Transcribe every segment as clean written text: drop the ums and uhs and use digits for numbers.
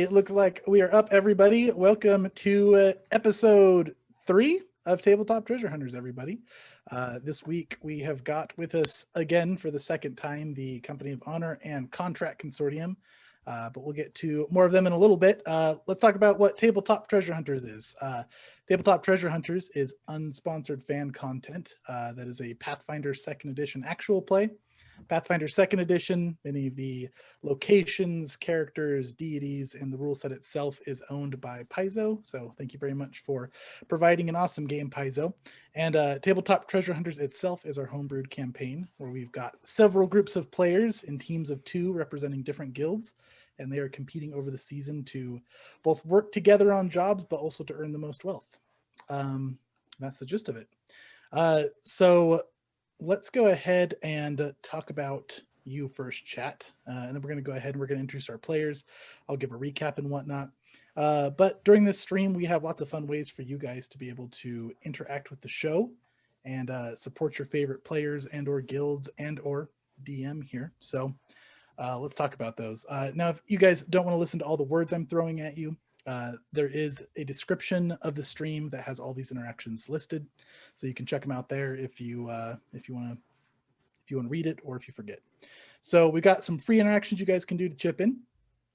It looks like we are up, everybody. Welcome to episode 3 of Tabletop Treasure Hunters, everybody. This week we have got with us again for the second time the Company of Honor and Contract Consortium, but we'll get to more of them in a little bit. Let's talk about what Tabletop Treasure Hunters is. Tabletop Treasure Hunters is unsponsored fan content that is a Pathfinder 2nd Edition actual play. Pathfinder 2nd Edition, many of the locations, characters, deities, and the rule set itself is owned by Paizo. So thank you very much for providing an awesome game, Paizo. And Tabletop Treasure Hunters itself is our homebrewed campaign where we've got several groups of players in teams of 2 representing different guilds. And they are competing over the season to both work together on jobs, but also to earn the most wealth. That's the gist of it. So let's go ahead and talk about you first, chat. And then we're going to go ahead and we're going to introduce our players. I'll give a recap and whatnot. But during this stream, we have lots of fun ways for you guys to be able to interact with the show and support your favorite players and or guilds and or DM here. So let's talk about those. Now, if you guys don't want to listen to all the words I'm throwing at you, there is a description of the stream that has all these interactions listed, so you can check them out there if you want to read it or if you forget. So we got some free interactions you guys can do to chip in.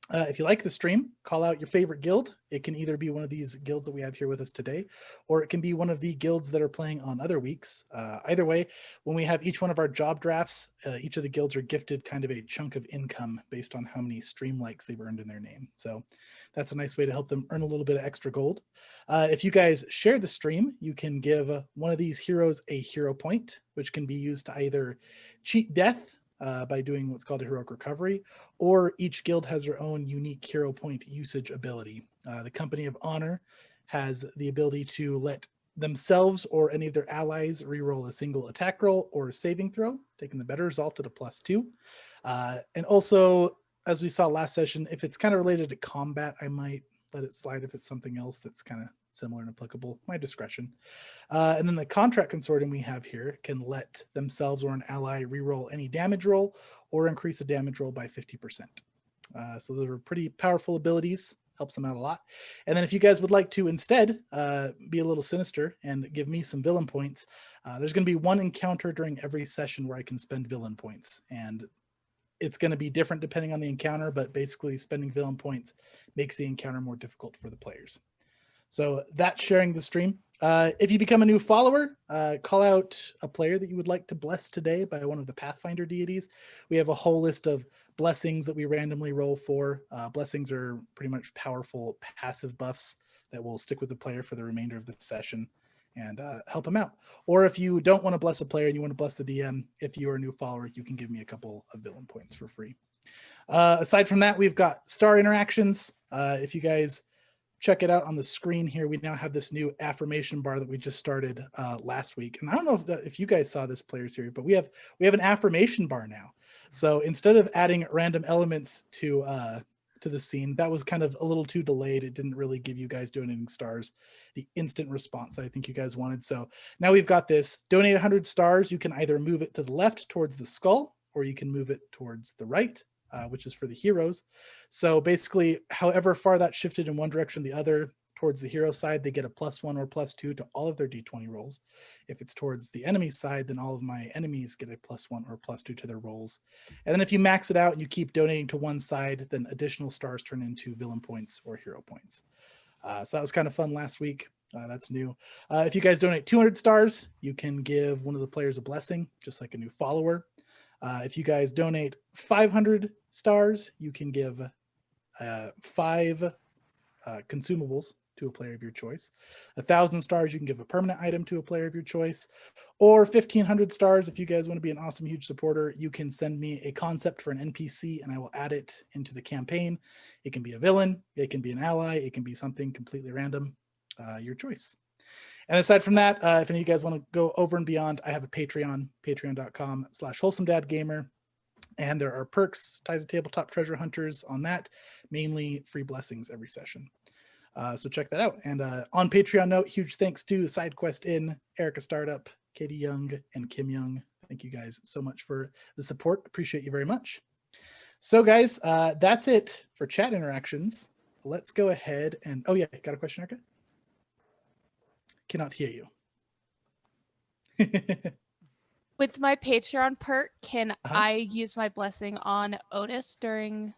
If you like the stream, call out your favorite guild. It can either be one of these guilds that we have here with us today, or it can be one of the guilds that are playing on other weeks. Either way, when we have each one of our job drafts, each of the guilds are gifted kind of a chunk of income based on how many stream likes they've earned in their name. So that's a nice way to help them earn a little bit of extra gold. If you guys share the stream, you can give one of these heroes a hero point, which can be used to either cheat death by doing what's called a heroic recovery, or each guild has their own unique hero point usage ability. The Company of Honor has the ability to let themselves or any of their allies reroll a single attack roll or saving throw, taking the better result at a +2. And also, as we saw last session, if it's kind of related to combat, I might let it slide if it's something else that's kind of similar and applicable, my discretion. And then the Contract Consortium we have here can let themselves or an ally reroll any damage roll or increase a damage roll by 50%. So those are pretty powerful abilities, helps them out a lot. And then if you guys would like to instead be a little sinister and give me some villain points, there's going to be one encounter during every session where I can spend villain points. And it's going to be different depending on the encounter, but basically spending villain points makes the encounter more difficult for the players. So that's sharing the stream. If you become a new follower, call out a player that you would like to bless today by one of the Pathfinder deities. We have a whole list of blessings that we randomly roll for. Blessings are pretty much powerful passive buffs that will stick with the player for the remainder of the session and help them out. Or if you don't want to bless a player and you want to bless the DM, if you're a new follower, you can give me a couple of villain points for free. Aside from that, we've got star interactions. If you guys check it out on the screen here, we now have this new affirmation bar that we just started last week. And I don't know if you guys saw this, players here, but we have an affirmation bar now. So instead of adding random elements to the scene, that was kind of a little too delayed. It didn't really give you guys donating stars the instant response that I think you guys wanted. So now we've got this: donate 100 stars. You can either move it to the left towards the skull, or you can move it towards the right, which is for the heroes. So basically, however far that shifted in one direction or the other towards the hero side, they get a +1 or +2 to all of their d20 rolls. If it's towards the enemy side, then all of my enemies get a +1 or +2 to their rolls. And then if you max it out and you keep donating to one side, then additional stars turn into villain points or hero points. So that was kind of fun last week. That's new. If you guys donate 200 stars, you can give one of the players a blessing, just like a new follower. If you guys donate 500 stars, you can give 5 consumables to a player of your choice. 1,000 stars, you can give a permanent item to a player of your choice. Or 1,500 stars, if you guys want to be an awesome, huge supporter, you can send me a concept for an NPC and I will add it into the campaign. It can be a villain, it can be an ally, it can be something completely random, your choice. And aside from that, if any of you guys want to go over and beyond, I have a Patreon, patreon.com/wholesomedadgamer. And there are perks tied to Tabletop Treasure Hunters on that, mainly free blessings every session. So check that out. And on Patreon note, huge thanks to SideQuest In, Erica Startup, Katie Young, and Kim Young. Thank you guys so much for the support. Appreciate you very much. So guys, that's it for chat interactions. let's go ahead and, oh yeah, got a question, Erica? Cannot hear you. With my Patreon perk, can Uh-huh. I use my blessing on Otis during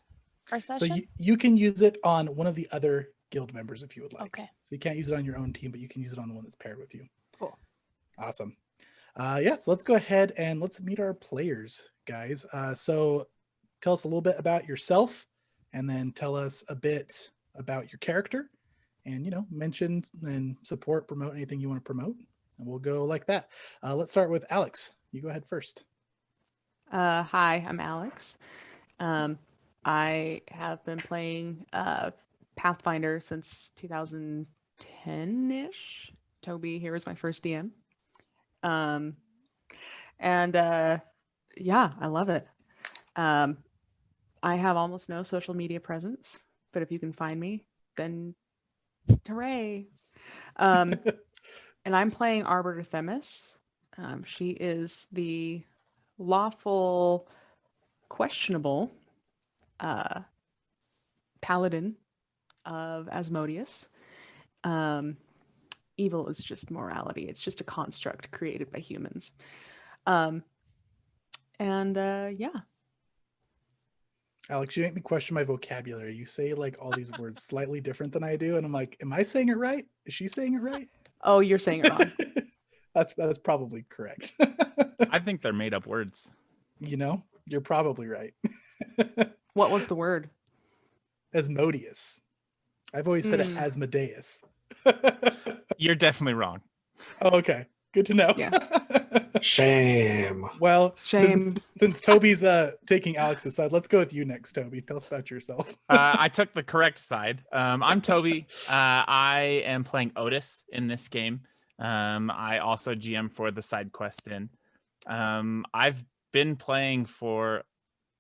our So session? you can use it on one of the other guild members if you would like. Okay. So you can't use it on your own team, but you can use it on the one that's paired with you. Cool. Awesome. Yeah, so let's go ahead and let's meet our players, guys. So tell us a little bit about yourself, and then tell us a bit about your character, and mention and support, promote anything you want to promote, and we'll go like that. Let's start with Alex. You go ahead first. Hi, I'm Alex. I have been playing Pathfinder since 2010-ish. Toby here is my first DM. Yeah, I love it. I have almost no social media presence, but if you can find me, then hooray. And I'm playing Arbiter Themis. She is the lawful, questionable paladin of Asmodeus. Evil is just morality. It's just a construct created by humans. Yeah. Alex, you make me question my vocabulary. You say like all these words slightly different than I do, and I'm like, am I saying it right? Is she saying it right? Oh, you're saying it wrong. That's probably correct. I think they're made up words. You're probably right. What was the word? Asmodeus. I've always said it Asmodeus. You're definitely wrong. Oh, okay. Good to know. Yeah. Shame. Well, Shame. Since Toby's taking Alex's side, let's go with you next, Toby. Tell us about yourself. I took the correct side. I'm Toby. I am playing Otis in this game. I also GM for the side quest in. I've been playing for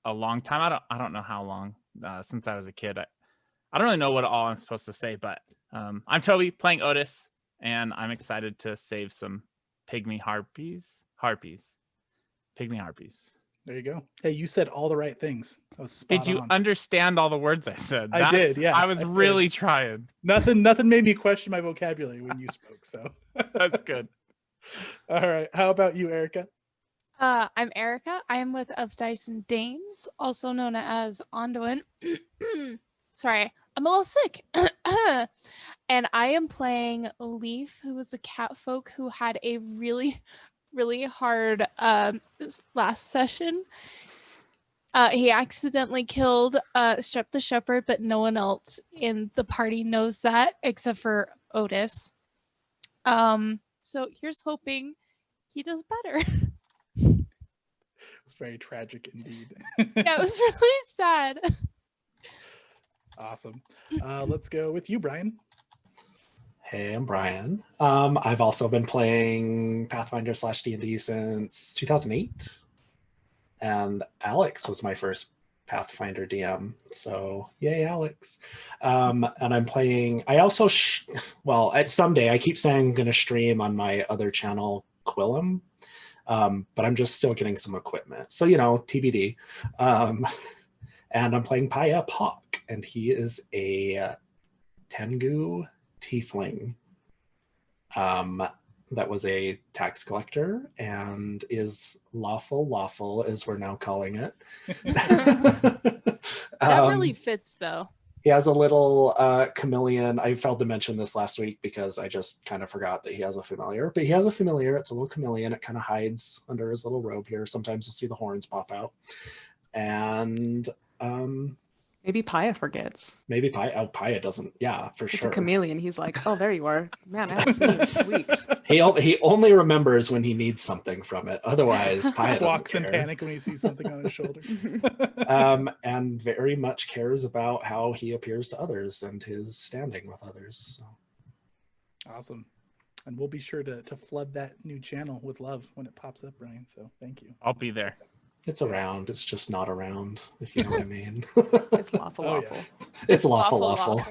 a long time. I don't know how long, since I was a kid. I don't really know what all I'm supposed to say, but I'm Toby playing Otis, and I'm excited to save some Pygmy Harpies. Pygmy Harpies. There you go. Hey, you said all the right things. That was spot Did you on. understand all the words I said? I did, yeah. I was I really did. trying. Nothing made me question my vocabulary when you spoke, so. That's good. All right. How about you, Erica? I'm Erica. I am with Of Dice and Dames, also known as Onduin. Sorry, I'm a little sick. And I am playing Leaf, who was a cat folk who had a really, really hard last session. He accidentally killed Shep the Shepherd, but no one else in the party knows that except for Otis. So here's hoping he does better. It's very tragic indeed. Yeah, it was really sad. Awesome. Let's go with you, Brian. Hey, I'm Brian. I've also been playing Pathfinder / D&D since 2008. And Alex was my first Pathfinder DM. So yay, Alex. And I'm playing, I also, well, at someday I keep saying I'm going to stream on my other channel, Quillum. But I'm just still getting some equipment. So, TBD. And I'm playing Paya Hawk, and he is a Tengu tiefling that was a tax collector and is lawful as we're now calling it. That really fits though. He has a little chameleon. I failed to mention this last week because I just kind of forgot that he has a familiar, but he has a familiar. It's a little chameleon. It kind of hides under his little robe here. Sometimes you'll see the horns pop out. And Maybe Paya forgets. maybe Paya doesn't. Yeah, for It's sure. a chameleon. He's like, oh, there you are. Man, I haven't seen you in 2 weeks. He only remembers when he needs something from it. Otherwise, Paya doesn't Walks in care. panic when he sees something on his shoulder. And very much cares about how he appears to others and his standing with others. So. Awesome. And we'll be sure to flood that new channel with love when it pops up, Brian. So thank you. I'll be there. It's around. It's just not around, if you know what I mean. It's lawful. Oh, yeah. It's lawful.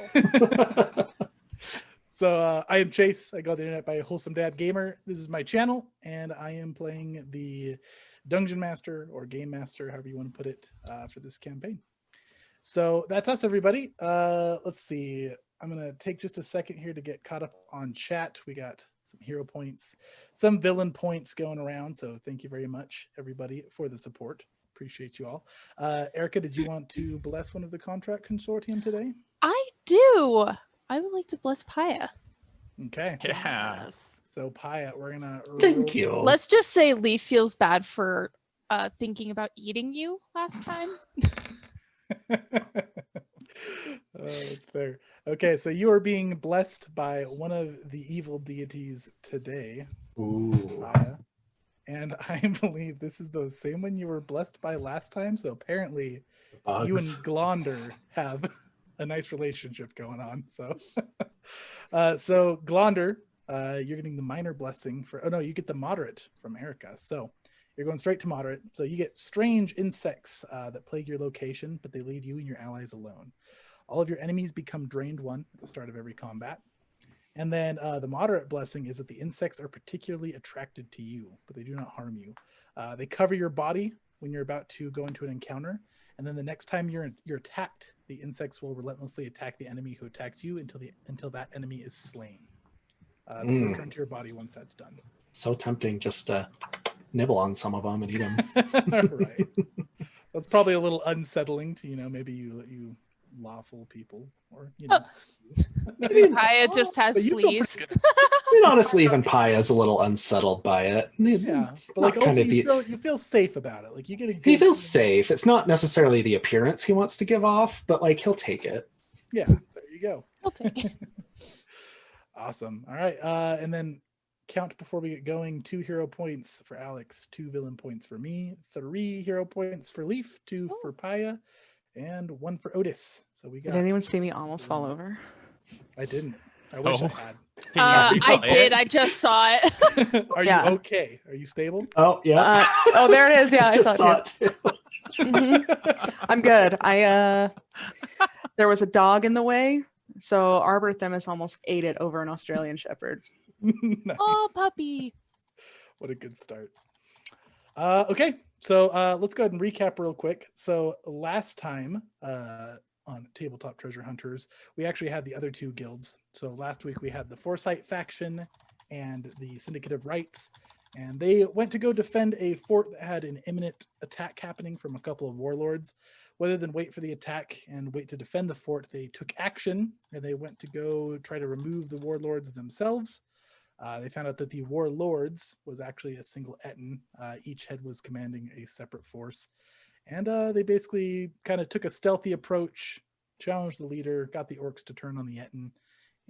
So I am Chase. I go on the internet by Wholesome Dad Gamer. This is my channel, and I am playing the Dungeon Master or Game Master, however you want to put it, for this campaign. So that's us, everybody. Let's see. I'm going to take just a second here to get caught up on chat. We got some hero points, some villain points going around. So thank you very much, everybody, for the support. Appreciate you all. Erica, did you want to bless one of the Contract Consortium today? I do. I would like to bless Paya. Okay. Yeah. Yes. So Paya, we're gonna Thank you. Let's just say Leaf feels bad for thinking about eating you last time. That's fair. Okay, so you are being blessed by one of the evil deities today, Ooh. Paya. And I believe this is the same one you were blessed by last time. So apparently you and Bugs. Glonder have a nice relationship going on. So so Glonder, you're getting the minor blessing for, oh no, you get the moderate from Erica. So you're going straight to moderate. So you get strange insects that plague your location, but they leave you and your allies alone. All of your enemies become drained 1 at the start of every combat. And then the moderate blessing is that the insects are particularly attracted to you, but they do not harm you. They cover your body when you're about to go into an encounter. And then the next time you're attacked, the insects will relentlessly attack the enemy who attacked you until that enemy is slain. They return to your body once that's done. So tempting just to nibble on some of them and eat them. Right. That's probably a little unsettling to, maybe you lawful people, or Maybe Paya just has but you feel pretty fleas. good. I mean, honestly, even Paya's a little unsettled by it. Yeah, It's but like not also kind of you feel safe about it. Like you get a he good feels safe. It's not necessarily the appearance he wants to give off, but like he'll take it. Yeah, there you go. I'll take it. Awesome. All right, and then count before we get going: 2 hero points for Alex, 2 villain points for me, 3 hero points for Leaf, 2 for Paya, and 1 for Otis. So we got. Did anyone see me almost fall over? I didn't. I wish I Oh. had. Can you I replay did. it? I just saw it. Are Yeah. you okay? Are you stable? Oh yeah. Oh, there it is. Yeah, I just saw it saw too. it too. Mhm. I'm good. There was a dog in the way, so Arbor Themis almost ate it over an Australian Shepherd. Nice. Oh, puppy. What a good start. Okay, so let's go ahead and recap real quick. So last time on Tabletop Treasure Hunters, we actually had the other 2 guilds. So last week we had the Foresight faction and the Syndicate of Rights, and they went to go defend a fort that had an imminent attack happening from a couple of warlords. Rather than wait for the attack and wait to defend the fort, they took action and they went to go try to remove the warlords themselves. They found out that the warlords was actually a single Etten. Each head was commanding a separate force. And they basically kind of took a stealthy approach, challenged the leader, got the orcs to turn on the Etten,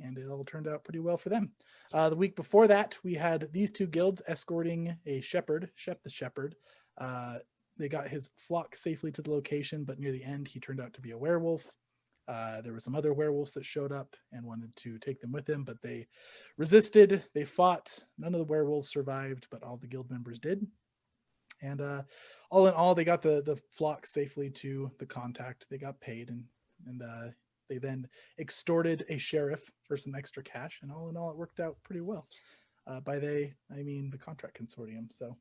and it all turned out pretty well for them. The week before that, we had these 2 guilds escorting a shepherd, Shep the Shepherd. They got his flock safely to the location, but near the end, he turned out to be a werewolf. There were some other werewolves that showed up and wanted to take them with him, but they resisted. They fought. None of the werewolves survived, but all the guild members did. And all in all, they got the flock safely to the contact. They got paid, and they then extorted a sheriff for some extra cash. And all in all, it worked out pretty well. By they, I mean the Contract Consortium. So.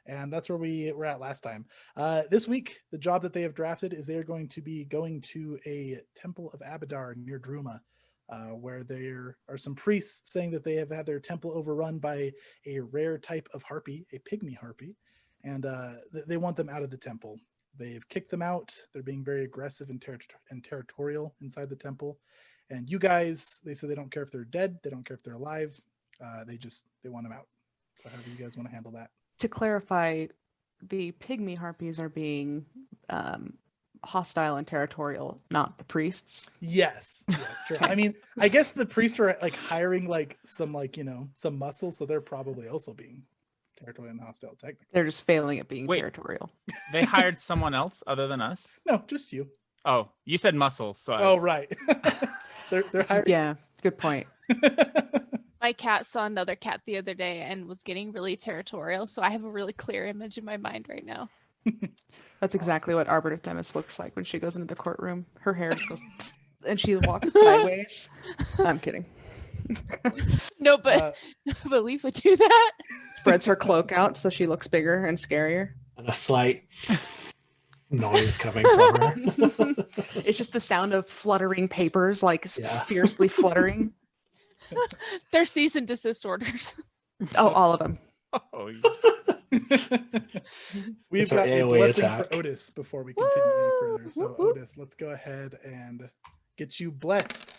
And that's where we were at last time. This week, the job that they have drafted is they are going to be going to a Temple of Abadar near Druma, where there are some priests saying that they have had their temple overrun by a rare type of harpy, a Pygmy Harpy, and they want them out of the temple. They've kicked them out. They're being very aggressive and territorial inside the temple. And you guys, they say they don't care if they're dead. They don't care if they're alive. They want them out. So how do you guys want to handle that? To clarify, the Pygmy Harpies are being hostile and territorial, not the priests. Yes, true. I mean, I guess the priests are like hiring some muscle, so they're probably also being territorial and hostile technically. They're just failing at being Wait. territorial. They hired someone else other than us? No, just you. Oh, you said muscle. So Oh, right. they're hiring. Yeah, good point. My cat saw another cat the other day and was getting really territorial, so I have a really clear image in my mind right now. That's exactly what Arbor Themis looks like when she goes into the courtroom. Her hair just goes and she walks sideways. I'm kidding. No, but but Leaf would do that. Spreads her cloak out so she looks bigger and scarier. And a slight noise coming from her. It's just the sound of fluttering papers, like Yeah. fiercely fluttering. They're cease and desist orders. Oh, all of them. Oh, We've It's our got a AoE blessing attack. for Otis before we continue any Woo! further. So Whoop, whoop. Otis, let's go ahead and get you blessed.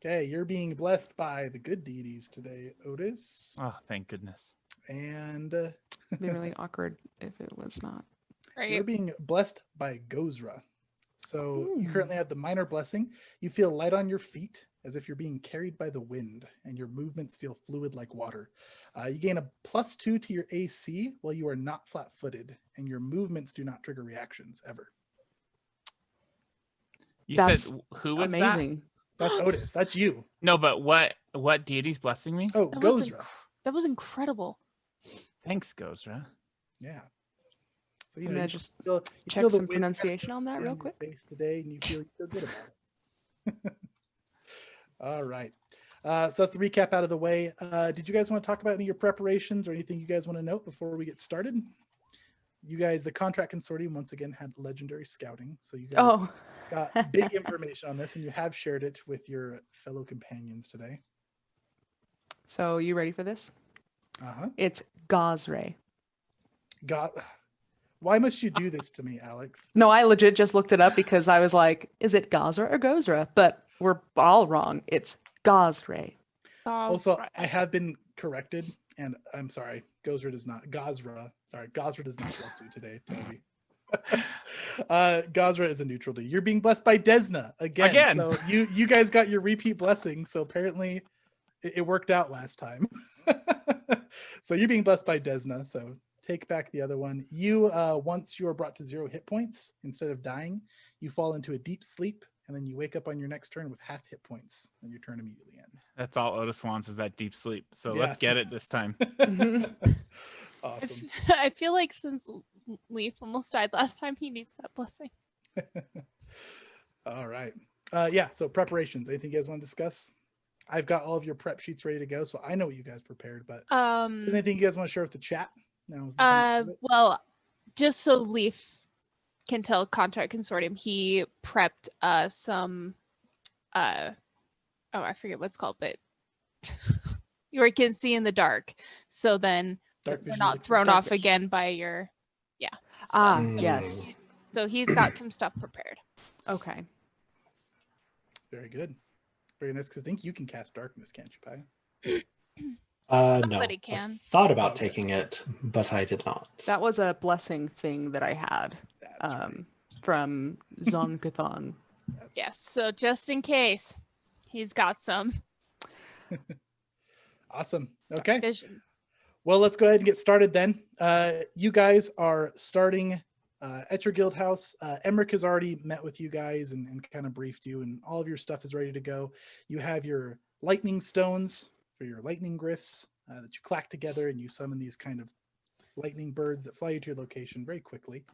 Okay, you're being blessed by the good deities today, Otis. oh, thank goodness. And It'd be really awkward if it was not. you're Right. being blessed by Gozra. So you Ooh. currently have the minor blessing. You feel light on your feet as if you're being carried by the wind, and your movements feel fluid like water. You gain a +2 to your AC while you are not flat-footed, and your movements do not trigger reactions ever. You That's said who was that? Amazing. That's Otis. That's you. No, but what deity's blessing me? Oh, That was, Gozra. that was incredible. Thanks, Gozra. Yeah. So I'm gonna you just feel, you check feel the some wind kind of pronunciation on that down real your quick. face today, and you feel good about it. All right. So that's the recap out of the way. Did you guys want to talk about any of your preparations or anything you guys want to note before we get started? You guys, the Contract Consortium once again had legendary scouting, so you guys Oh, got big information on this, and you have shared it with your fellow companions today. so you ready for this? Uh-huh. It's Gozray. God, why must you do this to me, Alex? No, I legit just looked it up because I was like, is it Gozra or Gozra? But we're all wrong. It's Gozray. Also, Gozra. I have been corrected, and I'm sorry. Gozra does not. Gozra. Sorry, Gozra does not bless you today, Toby. Gozra is a neutral D. You're being blessed by Desna again. So you guys got your repeat blessing. So apparently it worked out last time. So you're being blessed by Desna. So take back the other one. You once you are brought to 0 hit points, instead of dying, you fall into a deep sleep, and then you wake up on your next turn with half hit points, and your turn immediately ends. That's all Otis wants is that deep sleep. So Yeah. let's get it this time. Awesome. I feel like since Leaf almost died last time, he needs that blessing. All right. Yeah, so preparations. Anything you guys want to discuss? I've got all of your prep sheets ready to go, so I know what you guys prepared, but is there anything you guys want to share with the chat? Now is the time to do it. Well, just so Leaf can tell Contract Consortium, he prepped some I forget what it's called, but you can see in the dark. So then Dark we're vision not elixir. thrown Dark off vision. again by your Ah, stuff. Mm. yes. So he's got some stuff prepared. Okay. Very good. Very nice, because I think you can cast darkness, can't you, Pi? No. Somebody I can. thought about Okay. taking it, but I did not. That was a blessing thing that I had That's right. from Zonkathon. Yes. So just in case, he's got some Awesome. Okay. vision. Well, let's go ahead and get started then. You guys are starting at your guild house. Emmerich has already met with you guys and kind of briefed you, and all of your stuff is ready to go. You have your lightning stones for your lightning glyphs that you clack together, and you summon these kind of lightning birds that fly you to your location very quickly.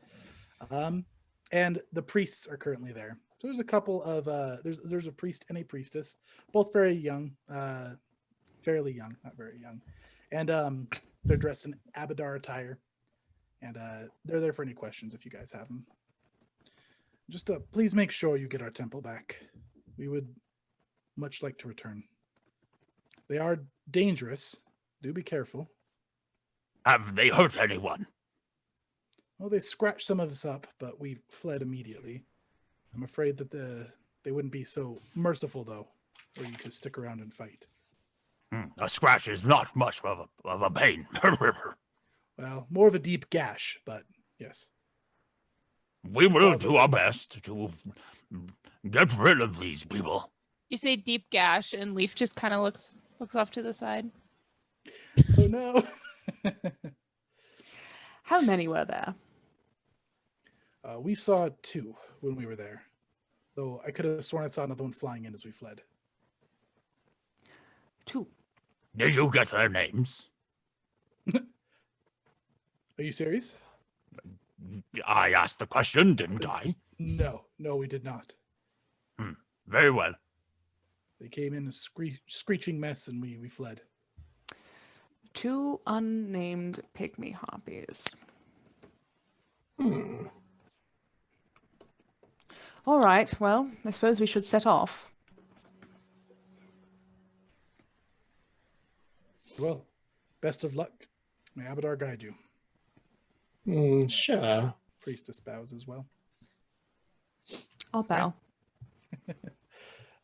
And the priests are currently there. So there's a couple of there's a priest and a priestess, both very young, fairly young, not very young, and they're dressed in Abadar attire, and they're there for any questions if you guys have them. Just please make sure you get our temple back. We would much like to return. They are dangerous. Do be careful. Have they hurt anyone? Well, they scratched some of us up, but we fled immediately. I'm afraid that they wouldn't be so merciful, though, or you could stick around and fight. A scratch is not much of a pain. Well, more of a deep gash, but yes. We will do our best to get rid of these people. You say deep gash, and Leaf just kind of looks off to the side. Oh no. How many were there? We saw 2 when we were there, though I could have sworn I saw another one flying in as we fled. 2. Did you get their names? Are you serious? I asked the question, didn't I? No, we did not. Very well. They came in a screeching mess, and we fled. 2 unnamed Pygmy Harpies. All right, well, I suppose we should set off. Well, best of luck. May Abadar guide you. Sure. Priestess bows as well. I'll bow.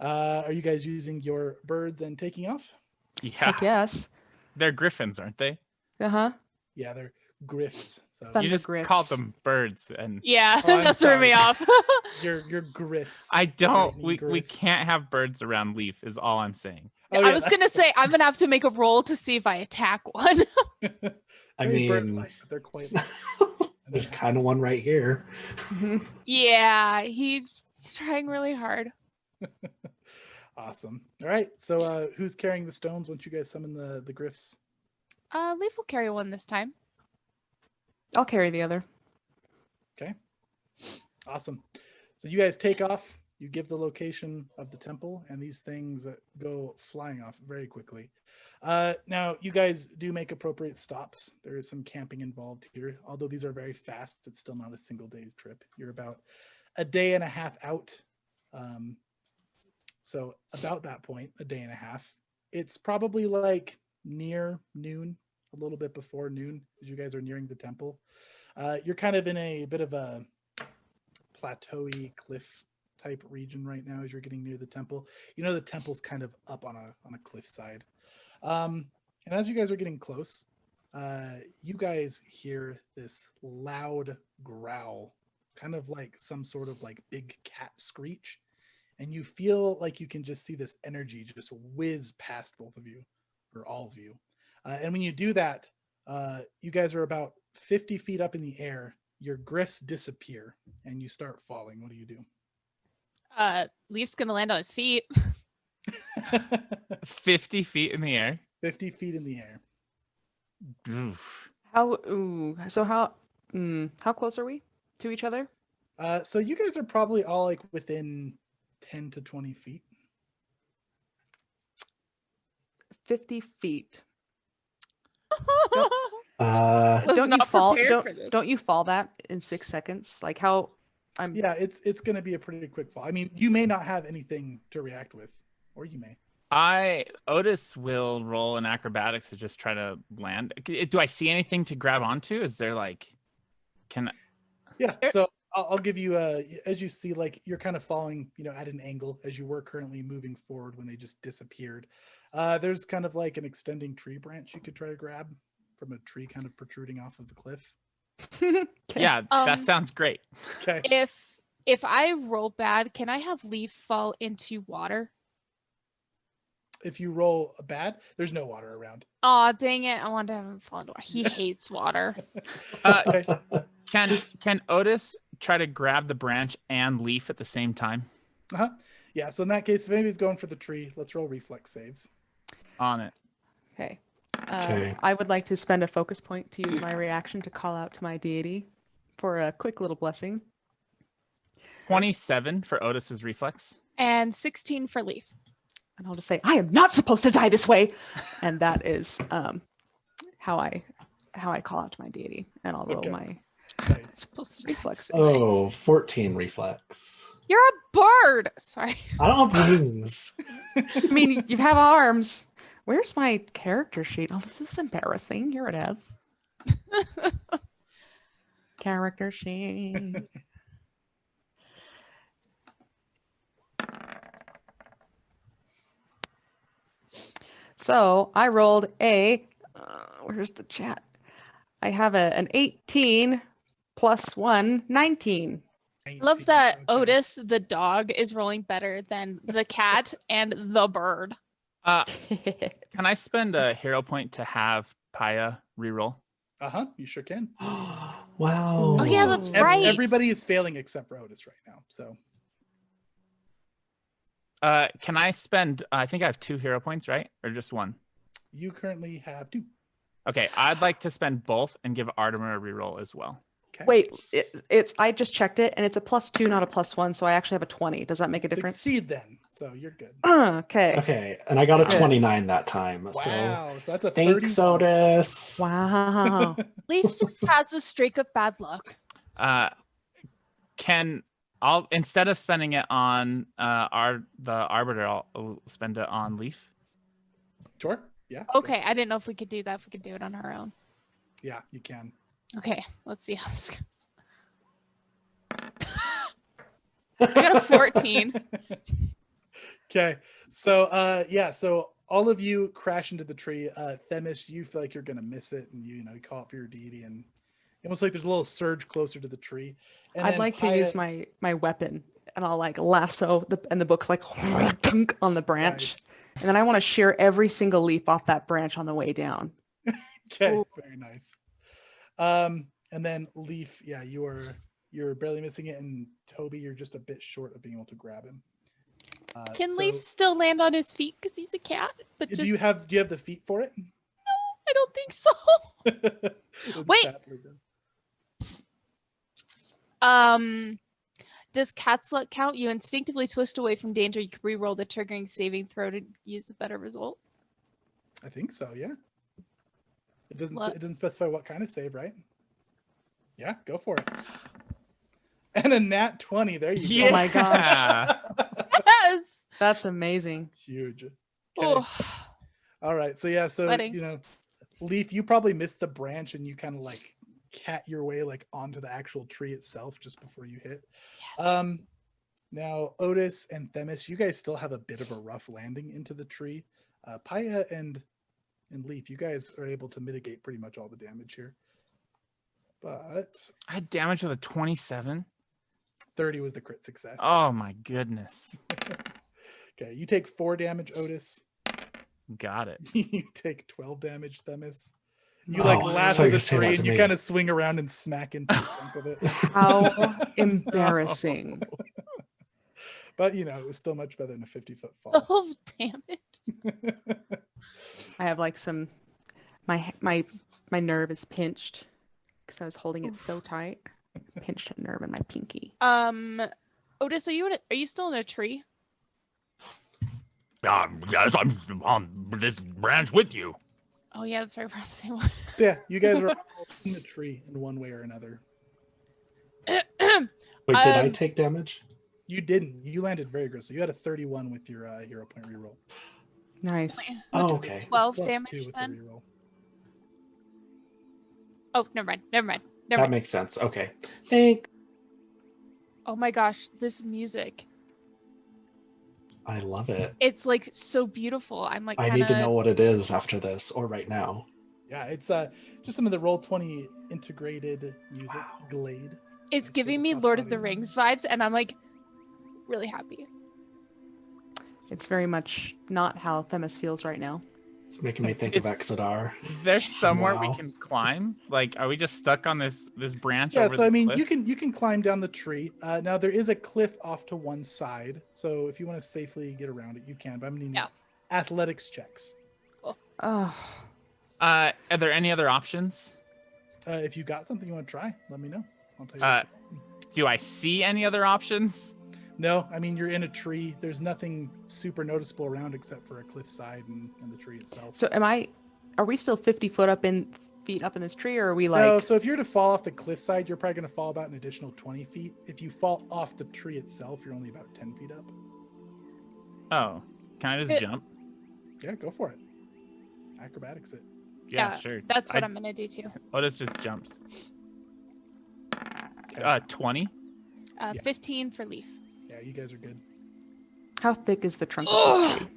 Are you guys using your birds and taking off? Yeah, Heck yes. they're griffins, aren't they? Uh-huh. Yeah, they're griffs. So Thunder You just griffs. called them birds, and Yeah, Oh, I'm that threw me sorry. off. you're griffs. I don't. Lightning We griffs. can't have birds around Leaf. Is all I'm saying. Oh, I yeah, was gonna that's- say I'm gonna have to make a roll to see if I attack one. I very mean, bird-like, but they're quite. there's kind of one right here. Mhm. Yeah, he's trying really hard. Awesome. All right. So who's carrying the stones once you guys summon the griffs? Leaf will carry one this time. I'll carry the other. Awesome. So you guys take off. You give the location of the temple, and these things go flying off very quickly. Now, you guys do make appropriate stops. There is some camping involved here. Although these are very fast, it's still not a single day's trip. You're about a day and a half out. So about that point, a day and a half. It's probably like near noon, a little bit before noon, as you guys are nearing the temple. You're kind of in a bit of a plateauy cliff type region right now as you're getting near the temple. You know, the temple's kind of up on a cliff side. And as you guys are getting close, you guys hear this loud growl, kind of like some sort of like big cat screech. And you feel like you can just see this energy just whiz past both of you, or all of you. And when you do that, you guys are about 50 feet up in the air. Your griffs disappear and you start falling. What do you do? Leaf's gonna land on his feet. 50 feet in the air. 50 feet in the air. Oof. How close are we to each other? So you guys are probably all like within 10 to 20 feet. 50 feet. Was Don't you not fall? prepared Don't, for this. don't you fall that in 6 seconds? Like how? I'm. Yeah, it's going to be a pretty quick fall. I mean, you may not have anything to react with, or you may. Otis will roll an acrobatics to just try to land. Do I see anything to grab onto? Is there like, can Yeah, so I'll give you as you see, like you're kind of falling, at an angle as you were currently moving forward when they just disappeared. There's kind of like an extending tree branch you could try to grab from a tree kind of protruding off of the cliff. Okay. Yeah, that Um, sounds great. Okay. If I roll bad, can I have Leaf fall into water? If you roll a bad, there's no water around. Aw, dang it. I wanted to have him fall into water. He hates water. Okay. Can Otis try to grab the branch and Leaf at the same time? Uh-huh. Yeah, so in that case, if anybody's going for the tree, let's roll reflex saves. On it. Okay. Okay. I would like to spend a focus point to use my reaction to call out to my deity for a quick little blessing. 27 for Otis's reflex. And 16 for Leaf. And I'll just say, I am not supposed to die this way. And that is how I call out to my deity. And I'll roll Okay. my Nice. Supposed to die reflex. this way. Oh, 14 reflex. You're a bird. Sorry. I don't have wings. I mean, you have arms. Where's my character sheet? Oh, this is embarrassing. Here it is. Character sheet. So I rolled where's the chat? I have an 18 plus 1, 19. I love that Okay. Otis, the dog, is rolling better than the cat and the bird. Can I spend a hero point to have Paya reroll? Uh-huh, you sure can. Wow. Oh, yeah, that's right. Everybody is failing except for Otis right now. So Can I spend? I think I have 2 hero points, right, or just 1? you currently have 2. Okay, I'd like to spend both and give Artemis a reroll as well. Okay. Wait, it's I just checked it and it's a +2, not a +1, so I actually have a 20. Does that make a difference? Succeed then. So you're good. Okay. Okay, and I got a Good. 29 that time. So Wow. So that's a thanks, 30. Otis. Wow. Leaf just has a streak of bad luck. Can I'll instead of spending it on the arbiter, I'll spend it on Leaf. Sure. Yeah. Okay, I didn't know if we could do that. If we could do it on our own. Yeah, you can. Okay, let's see how this goes. I got a 14. Okay. So yeah, so all of you crash into the tree. Themis, you feel like you're gonna miss it, and you call out for your deity, and almost like there's a little surge closer to the tree. And I'd then like to use my weapon, and I'll like lasso and the book's like dunk on the branch, Nice. and then I want to shear every single leaf off that branch on the way down. Okay, Ooh. very nice. And then Leaf, yeah, you're barely missing it, and Toby, you're just a bit short of being able to grab him. Can so Leaf still land on his feet because he's a cat? But do just you have the feet for it? I don't think so. It'll Wait. sadly go. Does Cat's Luck count? You instinctively twist away from danger. You can re-roll the triggering saving throw to use a better result. I think so. Yeah. It doesn't. What? It doesn't specify what kind of save, right? Yeah, go for it. And a nat 20. There you Yeah. Oh my gosh. Yes. That's amazing. Huge. Okay. Oh, All right. So yeah. So Sweating. Leaf, you probably missed the branch, and you kind of like cat your way like onto the actual tree itself just before you hit. yes. Now Otis and Themis, you guys still have a bit of a rough landing into the tree. Paya and Leaf, you guys are able to mitigate pretty much all the damage here. But I had damage with a 27. 30 was the crit success. Oh my goodness. Okay, you take 4 damage, Otis. Got it. You take 12 damage, Themis. You Oh, like I thought lasso you were the saying that tree was and you me. kind of swing around and smack into the trunk of it. How embarrassing. But it was still much better than a 50-foot fall. Oh, damn it. I have like some my nerve is pinched because I was holding it so tight. Pinched a nerve in my pinky. Otis, are you still in a tree? Yes, I'm on this branch with you. Oh yeah, that's right. We're on the same one. Yeah, you guys are all in the tree in one way or another. Wait, did I Um, take damage? You didn't. You landed very good. So you had a 31 with your hero point reroll. Nice. Oh, okay. 12 Plus damage 2 with then. the reroll. Oh, never mind. That makes sense. Okay. Thanks. Oh my gosh, this music. I love it. It's like so beautiful. I'm like I need to know what it is after this or right now. Yeah, it's just some of the Roll20 integrated music, Glade. It's like giving me tabletop Lord of the audio. Rings vibes, and I'm like really happy. It's very much not how Themis feels right now. It's making me think of It's- Exodar. Is there somewhere we Wow. can climb? Like, are we just stuck on this branch? Yeah, over so the I mean, cliff? you can climb down the tree. Now there is a cliff off to one side, so if you want to safely get around it, you can. But I'm needing Yeah. athletics checks. Oh, Are there any other options? If you got something you want to try, let me know. I'll tell you. Uh, Do I see any other options? No, I mean you're in a tree. There's nothing super noticeable around except for a cliff side and the tree itself. so are we still 50 feet up in this tree, or are we like? No, so if you're to fall off the cliff side, you're probably going to fall about an additional 20 feet. If you fall off the tree itself, you're only about 10 feet up. Oh, can I just It- jump? Yeah, go for it. Acrobatics it. Yeah, sure. That's what I- I'm gonna do too. Otis just jumps. Okay. 20. Yeah. 15 for Leaf. Yeah, you guys are good. How thick is the trunk of this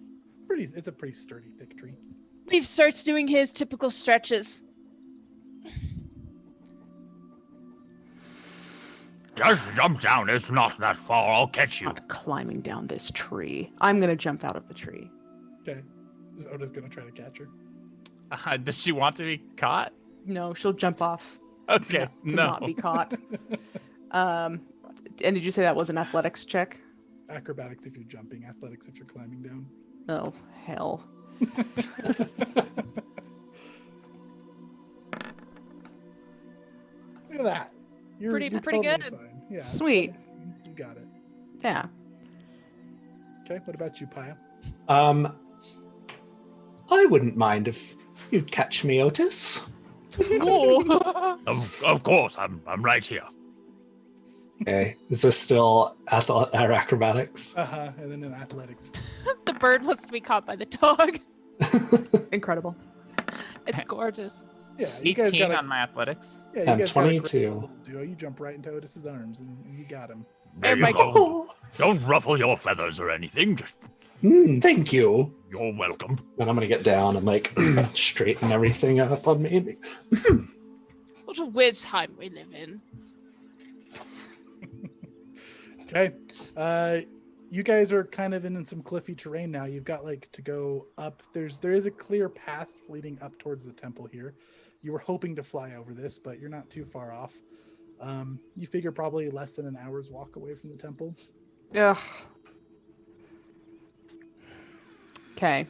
tree? It's a pretty sturdy, thick tree. Leaf starts doing his typical stretches. Just jump down. It's not that far. I'll catch you. Not climbing down this tree. I'm gonna jump out of the tree. Okay. Is Oda's going to try to catch her? Does she want to be caught? No, she'll jump off Okay, to no. not be caught. And did you say that was an athletics check? Acrobatics if you're jumping, athletics if you're climbing down. Oh, hell. Look at that. You're Pretty totally good. Fine. Yeah. Sweet. You got it. Yeah. Okay. What about you, Paya? I wouldn't mind if you'd catch me, Otis. Of course, I'm right here. Okay. Is this still acrobatics? And then in athletics. The bird wants to be caught by the dog. Incredible. It's gorgeous. Yeah, you guys 18 got a, on my athletics. yeah, you I'm guys got a 22. graceful little duo. You jump right into Otis's arms and you got him. There my you go. Don't ruffle your feathers or anything. Just Thank you. you're welcome. Then I'm gonna get down and like straighten everything up on me. What a weird time we live in. Okay. You guys are kind of in some cliffy terrain now. You've got like to go up. There is a clear path leading up towards the temple here. You were hoping to fly over this, but you're not too far off. You figure probably less than an hour's walk away from the temple. Ugh. Okay.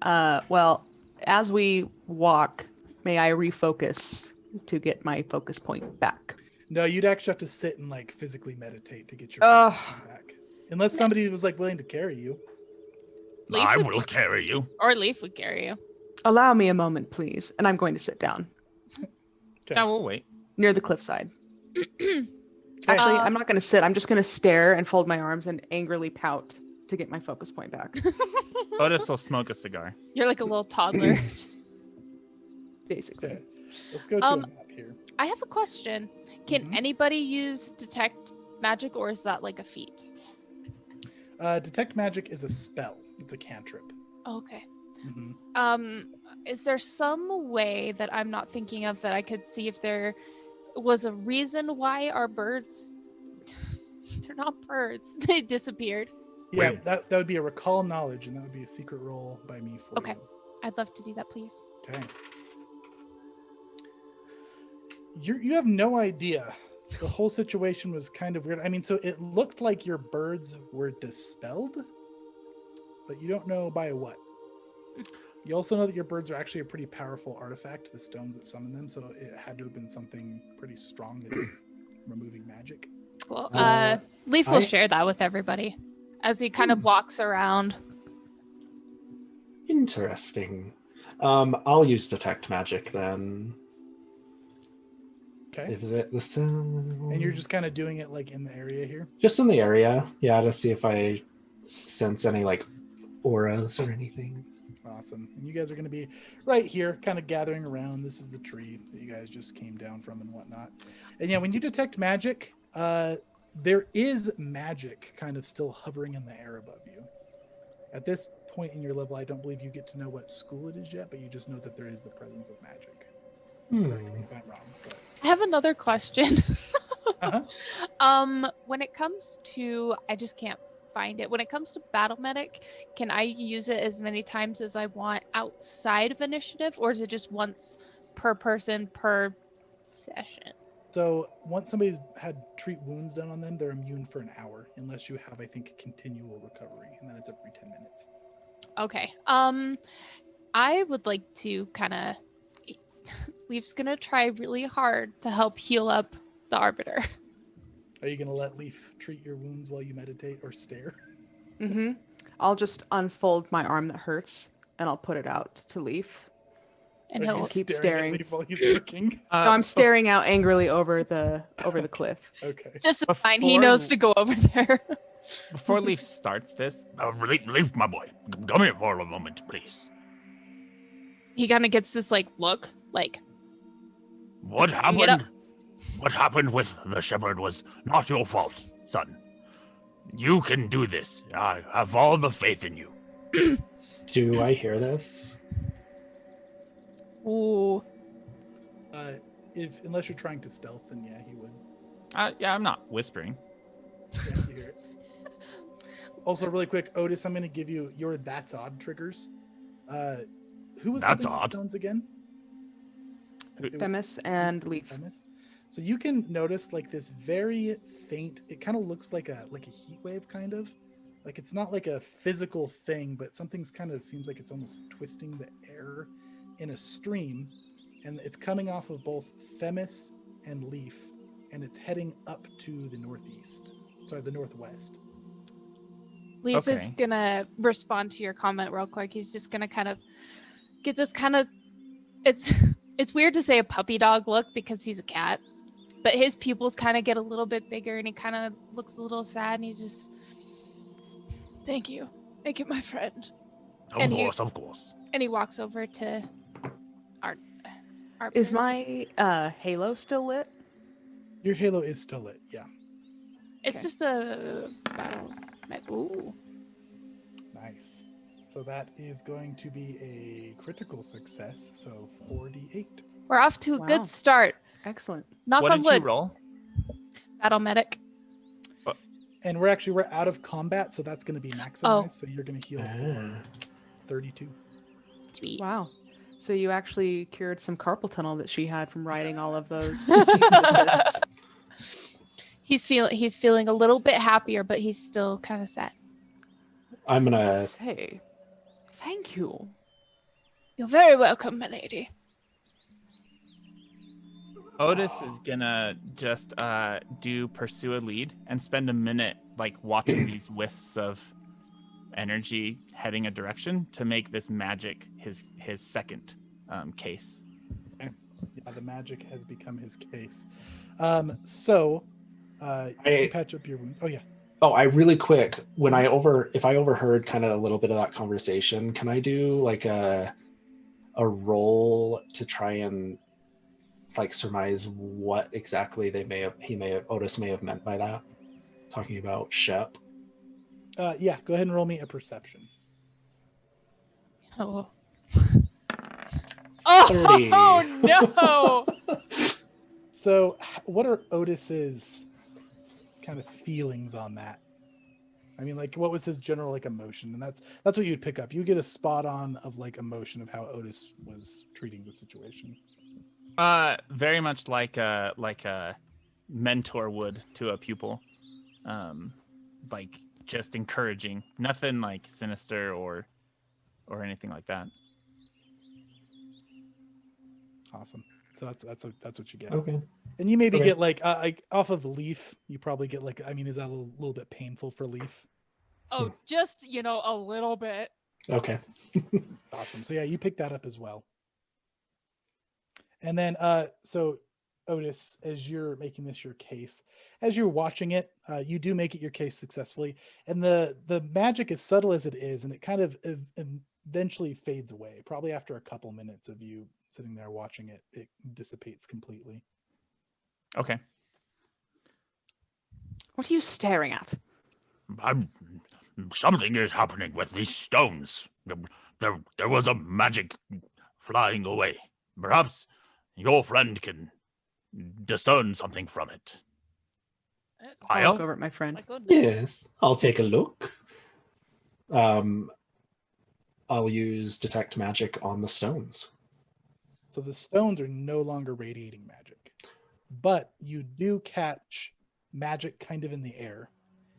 Well, as we walk, may I refocus to get my focus point back? No, you'd actually have to sit and like physically meditate to get your Ugh. focus back. Unless somebody was like willing to carry you. Leaf I would- will carry you. Or Leaf would carry you. Allow me a moment, please. And I'm going to sit down Okay. Yeah, we'll wait. near the cliffside. Okay. Actually, I'm not going to sit. I'm just going to stare and fold my arms and angrily pout to get my focus point back. Otis will smoke a cigar. You're like a little toddler. Basically. Okay. Let's go to a map here. I have a question. Can Mhm. anybody use detect magic, or is that like a feat? Detect magic is a spell. It's a cantrip. Oh, okay. Mhm. Is there some way that I'm not thinking of that I could see if there was a reason why our birds they're not birds. They disappeared. Yeah, Wait. that would be a recall knowledge, and that would be a secret roll by me for Okay. you. I'd love to do that, please. Okay. You have no idea. The whole situation was kind of weird. I mean, so it looked like your birds were dispelled, but you don't know by what. You also know that your birds are actually a pretty powerful artifact, the stones that summon them, so it had to have been something pretty strong to do removing magic. Well, Uh, Leaf will I- share that with everybody as he kind of walks around. Interesting. I'll use detect magic then. Okay. Is it the sound? And you're just kind of doing it like in the area here. Just in the area, yeah, to see if I sense any like auras or anything. Awesome. And you guys are going to be right here, kind of gathering around. This is the tree that you guys just came down from and whatnot. And yeah, when you detect magic, there is magic kind of still hovering in the air above you. At this point in your level, I don't believe you get to know what school it is yet, but you just know that there is the presence of magic. If I'm wrong. But, I have another question. uh-huh. When it comes to, I just can't find it. When it comes to Battle Medic, can I use it as many times as I want outside of initiative, or is it just once per person per session? So once somebody's had treat wounds done on them, they're immune for an hour, unless you have, I think, continual recovery, and then it's every 10 minutes. Okay. I would like to kind of. Leaf's gonna try really hard to help heal up the Arbiter. Are you going to let Leaf treat your wounds while you meditate or stare? Mm-hmm. I'll just unfold my arm that hurts and I'll put it out to Leaf. And Are you he'll keep at staring. Leaf while he's looking? No, I'm staring out angrily over the cliff. Okay. just fine. He Before- knows to go over there. Before Leaf starts this, Leaf, my boy. Come here for a moment, please. He kind of gets this like look, like What Bring it up. happened? What happened with the shepherd was not your fault, son. You can do this. I have all the faith in you. Do I hear this? ooh. Unless you're trying to stealth, then yeah, he would. yeah, I'm not whispering. Yeah, you hear it. Also, really quick, Otis, I'm going to give you your That's Odd triggers. Who was That's holding the odd. stones again? Themis and Leaf. Themis. So you can notice like this very faint. It kind of looks like a heat wave, kind of. Like it's not like a physical thing, but something's kind of seems like it's almost twisting the air in a stream, and it's coming off of both Themis and Leaf, and it's heading up to the northeast. Sorry, the northwest. Leaf is Okay. gonna respond to your comment real quick. He's just gonna kind of get this kind of it's weird to say a puppy dog look because he's a cat. but his pupils kind of get a little bit bigger, and he kind of looks a little sad, and he's just, thank you, my friend. Of course, of course. And he walks over to our Is my halo still lit? Your halo is still lit. Yeah. It's Okay. just a battle. Ooh. Nice. So that is going to be a critical success. So 4d8. We're off to a Wow. good start. Excellent. Knock What on did you wood. roll? Battle medic. And we're out of combat, so that's going to be maximized. So you're going to heal for 32. Sweet. Wow. So you actually cured some carpal tunnel that she had from riding all of those. He's feeling a little bit happier, but he's still kind of sad. I'm gonna. Say, thank you. You're very welcome, my lady. Otis is gonna just do pursue a lead and spend a minute like watching these wisps of energy heading a direction to make this magic his second case. Yeah, the magic has become his case. You patch up your wounds. Oh yeah. Oh, I really quick when if I overheard kind of a little bit of that conversation, can I do like a roll to try and like surmise what exactly Otis may have meant by that? Talking about Shep. Yeah, go ahead and roll me a perception. Oh. 30. Oh no! So what are Otis's kind of feelings on that? I mean, like, what was his general like emotion? And that's what you'd pick up. You get a spot on of like emotion of how Otis was treating the situation. Very much like a mentor would to a pupil. Like just encouraging. Nothing like sinister or anything like that. Awesome. So that's what you get. Okay. And you maybe Okay. get like off of Leaf, you probably get like, I mean, is that a little bit painful for Leaf? Oh, just a little bit. Okay. Awesome. So yeah, you pick that up as well. And then so Otis, as you're making this your case, as you're watching it, you do make it your case successfully. And the magic, as subtle as it is, and it kind of eventually fades away. Probably after a couple minutes of you sitting there watching it, it dissipates completely. Okay. What are you staring at? Something is happening with these stones. There was a magic flying away. Perhaps your friend can discern something from it. I'll Aya? look over at my friend. My goodness. Yes, I'll take a look. I'll use detect magic on the stones. So the stones are no longer radiating magic, but you do catch magic kind of in the air.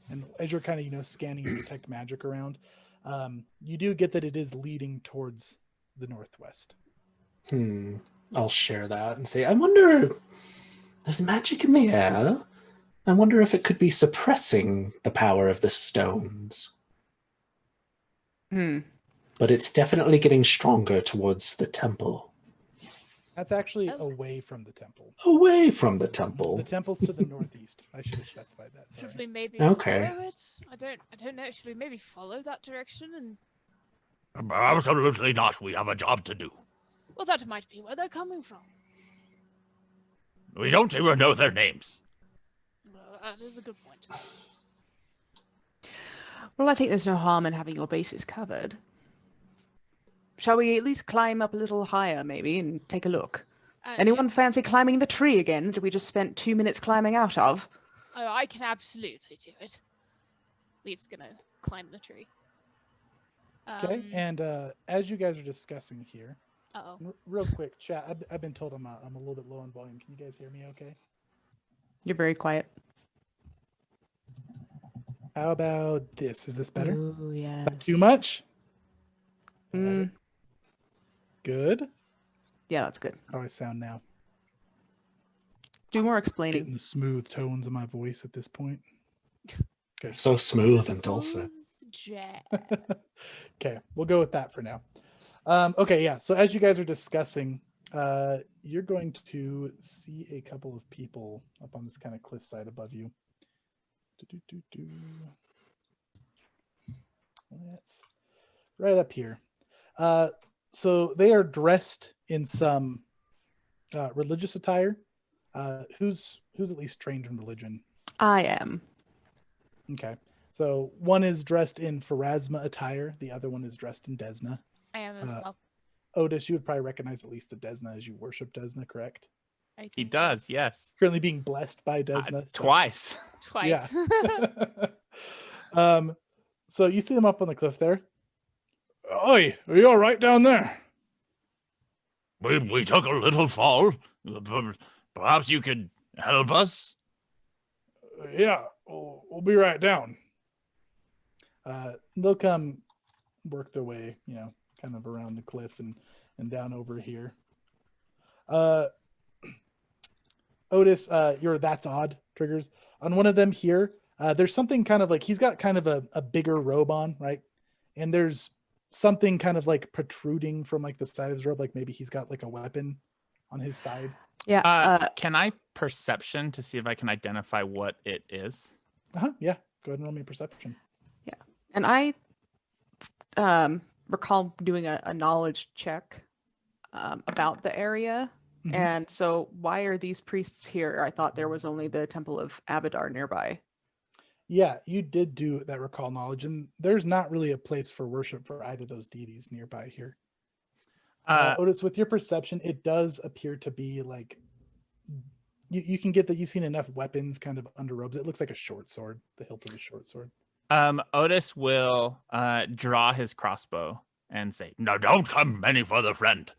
And as you're kind of, scanning your detect magic around, you do get that it is leading towards the northwest. I'll share that and say, I wonder, there's magic in the air. I wonder if it could be suppressing the power of the stones. But it's definitely getting stronger towards the temple. That's actually away from the temple. Away from the temple. The temple's to the northeast. I should have specified that. Should Sorry. we maybe Okay. follow it? I don't know. Should we maybe follow that direction? And Absolutely not. We have a job to do. well, that might be where they're coming from. We don't even know their names. Well, that is a good point. Well, I think there's no harm in having your bases covered. Shall we at least climb up a little higher, maybe, and take a look? Anyone Yes. fancy climbing the tree again that we just spent 2 minutes climbing out of? Oh, I can absolutely do it. Leaf's gonna climb the tree. Okay. And as you guys are discussing here, Uh-oh. real quick, chat. I've been told I'm a little bit low on volume. Can you guys hear me? Okay. You're very quiet. How about this? Is this better? Oh, yeah. Not too much? Mm, Good. yeah, that's good. How do I sound now? Do more Getting explaining. the smooth tones of my voice at this point. So smooth and dulcet. Jazz. Okay, we'll go with that for now. Okay, yeah. So as you guys are discussing, You're going to see a couple of people up on this kind of cliffside above you. That's right up here. So they are dressed in some religious attire. Who's at least trained in religion? I am. Okay. So one is dressed in Pharasma attire. The other one is dressed in Desna. I am as well. Otis, you would probably recognize at least the Desna as you worship Desna, correct? I think He so. does, yes. Currently being blessed by Desna. so- Twice. Twice. So you see them up on the cliff there. Oi, are you all right down there? We took a little fall. Perhaps you could help us? Yeah, we'll be right down. They'll come work their way, kind of around the cliff and down over here. Otis, your that's odd triggers. On one of them here, there's something kind of like, he's got kind of a bigger robe on, right? And there's something kind of like protruding from like the side of his robe, like maybe he's got like a weapon on his side. Yeah. Can I perception to see if I can identify what it is? Yeah, go ahead and roll me perception. And I recall doing a knowledge check about the area. Mhm. And so why are these priests here? I thought there was only the Temple of Abadar nearby. Yeah, you did do that recall knowledge, and there's not really a place for worship for either of those deities nearby here. Otis, with your perception, it does appear to be like you can get that you've seen enough weapons kind of under robes. It looks like a short sword, the hilt of a short sword. Otis will draw his crossbow and say, No, don't come any further, friend.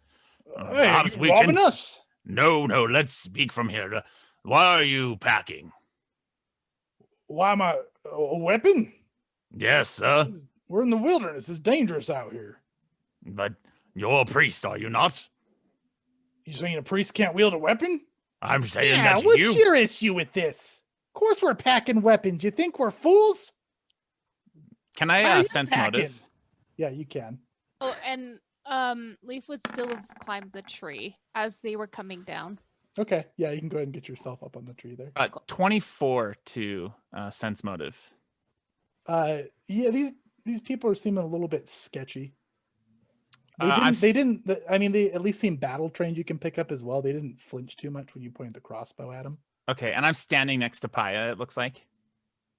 Hey, Perhaps you we robbing can us? No, let's speak from here. Why are you packing? Why am I a weapon? Yes, sir. We're in the wilderness. It's dangerous out here. But you're a priest, are you not? You saying a priest can't wield a weapon? I'm saying Yeah, that what's you... your issue with this? Of course we're packing weapons. You think we're fools? can How I are you sense packing? motive? Yeah, you can. Oh, and Leaf would still have climbed the tree as they were coming down. Okay, yeah, you can go ahead and get yourself up on the tree there. 24 to sense motive. Yeah, these people are seeming a little bit sketchy. I'm They didn't. I mean, they at least seem battle trained. You can pick up as well. They didn't flinch too much when you pointed the crossbow at them. Okay, and I'm standing next to Paya, it looks like.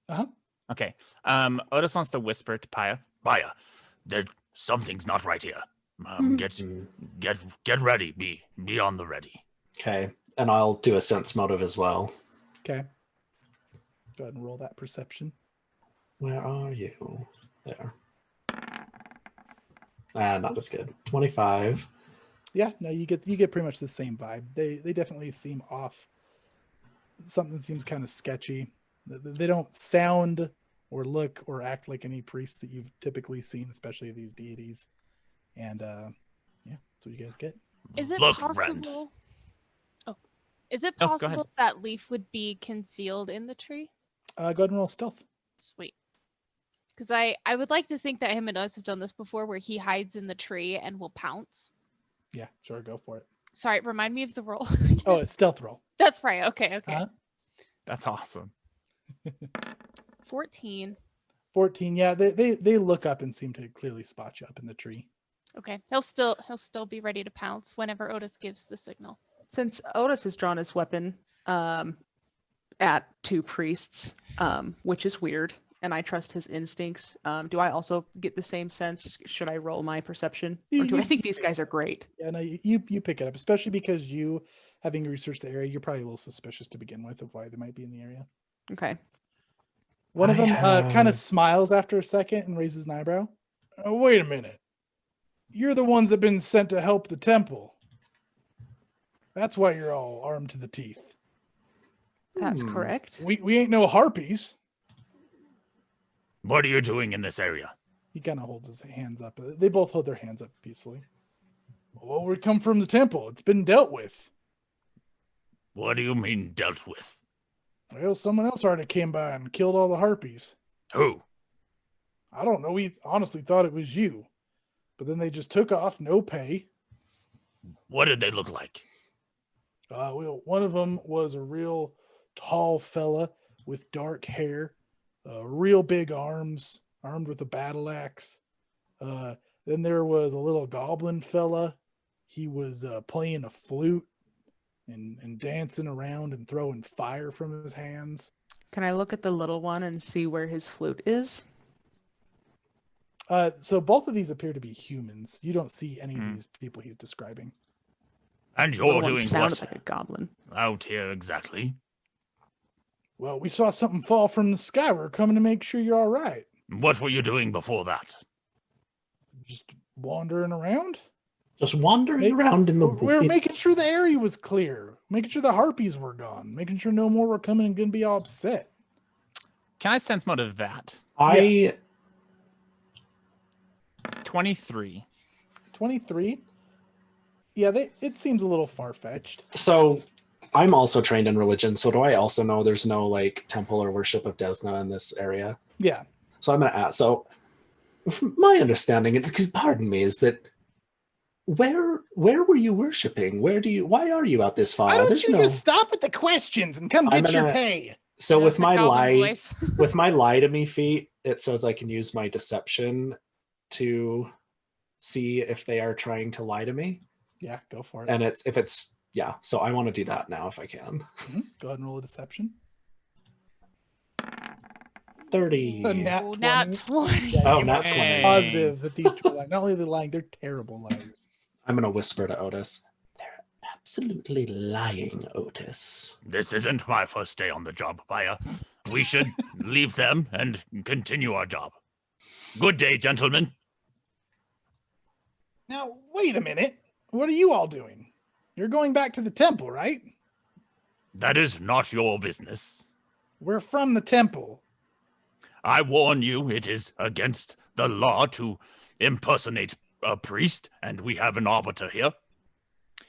Uh-huh. Okay. Otis wants to whisper to Paya. Paya, something's not right here. Mm. Get ready. Be on the ready. Okay, and I'll do a sense motive as well. Okay. Go ahead and roll that perception. Where are you? There. Not as good. 25. Yeah, no, you get pretty much the same vibe. They definitely seem off. Something seems kind of sketchy. They don't sound or look or act like any priests that you've typically seen, especially these deities. And yeah, that's what you guys get. Is it Look, possible? Oh, is it Oh, go ahead. possible that Leaf would be concealed in the tree? Go ahead and roll stealth. Sweet. Because I would like to think that him and us have done this before, where he hides in the tree and will pounce. Yeah, sure, go for it. Sorry, remind me of the roll. Oh, it's stealth roll. That's right. Okay. Uh-huh. That's awesome. 14. 14. Yeah, they look up and seem to clearly spot you up in the tree. Okay, he'll still be ready to pounce whenever Otis gives the signal. Since Otis has drawn his weapon at two priests, which is weird, and I trust his instincts, do I also get the same sense? Should I roll my perception? Or do I think these guys are great? Yeah, no, you pick it up, especially because you, having researched the area, you're probably a little suspicious to begin with of why they might be in the area. Okay. One of I them kind of have- smiles after a second and raises an eyebrow. Wait a minute. You're the ones that have been sent to help the temple. That's why you're all armed to the teeth. That's correct. We ain't no harpies. What are you doing in this area? He kind of holds his hands up. They both hold their hands up peacefully. Well, we come from the temple. It's been dealt with. What do you mean dealt with? Well, someone else already came by and killed all the harpies. Who? I don't know. We honestly thought it was you. But then they just took off, no pay. What did they look like? Well, one of them was a real tall fella with dark hair, real big arms, armed with a battle axe. Then there was a little goblin fella. He was playing a flute and dancing around and throwing fire from his hands. Can I look at the little one and see where his flute is? So both of these appear to be humans. You don't see any of Hmm. these people he's describing. And The you're little one doing sounded what like a goblin. out here exactly? Well, we saw something fall from the sky. We're coming to make sure you're all right. What were you doing before that? Just wandering around. Just wandering Make- around in the We're woods. making sure the area was clear, making sure the harpies were gone, making sure no more were coming and gonna be all upset. Can I sense motive that? I 23. 23. Yeah, it seems a little far fetched. so I'm also trained in religion. So do I also know there's no like temple or worship of Desna in this area? Yeah. So I'm gonna ask. So from my understanding, and pardon me, is that where were you worshiping? Why are you out this far? Why don't There's you no. just stop at the questions and come I'm get your gonna- pay? So with That's the my goblin lie, voice. with my lie to me feat, it says I can use my deception to see if they are trying to lie to me. Yeah, go for it. And if it's yeah, so I want to do that now if I can. Go ahead and roll a deception. 30. A nat Oh, 20. nat 20. Yeah, Oh, you nat are 20. positive that these two are lying. Not only are they lying, they're terrible liars. I'm gonna whisper to Otis. They're absolutely lying, Otis. This isn't my first day on the job, Paya. We should leave them and continue our job. Good day, gentlemen. Now, wait a minute. What are you all doing? You're going back to the temple, right? That is not your business. We're from the temple. I warn you, it is against the law to impersonate a priest, and we have an arbiter here.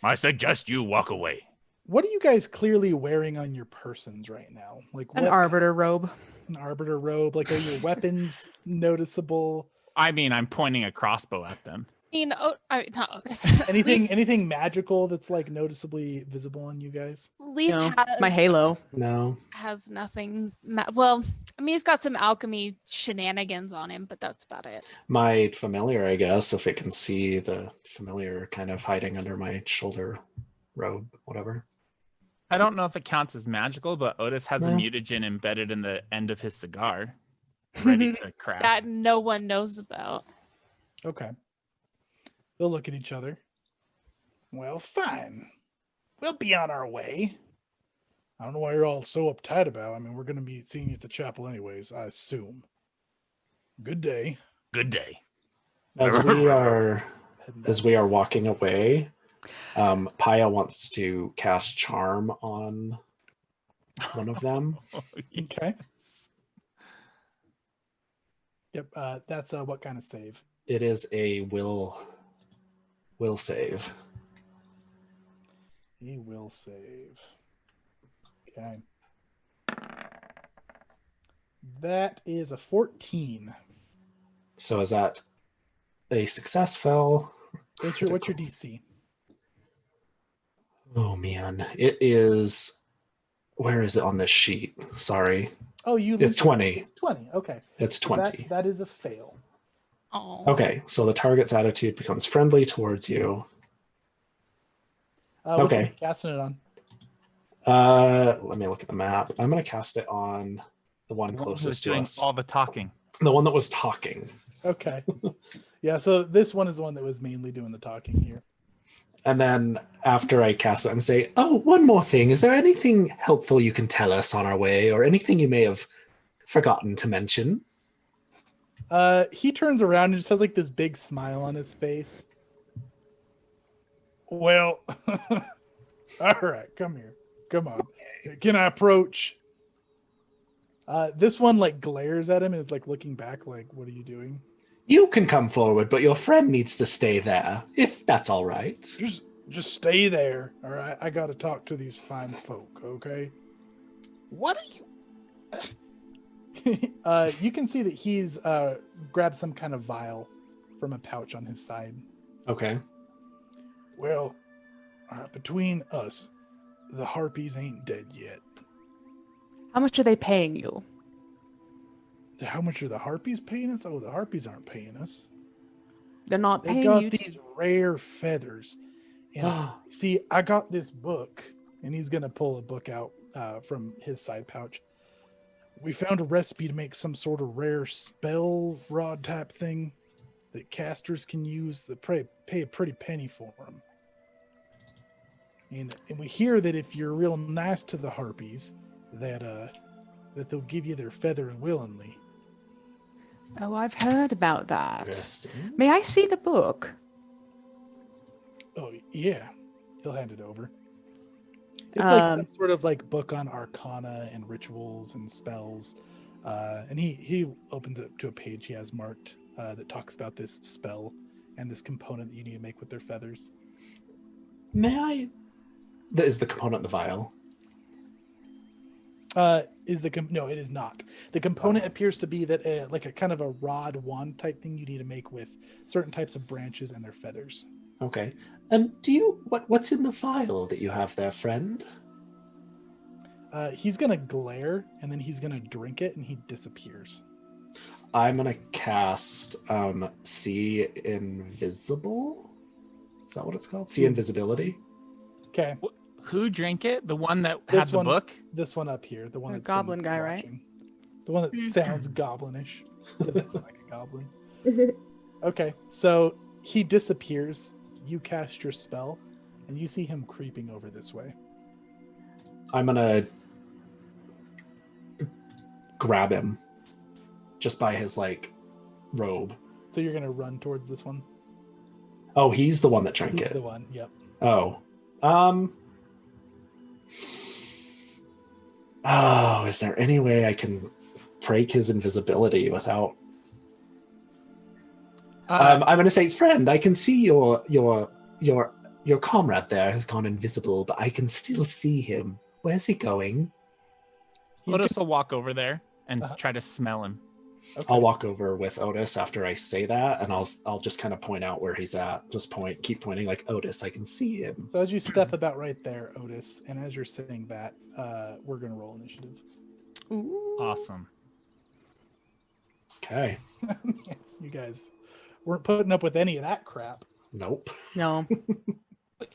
I suggest you walk away. What are you guys clearly wearing on your persons right now? Like An what? arbiter robe. An arbiter robe. Like, are your weapons noticeable? I mean, I'm pointing a crossbow at them. Not Otis. Anything magical that's like noticeably visible on you guys? Leaf No, has my halo. No. has nothing. Well, I mean, he's got some alchemy shenanigans on him, but that's about it. My familiar, I guess, if it can see the familiar kind of hiding under my shoulder robe, whatever. I don't know if it counts as magical, but Otis has a No. mutagen embedded in the end of his cigar, ready to crack. That no one knows about. Okay. They'll look at each other. Well, fine. We'll be on our way. I don't know why you're all so uptight about. I mean, we're going to be seeing you at the chapel anyways, I assume. Good day. Good day. As we are Heading as back. we are walking away, Paya wants to cast charm on one of them. Okay. Yep. That's what kind of save? It is a will save. He will save. Okay. That is a 14. So is that a success, Phil? What's your DC? Oh man, it is. Where is it on this sheet? Sorry, Oh, it's 20. It's 20. Okay. It's So 20. That is a fail. Oh. Okay, so the target's attitude becomes friendly towards you. What Okay. you casting it on? Let me look at the map. I'm gonna cast it on the one The one who's closest to doing us. all the talking. The one that was talking. Okay. Yeah, so this one is the one that was mainly doing the talking here. And then after I cast it, I'm say, "Oh, one more thing. Is there anything helpful you can tell us on our way, or anything you may have forgotten to mention?" He turns around and just has like this big smile on his face. Well, all right, come here. Come on. Can I approach? This one like glares at him and is like looking back like, what are you doing? You can come forward, but your friend needs to stay there, if that's all right. Just stay there. All right. I got to talk to these fine folk, okay? What are you You can see that he's grabbed some kind of vial from a pouch on his side. Okay. Well, Between us, the Harpies ain't dead yet. How much are they paying you? How much are the Harpies paying us? Oh, the Harpies aren't paying us. They're not They paying got you. these rare feathers. And see, I got this book, and he's gonna pull a book out from his side pouch. We found a recipe to make some sort of rare spell rod type thing that casters can use. They pay a pretty penny for them. And we hear that if you're real nice to the Harpies, that they'll give you their feathers willingly. Oh, I've heard about that. Interesting. May I see the book? Oh yeah, he'll hand it over. It's like some Um, sort of like book on arcana and rituals and spells, and he opens it to a page he has marked that talks about this spell and this component that you need to make with their feathers. May I? That is the component, the vial. No, it is not. The component appears to be that like a kind of a rod wand type thing you need to make with certain types of branches and their feathers. Okay. Do you what's in the vial that you have there, friend? He's gonna glare and then he's gonna drink it and he disappears. I'm gonna cast See Invisible. Is that what it's called? See Invisibility. Okay, Who drank it? The one that This had the one- book? this one up here, the one The that's been goblin guy, right? watching. The one that Mm. sounds goblinish. Doesn't look like a goblin. Okay, so he disappears. You cast your spell, and you see him creeping over this way. I'm gonna grab him just by his like robe. So you're gonna run towards this one. Oh, he's the one that drank He's it. the one. Yep. Oh. Oh, is there any way I can break his invisibility without I'm gonna say, friend, I can see your comrade there has gone invisible, but I can still see him. Where's he going? He's Otis will walk over there and Uh-huh. try to smell him. Okay. I'll walk over with Otis after I say that, and I'll just kind of point out where he's at. Just keep pointing like, Otis, I can see him. So as you step about right there, Otis, and as you're saying that, we're gonna roll initiative. Ooh. Awesome. Okay. You guys weren't putting up with any of that crap. Nope. No,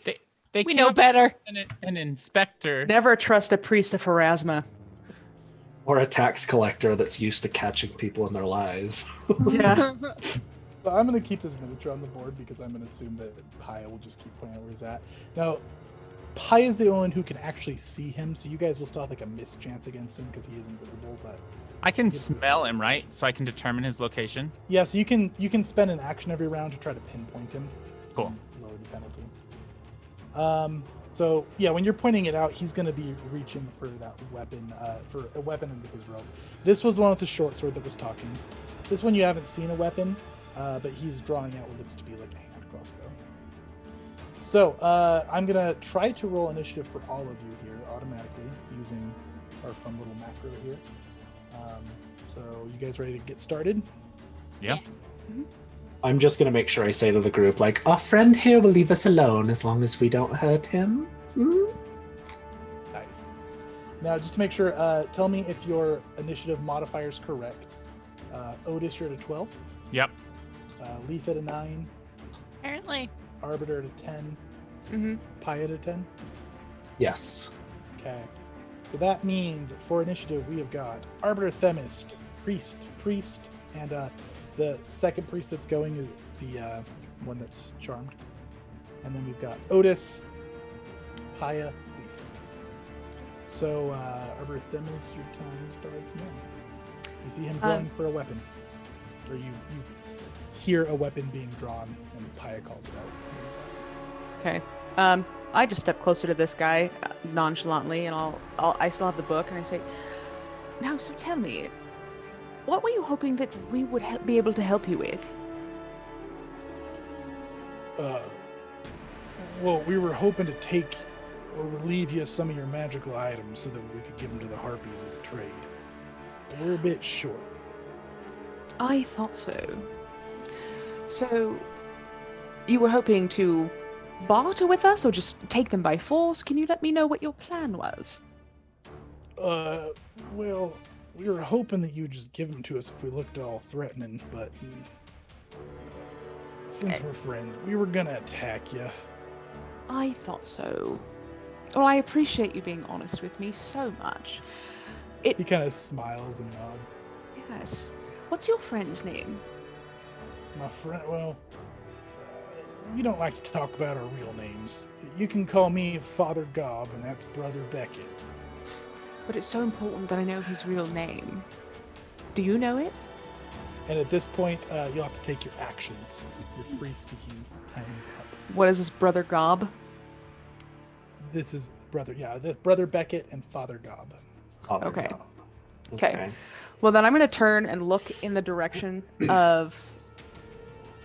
They We came know up better. with an inspector. never trust a priest of Pharasma. Or a tax collector that's used to catching people in their lies. Yeah. So I'm going to keep this miniature on the board because I'm going to assume that Paya will just keep pointing out where he's at. Now, Paya is the only one who can actually see him, so you guys will still have like a mischance against him because he is invisible. But I can smell him, right? So I can determine his location. yeah, so you can spend an action every round to try to pinpoint him. Cool. And lower the penalty. So yeah, when you're pointing it out, he's going to be reaching for that weapon, for a weapon under his robe. This was the one with the short sword that was talking. This one you haven't seen a weapon, but he's drawing out what looks to be like a hand crossbow. So I'm going to try to roll initiative for all of you here automatically using our fun little macro here. So you guys ready to get started? Yeah. I'm just going to make sure I say to the group, like, our friend here will leave us alone as long as we don't hurt him. Nice. Now, just to make sure, tell me if your initiative modifier is correct. Otis, you're at a 12. Yep. Leaf at a 9. Apparently. Arbiter at a 10. Mm-hmm. Pi at a 10. Yes. Okay. So that means for initiative, we have got Arbiter, Themist, Priest, and the second priest that's going is the one that's charmed. And then we've got Otis, Paya, Leaf. So, Arbiter Themist, your time starts now. You see him drawing for a weapon. Or you hear a weapon being drawn, and Paya calls it out. What is that? Okay. I just step closer to this guy nonchalantly, and I still have the book, and I say, "Now, so tell me, what were you hoping that we would be able to help you with?" Well, we were hoping to take or relieve you of some of your magical items so that we could give them to the Harpies as a trade. But we're a bit short. I thought so. So, you were hoping to barter with us or just take them by force? Can you let me know what your plan was? Well, we were hoping that you'd just give them to us if we looked all threatening, but since we're friends, we were gonna attack you. I thought so. Well, I appreciate you being honest with me so much. He kind of smiles and nods. Yes. What's your friend's name? My friend, well, we don't like to talk about our real names. You can call me Father Gob, and that's Brother Beckett. But it's so important that I know his real name. Do you know it? And at this point, you'll have to take your actions. Your free speaking time is up. What is this, Brother Gob? This is Brother Beckett and Father Gob. Father Okay. God. Okay. Well, then I'm going to turn and look in the direction of...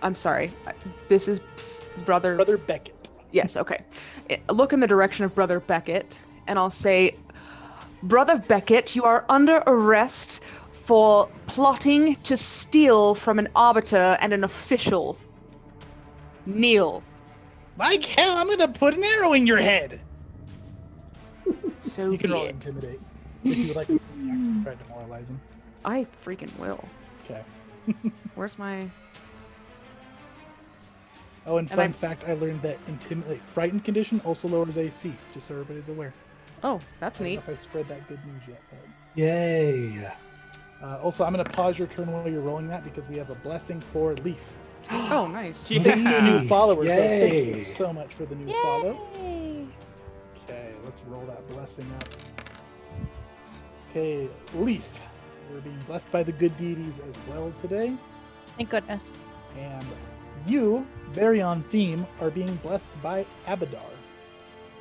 I'm sorry. This is Brother Beckett. Yes, okay. Look in the direction of Brother Beckett, and I'll say, Brother Beckett, you are under arrest for plotting to steal from an arbiter and an official. Kneel. Like hell, I'm gonna put an arrow in your head. So You can be roll it. intimidate if you would like to try to demoralize him. I freaking will. Okay. Where's my... Oh, and And fun I'm- fact, I learned that frightened condition also lowers AC, just so everybody's aware. Oh, that's I don't neat. know if I spread that good news yet. Yay. But, also, I'm going to pause your turn while you're rolling that because we have a blessing for Leaf. Oh, nice. Yeah. Thanks to a new follower, so thank you Yay. so much for the new follow. Yay! Okay, let's roll that blessing up. Okay, Leaf, you're being blessed by the good deities as well today. Thank goodness. And you, very on theme, are being blessed by Abadar.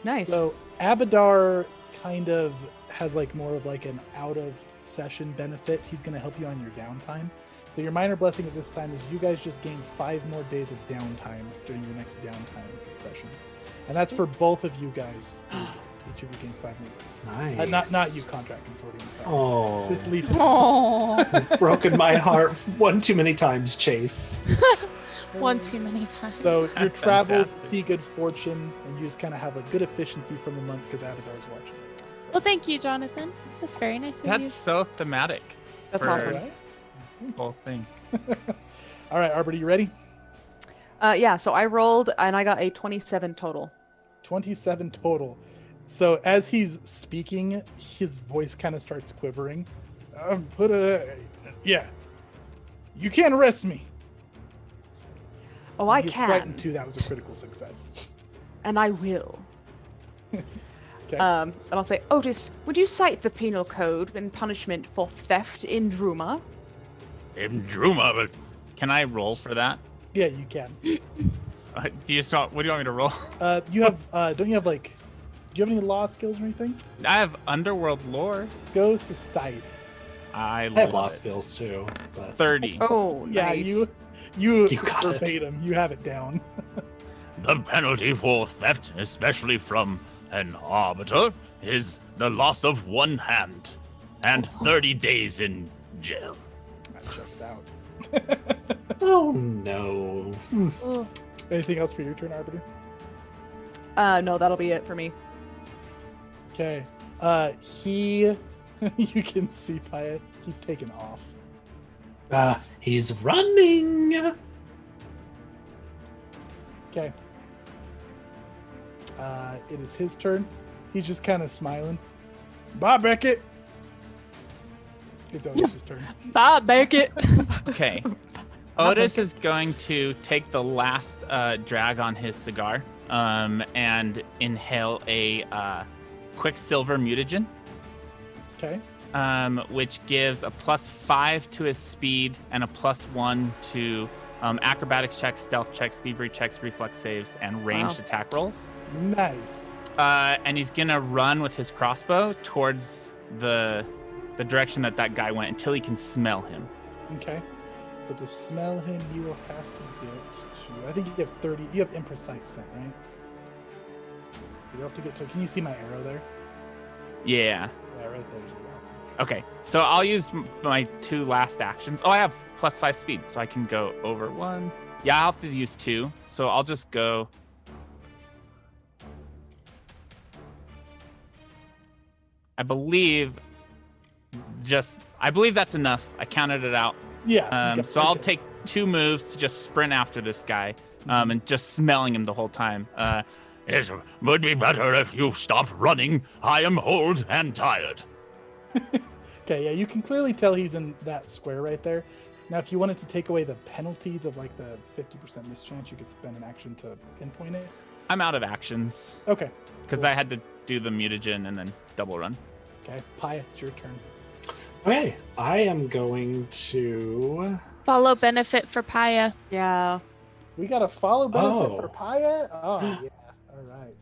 Nice. So Abadar kind of has like more of like an out of session benefit. He's going to help you on your downtime. So your minor blessing at this time is you guys just gain 5 more days of downtime during your next downtime session, and that's for both of you guys. Each of you gain 5 more days. Nice. Not you, Contract Consortium. Sorry. Oh, Just leave. Oh, broken my heart one too many times, Chase. one too many times. So your That's travels fantastic. see good fortune, and you just kind of have a good efficiency from the month because Abadar's watching. So, Well, thank you, Jonathan. That's very nice of you. That's so thematic. That's for awesome. right? the whole thing. All right, Arbiter, you ready? Yeah, so I rolled, and I got a 27 total. 27 total. So as he's speaking, his voice kind of starts quivering. Yeah. You can't arrest me. Oh, I He's can. frightened too. That was a critical success. And I will. Okay. And I'll say, Otis, would you cite the penal code in punishment for theft in Druma? In Druma, but Can I roll for that? Yeah, you can. What do you want me to roll? You have, don't you have like, do you have any law skills or anything? I have underworld lore. Go society. I I have love law it. skills too. But 30. Oh, Yeah, nice. you You got it. verbatim. You have it down. the penalty for theft, especially from an arbiter, is the loss of one hand and 30 days in jail. That checks out. oh no. Oh, Anything else for your turn, Arbiter? No, that'll be it for me. Okay. You can see by it, he's taken off. He's running. Okay. It is his turn. He's just kind of smiling. Bob Beckett. It's Otis's turn. Bob Beckett. Okay. Otis is going to take the last drag on his cigar and inhale a Quicksilver mutagen, Okay. which gives a +5 to his speed and a +1 to acrobatics checks, stealth checks, thievery checks, reflex saves, and ranged Wow. attack rolls. Nice. And he's gonna run with his crossbow towards the direction that guy went until he can smell him. Okay. So to smell him, you will have to get to. I think you have 30. You have imprecise scent, right? So you have to get to. Can you see my arrow there? Yeah. Yeah, right there's your route. Okay. So I'll use my 2 last actions. Oh, I have +5 speed, so I can go over 1. Yeah, I'll have to use 2. So I'll just go I believe that's enough. I counted it out. Yeah. you got- So I'll okay. take 2 moves to just sprint after this guy, and just smelling him the whole time. It would be better if you stopped running. I am old and tired. Okay, yeah, you can clearly tell he's in that square right there. Now, if you wanted to take away the penalties of like the 50% mischance, you could spend an action to pinpoint it. I'm out of actions Okay. because cool. I had to do the mutagen and then double run. Okay, Paya, it's your turn. Okay, I am going to. Follow benefit for Paya. Yeah. We got a follow benefit for Oh. Paya? Oh, yeah. All right.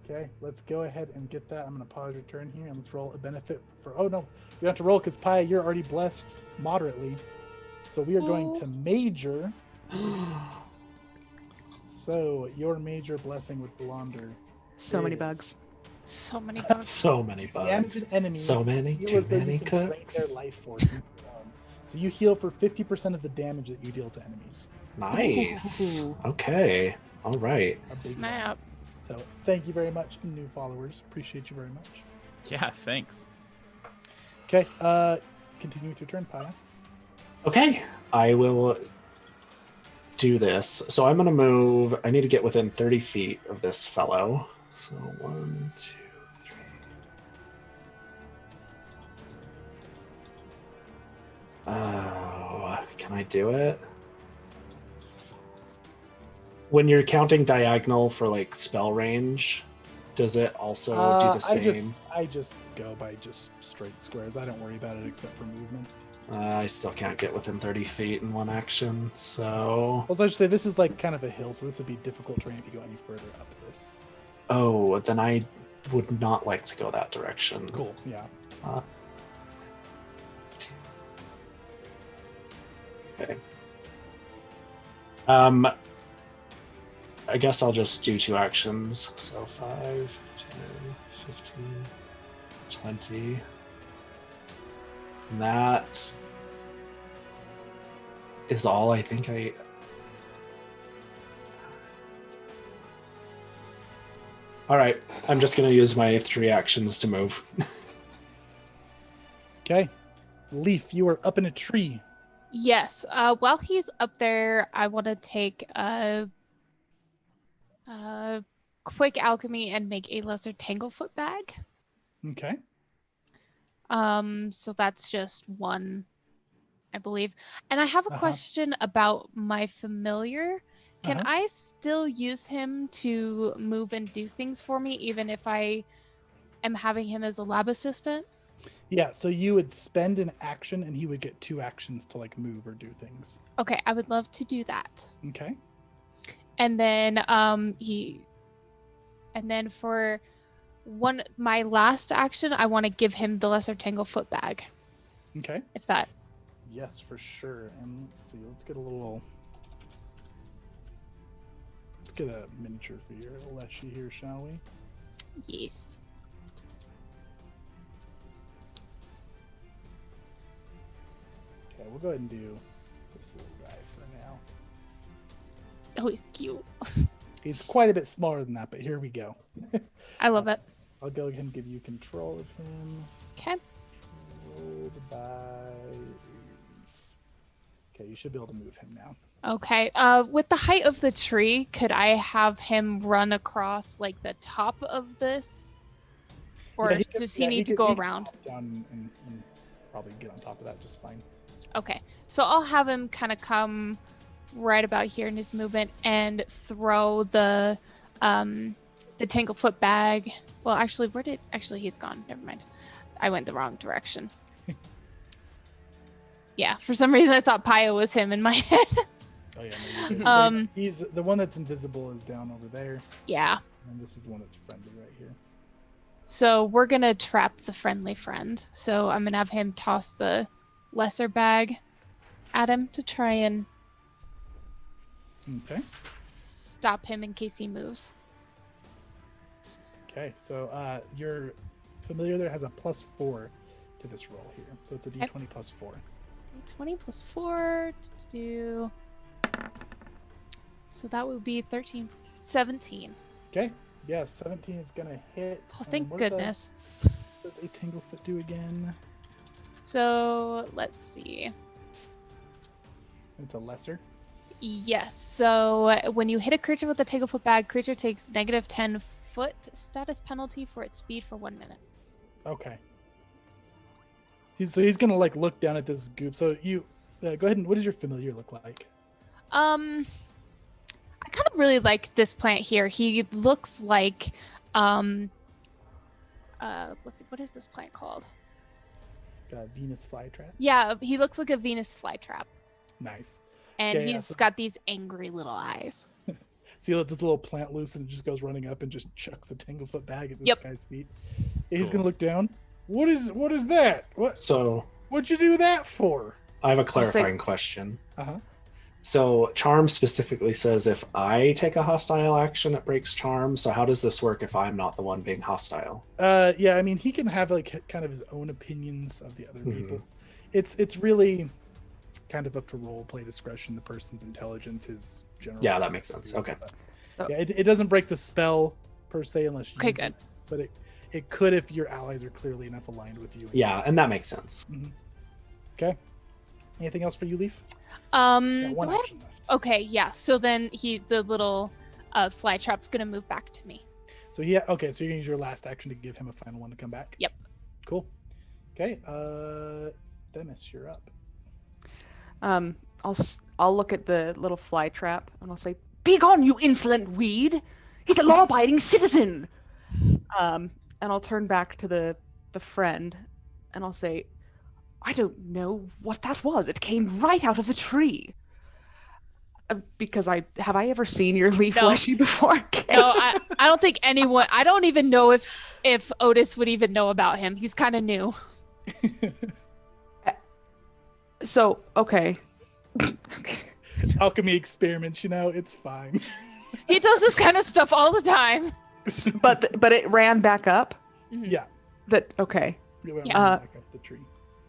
Okay, let's go ahead and get that. I'm going to pause your turn here and let's roll a benefit for. Oh, no. You have to roll because Paya, you're already blessed moderately. So we are going to major. So your major blessing with Blonder. So many is bugs. So many bugs. So many Damage bugs. an enemy. So many. Feel Too as though you many can drain cooks. their life force. into your own. So you heal for 50% of the damage that you deal to enemies. Nice. Ooh. Okay. All right. A big one. Snap. So thank you very much, new followers. Appreciate you very much. Yeah, thanks. Okay, continue with your turn, Paya. Okay. I will do this. So I'm going to move. I need to get within 30 feet of this fellow. So 1, 2, 3. Oh, can I do it? When you're counting diagonal for like spell range, does it also do the same? I just go by just straight squares. I don't worry about it except for movement. I still can't get within 30 feet in one action, so... Also, I should say this is like kind of a hill, so this would be difficult terrain if you go any further up this. Oh, then I would not like to go that direction. Cool, yeah. Okay. I guess I'll just do 2 actions. So 5, 10, 15, 20. And that is all I think I... All right, I'm just going to use my 3 actions to move. Okay. Leaf, you are up in a tree. Yes. While he's up there, I want to take a quick alchemy and make a lesser tanglefoot bag. Okay. So that's just 1, I believe. And I have a question about my familiar. Can I still use him to move and do things for me, even if I am having him as a lab assistant? Yeah, so you would spend an action and he would get 2 actions to like move or do things. Okay, I would love to do that. Okay. And then for my last action, I want to give him the lesser tanglefoot bag. Okay. If that. Yes, for sure. And let's see. Let's get a miniature for your Leshy here, shall we? Yes. Okay, we'll go ahead and do this little guy for now. Oh, he's cute. He's quite a bit smaller than that, but here we go. I love it. I'll go ahead and give you control of him. Okay. Controlled by Leaf. Okay, you should be able to move him now. Okay. With the height of the tree, could I have him run across like the top of this? Or Yeah, does he need to go around? Down and probably get on top of that just fine. Okay. So I'll have him kind of come right about here in his movement and throw the tanglefoot bag. Well, actually, he's gone. Never mind. I went the wrong direction. Yeah, for some reason I thought Paya was him in my head. Oh yeah, no, you're good. So he's the one that's invisible is down over there. Yeah. And this is the one that's friendly right here. So we're gonna trap the friendly friend. So I'm gonna have him toss the lesser bag at him to try and stop him in case he moves. Okay, so your familiar there has a +4 to this roll here. So it's a d20 plus 4. D20 plus 4 to do. So that would be 13, 17. Okay, Yeah, 17 is gonna hit. Oh, And thank what does goodness. What does a Tanglefoot do again? So let's see. It's a lesser. Yes. So when you hit a creature with a Tanglefoot bag, creature takes negative 10 foot status penalty for its speed for 1 minute. Okay. He's gonna like look down at this goop. So you go ahead and what does your familiar look like? I kind of really like this plant here. He looks like what is this plant called? Venus flytrap. Yeah, he looks like a Venus flytrap. Nice. And Okay, yeah, he's so- got these angry little eyes. So you let this little plant loose and it just goes running up and just chucks a Tanglefoot bag at this Yep. guy's feet. Yeah, he's Cool. gonna look down. What is that? So What'd you do that for? I have a clarifying question. Uh-huh. So charm specifically says if I take a hostile action, it breaks charm. So how does this work if I'm not the one being hostile? Yeah, I mean he can have like kind of his own opinions of the other people. It's really kind of up to role play discretion, the person's intelligence, his general. Yeah, that makes sense. Okay. Oh. Yeah, it doesn't break the spell per se unless you Okay, use it, good. but it could if your allies are clearly enough aligned with you. Yeah, and that makes sense. Okay. Anything else for you, Leaf? Got one Do I have... action left. Okay, yeah. So then the little fly trap's gonna move back to me. So okay, so you're gonna use your last action to give him a final one to come back. Yep. Cool. Okay. Themis, you're up. I'll look at the little fly trap and I'll say, "Begone, you insolent weed! He's a law-abiding citizen." And I'll turn back to the friend and I'll say, "I don't know what that was. It came right out of the tree." Because I ever seen your leaf No. fleshy before? No, I don't think anyone. I don't even know if Otis would even know about him. He's kind of new. So okay. Alchemy experiments, it's fine. He does this kind of stuff all the time. but it ran back up. Mhm. Yeah. That okay. You went Yeah. right back up the tree.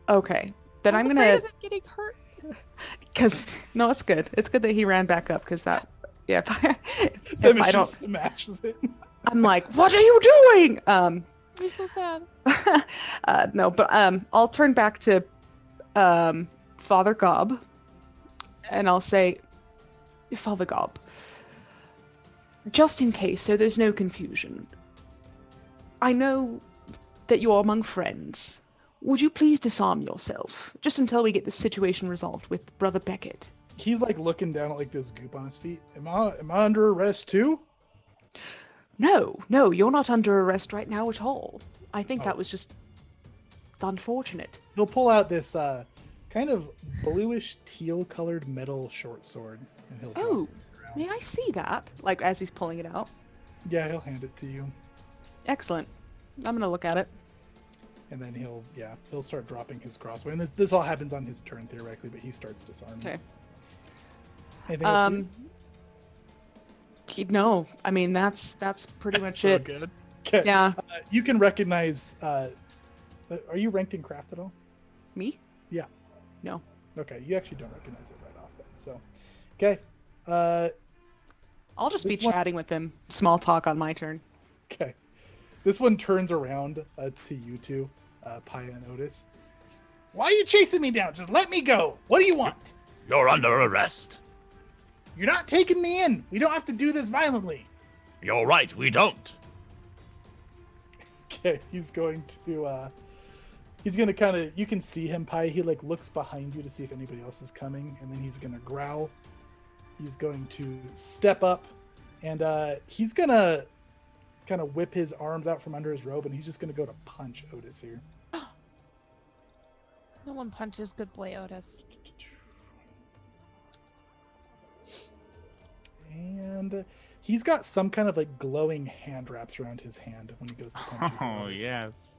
Okay. Then I was I'm afraid gonna of him getting hurt. because no, it's good. It's good that he ran back up because that yeah. If Themis I don't, just smashes it. I'm like, what are you doing? He's so sad. No, but I'll turn back to Father Gob, and I'll say, Father Gob, just in case, so there's no confusion. I know that you're among friends. Would you please disarm yourself, just until we get this situation resolved with Brother Beckett? He's like looking down at like this goop on his feet. Am I under arrest too? No, you're not under arrest right now at all. I think that was just unfortunate. He'll pull out this kind of bluish teal colored metal short sword and he'll drop Oh, it around. may I see that? Like as he's pulling it out. Yeah, he'll hand it to you. Excellent. I'm gonna look at it. And then he'll start dropping his crossbow. And this all happens on his turn theoretically, but he starts disarming. Okay. Anything else for you? No, I mean that's pretty much So it. good. Okay. Yeah, You can recognize. Are you ranked in craft at all? me? Okay, you actually don't recognize it right off then. So, okay. I'll just be This one- chatting with him. Small talk on my turn. Okay. This one turns around to you two, Paya and Otis. Why are you chasing me down? Just let me go. What do you want? You're under arrest. You're not taking me in. We don't have to do this violently. You're right, we don't. Okay, he's going to kind of, you can see him, Paya. He like looks behind you to see if anybody else is coming, and then he's going to growl. He's going to step up, and he's going to kind of whip his arms out from under his robe, and he's just going to go to punch Otis here. No one punches good boy Otis. And he's got some kind of like glowing hand wraps around his hand when he goes to punch you, Oh Otis. yes.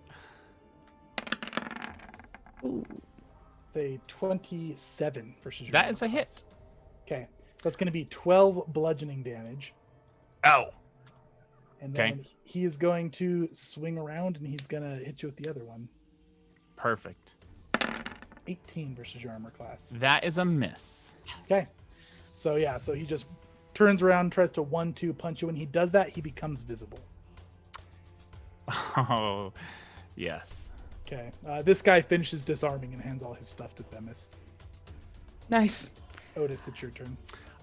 Say 27 versus your That armor is a hit. class. Okay, that's going to be 12 bludgeoning damage. Ow. And Okay. then he is going to swing around and he's going to hit you with the other one. Perfect. 18 versus your armor class. That is a miss. Okay. So he just turns around, tries to 1-2 punch you. When he does that, he becomes visible. Oh, yes. Okay. This guy finishes disarming and hands all his stuff to Themis. Nice. Otis, it's your turn.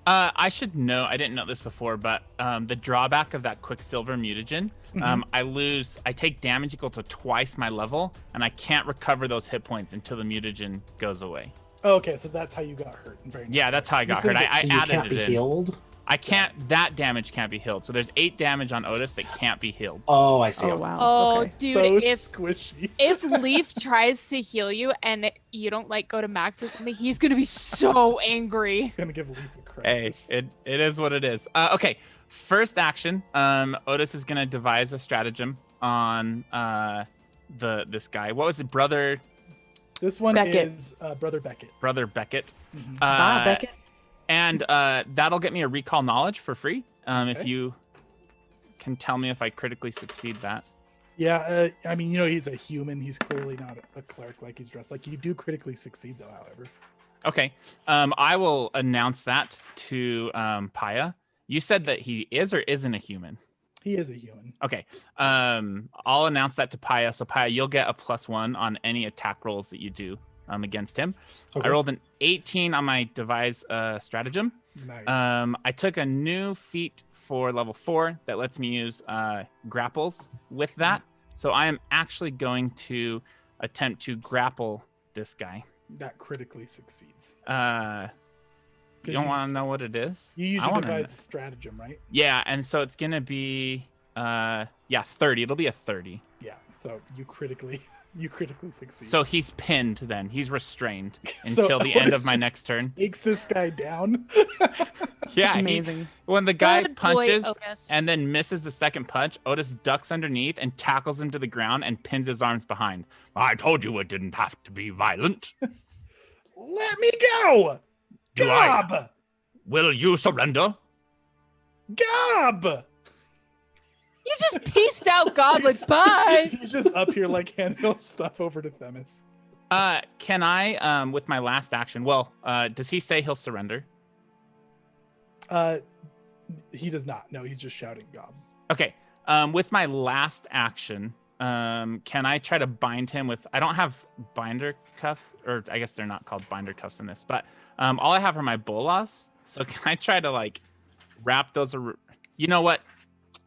I should know, I didn't know this before, but the drawback of that Quicksilver mutagen, I take damage equal to twice my level, and I can't recover those hit points until the mutagen goes away. Oh, okay, so that's how you got hurt. Very nice. Yeah, that's how I got You hurt. said I So you added can't it be in. healed? I can't, that damage can't be healed. So there's 8 damage on Otis that can't be healed. Oh, I see. Oh Okay. wow. Oh, Okay. dude, So if squishy. if Leaf tries to heal you and you don't like go to max or something, he's gonna be so angry. Gonna give Leaf a Hey, crisis. it is what it is. Okay, first action, Otis is gonna devise a stratagem on this guy. What was it, Brother This one Beckett. is Brother Beckett. Beckett? Mhm. Beckett. And that'll get me a recall knowledge for free. If Okay. you can tell me if I critically succeed that. Yeah, I mean, he's a human. He's clearly not a cleric like he's dressed like. You do critically succeed, though, however. Okay. I will announce that to Paya. You said that he is or isn't a human. He is a human. Okay. I'll announce that to Paya. So Paya, you'll get a +1 on any attack rolls that you do against him. Okay. I rolled an 18 on my devise stratagem. Nice. I took a new feat for level 4 that lets me use grapples with that. So I am actually going to attempt to grapple this guy. That critically succeeds. You don't want to know what it is? You use I your wanna device know. stratagem, right? Yeah, and so it's gonna be 30. It'll be a 30. Yeah. So you critically succeed. So he's pinned then. He's restrained So until the end Otis of my just next turn. takes this guy down. Yeah, Amazing. when the guy Good boy, punches Otis. and then misses the second punch, Otis ducks underneath and tackles him to the ground and pins his arms behind. I told you it didn't have to be violent. Let me go! Do I? Gob! Will you surrender? Gob! You just pieced out Goblin. Bye. He's just up here like handing stuff over to Themis. Can I, with my last action? Well, does he say he'll surrender? He does not. No, he's just shouting Gob. Okay. With my last action, can I try to bind him with? I don't have binder cuffs, or I guess they're not called binder cuffs in this, but all I have are my bolas. So can I try to like wrap those? You know what?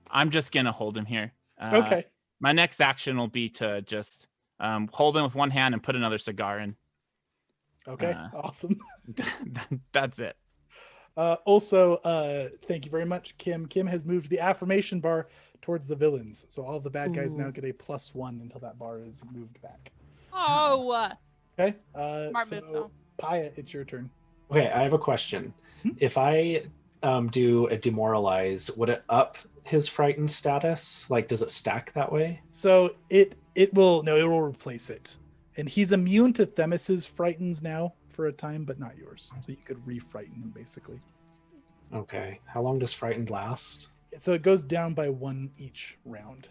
I'm just gonna hold him here. Okay. My next action will be to just hold him with one hand and put another cigar in. Okay. Awesome. That's it. Also, thank you very much, Kim. Kim has moved the affirmation bar towards the villains. So all of the bad guys now get a +1 until that bar is moved back. Oh, Okay. Smart move, though. Paya, it's your turn. Okay, I have a question. Hmm? If I do a demoralize, would it up his frightened status? Like, does it stack that way? So it will replace it. And he's immune to Themis's frightens now for a time, but not yours. So you could re-frighten him basically. Okay. How long does frightened last? So it goes down by 1 each round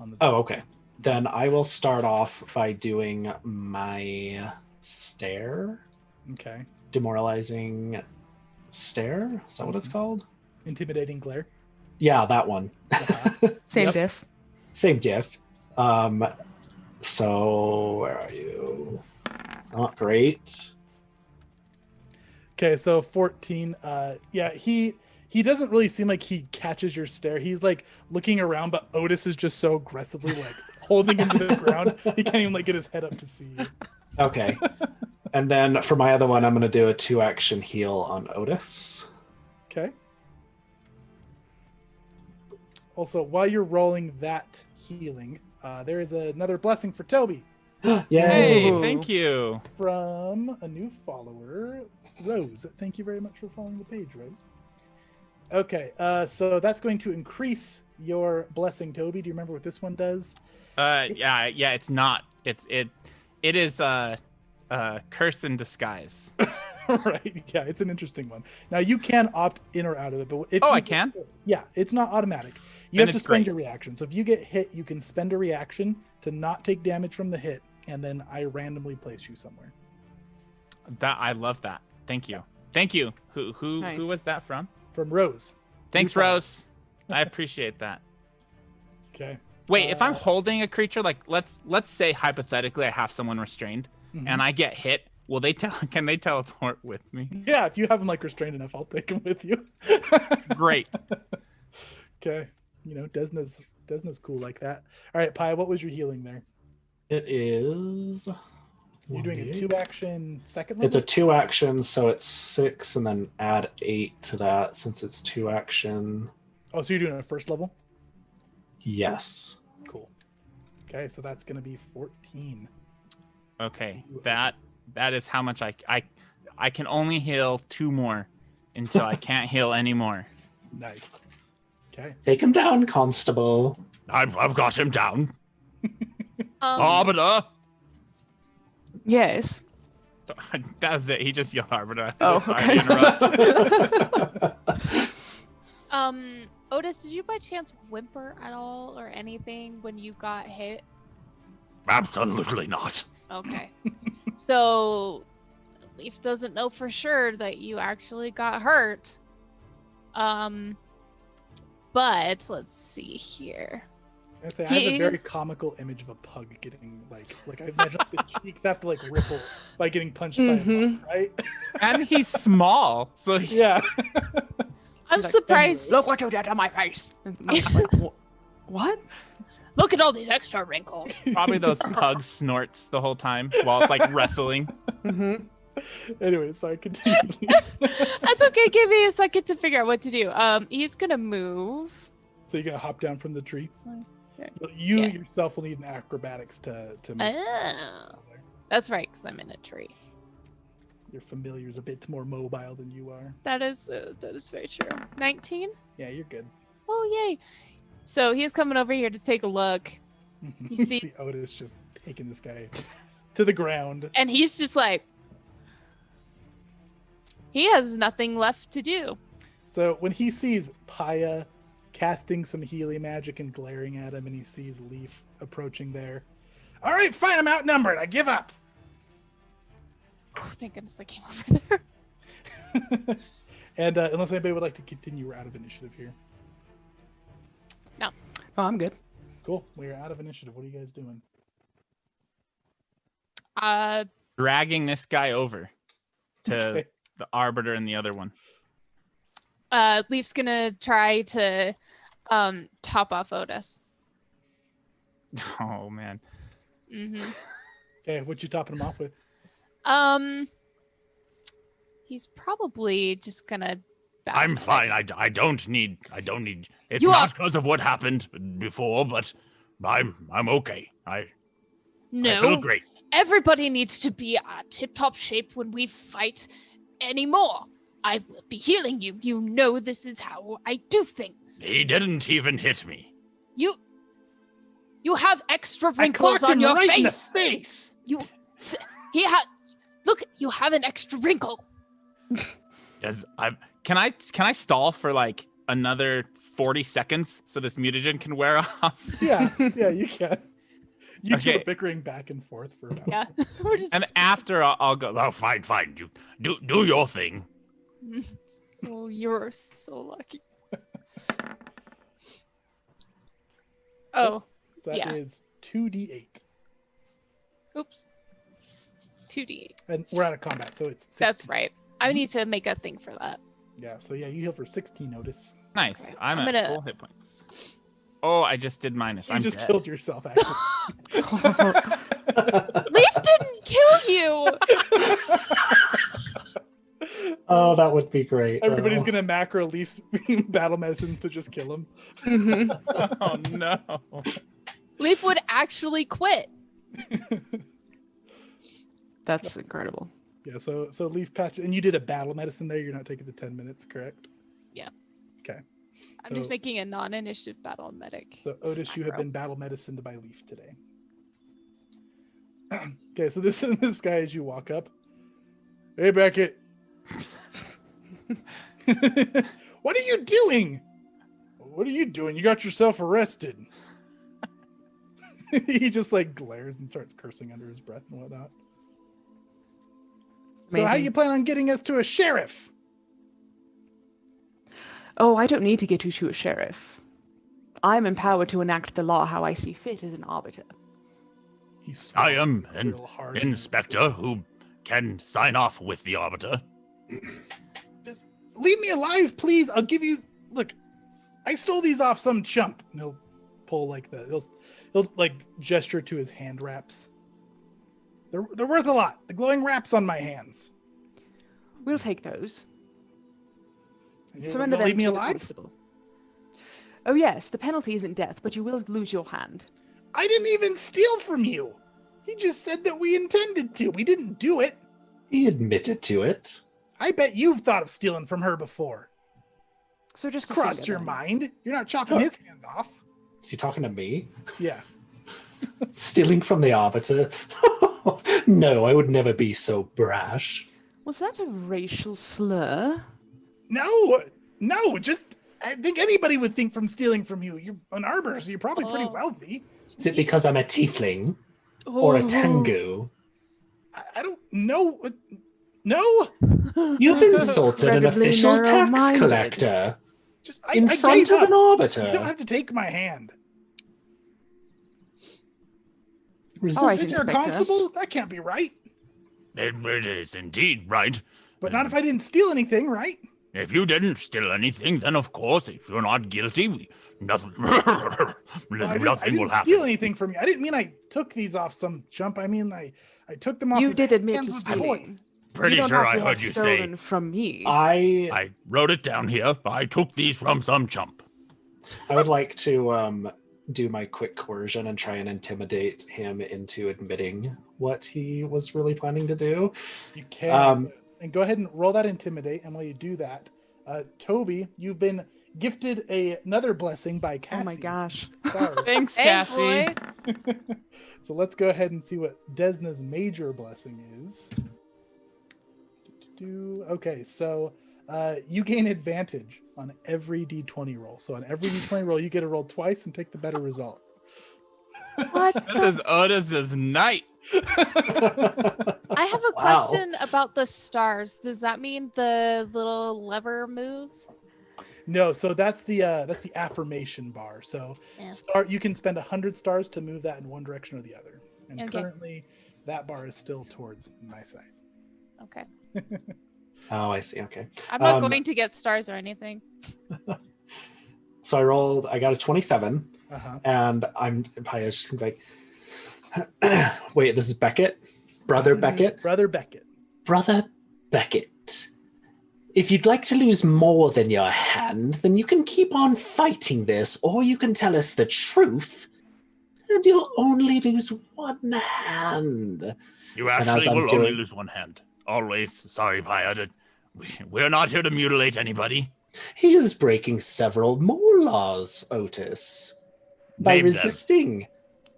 on the Oh, okay. Then I will start off by doing my stare. Okay. Demoralizing stare? Is that what it's called? Intimidating glare. Yeah, that one. Same Yep. diff. Same diff. So where are you? Not great. Okay, so 14. Yeah, he doesn't really seem like he catches your stare. He's like looking around, but Otis is just so aggressively like holding him to the ground. He can't even like get his head up to see you. Okay. And then for my other one, I'm going to do a 2-action heal on Otis. Okay. Also, while you're rolling that healing, there is another blessing for Toby Yay! Hey, Ooh. thank you. from a new follower, Rose. Thank you very much for following the page, Rose. Okay, so that's going to increase your blessing, Toby. Do you remember what this one does? Yeah. It's not. It is curse in disguise. Right. Yeah, it's an interesting one. Now you can opt in or out of it, but if Oh, you I get can? hit- yeah, it's not automatic. You Then have to it's spend great. your reaction. So if you get hit, you can spend a reaction to not take damage from the hit, and then I randomly place you somewhere. I love that. Thank you. Thank you. Who Nice. was that from? from Rose. Thanks, You follow. Rose. I appreciate that. Okay. Wait, if I'm Uh, holding a creature, like let's say hypothetically I have someone restrained and I get hit, will they can they teleport with me? Yeah, if you have them like restrained enough, I'll take them with you. Great. Okay. You know, Desna's cool like that. All right, Pi, what was your healing there? It is. You're doing a 1d8. 2-action second It's level? a 2-action, so it's 6, and then add 8 to that since it's 2-action. Oh, so you're doing a first level? Yes. Cool. Okay, so that's gonna be 14. Okay, that is how much I can only heal 2 more until I can't heal anymore. Nice. Okay. Take him down, Constable. I've got him down. Um, Arbiter. Yes. That's it. He just yelled Arbiter. Oh, Sorry okay. to interrupt. Otis, did you by chance whimper at all or anything when you got hit? Absolutely not. Okay. So Leaf doesn't know for sure that you actually got hurt. But let's see here. I say I have a very comical image of a pug getting like I imagine the cheeks have to like ripple by getting punched by a pug, right? And he's small, so Yeah. I'm like, surprised. Look what you did to my face. And I'm like, what? Look at all these extra wrinkles. probably those pug snorts the whole time while it's like wrestling. Mm-hmm. Anyway, sorry, continue. That's okay. Give me a second to figure out what to do. He's gonna move. So you're gonna hop down from the tree. Okay. You Yeah. yourself will need an acrobatics to make Oh, that's right, because I'm in a tree. your familiar is a bit more mobile than you are. That is very true. 19. Yeah, you're good. Oh yay! So he's coming over here to take a look, You see- see Otis just taking this guy to the ground. and he's just like, he has nothing left to do. So when he sees Paya casting some Healy magic and glaring at him, and he sees Leaf approaching there. All right, fine, I'm outnumbered. I give up. Oh, thank goodness I came over there. And unless anybody would like to continue, we're out of initiative here. Oh, I'm good. Cool. We're out of initiative. What are you guys doing? Dragging this guy over to Okay. the Arbiter and the other one. Leaf's gonna try to top off Otis. Oh man. Mm-hmm. Okay, what you topping him off with? He's probably just gonna. I'm fine. I don't need. It's You not are- because of what happened before, but I'm okay. I feel No, great. everybody needs to be at tip-top shape when we fight anymore. I will be healing you. You know this is how I do things. He didn't even hit me. You have extra I wrinkles clocked on him your right in the face. face. He had. Look, you have an extra wrinkle. Yes, can I stall for like another 40 seconds so this mutagen can wear off? Yeah, you can. You two Okay. are bickering back and forth for about. Yeah, we're just. And after I'll go. Oh, fine. You do your thing. Oh, you're so lucky. Oh, So that is yeah. 2d8. oops. 2d8. And we're out of combat, so it's 16. That's right. I need to make a thing for that. Yeah, so yeah, you heal for 16, Otis. Nice. Okay, I'm I'm at gonna- full hit points. Oh, I just did minus. You I'm just dead. killed yourself, actually. Leaf didn't kill you. Oh, that would be great. Everybody's though. gonna macro Leaf's battle medicines to just kill him. Mm-hmm. Oh no. Leaf would actually quit. That's incredible. Yeah, so Leaf patch, and you did a battle medicine there. You're not taking the 10 minutes, correct? Yeah. Okay. I'm just So- making a non-initiative battle medic. So Otis, you have Macro. been battle medicined by Leaf today. Okay, so this guy as you walk up. Hey, Beckett. What are you doing? What are you doing? You got yourself arrested. He just like glares and starts cursing under his breath and whatnot. So how Amazing. you plan on getting us to a sheriff? Oh, I don't need to get you to a sheriff. I'm empowered to enact the law how I see fit as an arbiter. He I am swallowed an real hard and then inspector who can sign off with the arbiter. Just leave me alive, please. I'll give you. Look, I stole these off some chump. And he'll pull like he'll like gesture to his hand wraps. They're worth a lot. The glowing wraps on my hands. We'll take those. You're Surrender gonna them leave me to the alive? constable. Oh yes, the penalty isn't death, but you will lose your hand. I didn't even steal from you. He just said that we intended to. We didn't do it. He admitted to it. I bet you've thought of stealing from her before. So just It's a crossed finger, your then. mind. You're not chopping his hands off. Is he talking to me? Yeah. Stealing from the arbiter? No, I would never be so brash. Was that a racial slur? No, just I think anybody would think from stealing from you. You're an arbiter, so you're probably pretty Oh. wealthy. Is it because I'm a tiefling or a tengu? I don't know. No, You've insulted an Incredibly official tax narrow-minded. collector I in front gave of an up. arbiter. You don't have to take my hand. Resistance. Is your Inspector. constable? That can't be right. It is indeed right. But not if I didn't steal anything, right? If you didn't steal anything, then of course, if you're not guilty, nothing, I nothing will didn't happen. steal anything from you. I didn't mean I took these off some chump. I mean I took them off. You his did admit hands to with stealing. toy. Pretty You don't sure have I to have heard you say. stolen from me. I wrote it down here. I took these from some chump. I would like to do my quick coercion and try and intimidate him into admitting what he was really planning to do. You can. And go ahead and roll that intimidate. And while you do that, Toby, you've been gifted another blessing by Cassie. Oh my gosh. Stars. Thanks, Hey, Cassie. boy. So let's go ahead and see what Desna's major blessing is. Okay, so you gain advantage on every d20 roll. So on every d20 roll, you get to roll twice and take the better result. What? This is Otis's night. I have a Wow. question about the stars. Does that mean the little lever moves? No, so that's the affirmation bar. So Yeah. you can spend 100 stars to move that in one direction or the other. And Okay. currently, that bar is still towards my side. Okay. Oh, I see. Okay. I'm not Um, going to get stars or anything. So I got a 27, Uh-huh. and I'm probably just like, wait, this is Beckett? Brother This is Beckett? Brother Beckett. Brother Beckett. If you'd like to lose more than your hand, then you can keep on fighting this, or you can tell us the truth, and you'll only lose one hand. You And as actually I'm will only doing- lose one hand. Always. Sorry, Paya. We're not here to mutilate anybody. He is breaking several more laws, Otis, by Name them. resisting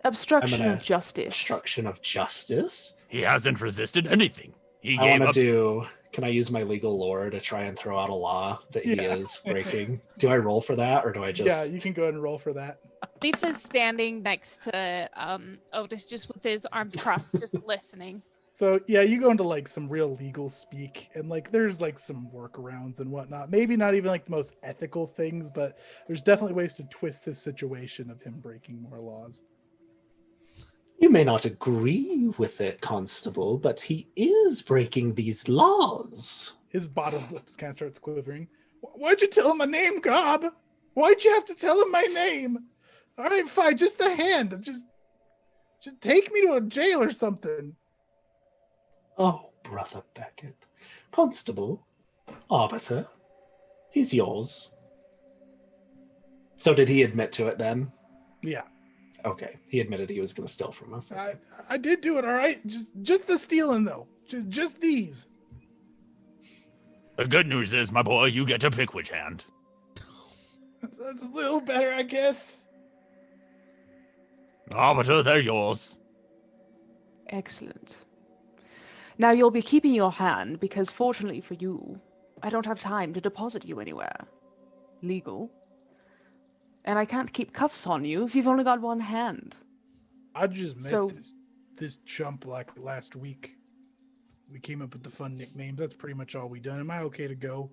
Obstruction I'm gonna- of justice. obstruction of justice. He hasn't resisted anything. He I gave want up. to do. Can I use my legal lore to try and throw out a law that he Yeah. is breaking? Do I roll for that, or do I just? Yeah, you can go ahead and roll for that. Leaf is standing next to Otis, just with his arms crossed, just listening. So yeah, you go into like some real legal speak, and like there's like some workarounds and whatnot. Maybe not even like the most ethical things, but there's definitely ways to twist this situation of him breaking more laws. You may not agree with it, Constable, but he is breaking these laws. His bottom lip kind of starts quivering. Why'd you tell him my name, Gob? Why'd you have to tell him my name? All right, fine, just a hand. Just take me to a jail or something. Oh, Brother Beckett. Constable, Arbiter, he's yours. So did he admit to it then? Yeah, Okay, he admitted he was going to steal from us. I did do it. All right, just the stealing though. Just these. The good news is, my boy, you get to pick which hand. That's a little better, I guess. Arbiter, they're yours. Excellent. Now you'll be keeping your hand because fortunately for you, I don't have time to deposit you anywhere. Legal. And I can't keep cuffs on you if you've only got one hand. I just met So- this chump like last week. We came up with the fun nicknames. That's pretty much all we done. Am I okay to go?